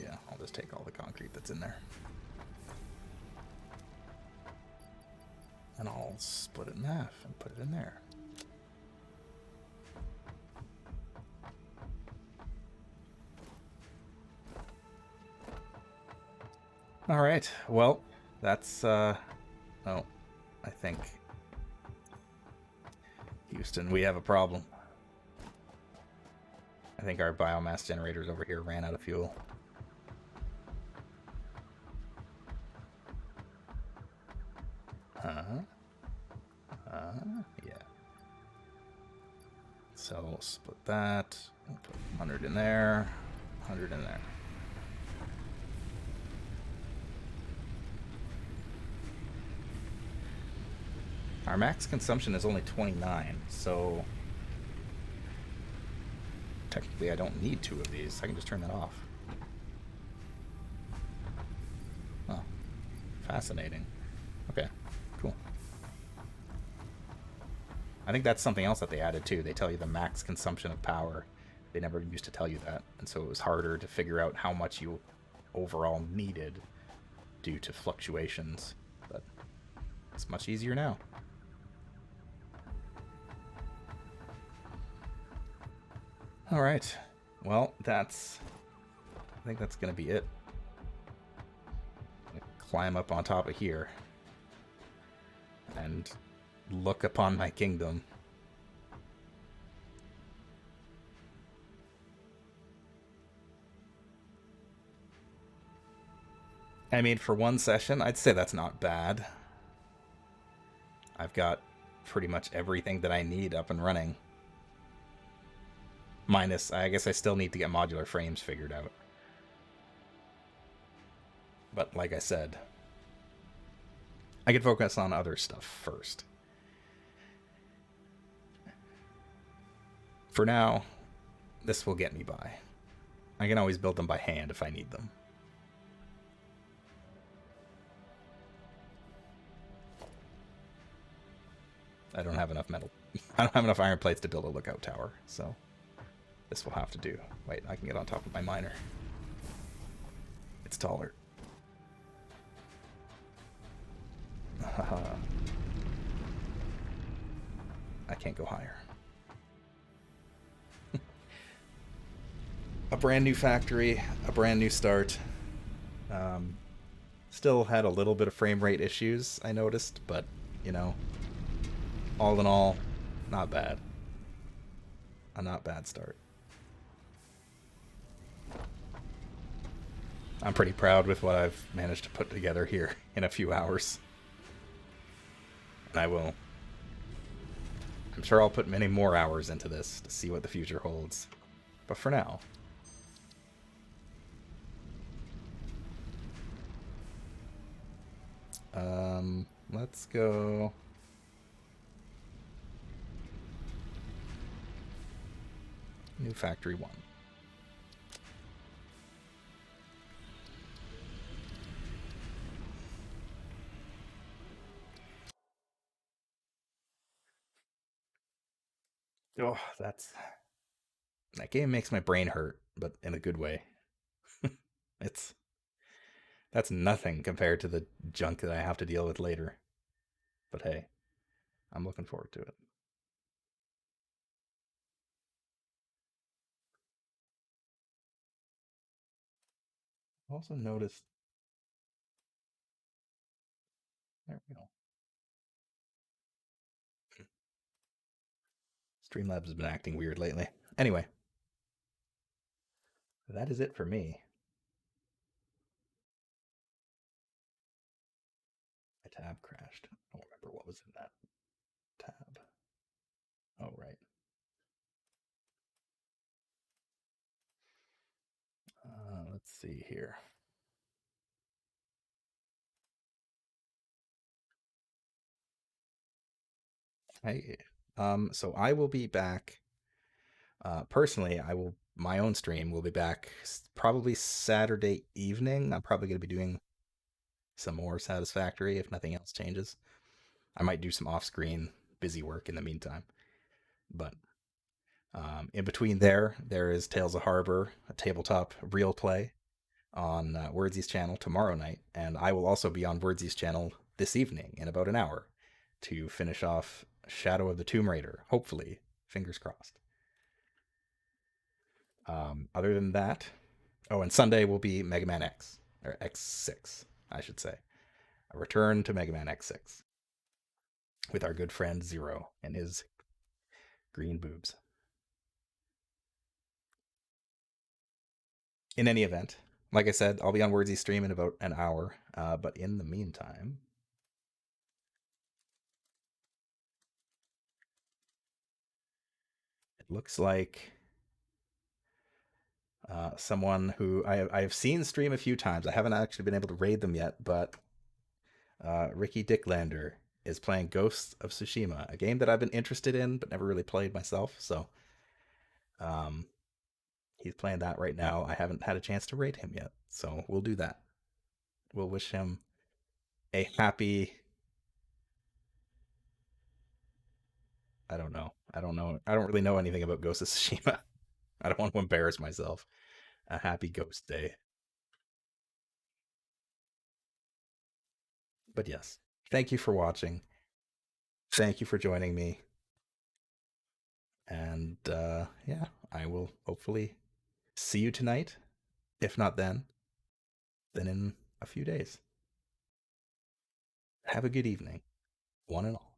[SPEAKER 1] Yeah, I'll just take all the concrete that's in there. And I'll split it in half and put it in there. Alright, well, that's, oh, I think, Houston, we have a problem. I think our biomass generators over here ran out of fuel. Yeah. So we'll split that. We'll put 100 in there, 100 in there. Our max consumption is only 29, so technically I don't need 2 of these. I can just turn that off. Oh, fascinating. Okay, cool. I think that's something else that they added too. They tell you the max consumption of power. They never used to tell you that, and so it was harder to figure out how much you overall needed due to fluctuations, but it's much easier now. All right, well, I think that's gonna be it. I'm gonna climb up on top of here and look upon my kingdom I mean, for one session, I'd say that's not bad. I've got pretty much everything that I need up and running. Minus, I guess I still need to get modular frames figured out. But like I said, I could focus on other stuff first. For now, this will get me by. I can always build them by hand if I need them. I don't have enough metal. I don't have enough iron plates to build a lookout tower, so this will have to do. Wait, I can get on top of my miner. It's taller. I can't go higher. A brand new factory, a brand new start. Um, Still had a little bit of frame rate issues, I noticed, but, you know, all in all, not bad. A not bad start. I'm pretty proud with what I've managed to put together here in a few hours. And I will. I'm sure I'll put many more hours into this to see what the future holds. But for now, let's go. New factory 1. Oh, that game makes my brain hurt, but in a good way. It's That's nothing compared to the junk that I have to deal with later. But hey, I'm looking forward to it. I also noticed. There we go. Streamlabs has been acting weird lately. Anyway, that is it for me. My tab crashed. I don't remember what was in that tab. Oh, right. Let's see here. Hey, so I will be back. Personally, I will. My own stream will be back probably Saturday evening. I'm probably going to be doing some more Satisfactory if nothing else changes. I might do some off-screen busy work in the meantime. But in between there is Tales of Harbor, a tabletop real play on Wordsy's channel tomorrow night, and I will also be on Wordsy's channel this evening in about an hour to finish off Shadow of the Tomb Raider. Hopefully, fingers crossed. Other than that, oh, and Sunday will be Mega Man X or X6, I should say. A return to Mega Man X6 with our good friend Zero and his green boobs. In any event, like I said, I'll be on Wordsy's stream in about an hour. But in the meantime, it looks like someone who I've seen stream a few times. I haven't actually been able to raid them yet, but Ricky Dicklander is playing Ghosts of Tsushima, a game that I've been interested in but never really played myself. So um, he's playing that right now. I haven't had a chance to raid him yet, so we'll do that. We'll wish him a happy. I don't know. I don't know. I don't really know anything about Ghost of Tsushima. I don't want to embarrass myself. A happy Ghost Day. But yes, thank you for watching. Thank you for joining me. And yeah, I will hopefully see you tonight. If not then in a few days. Have a good evening, one and all.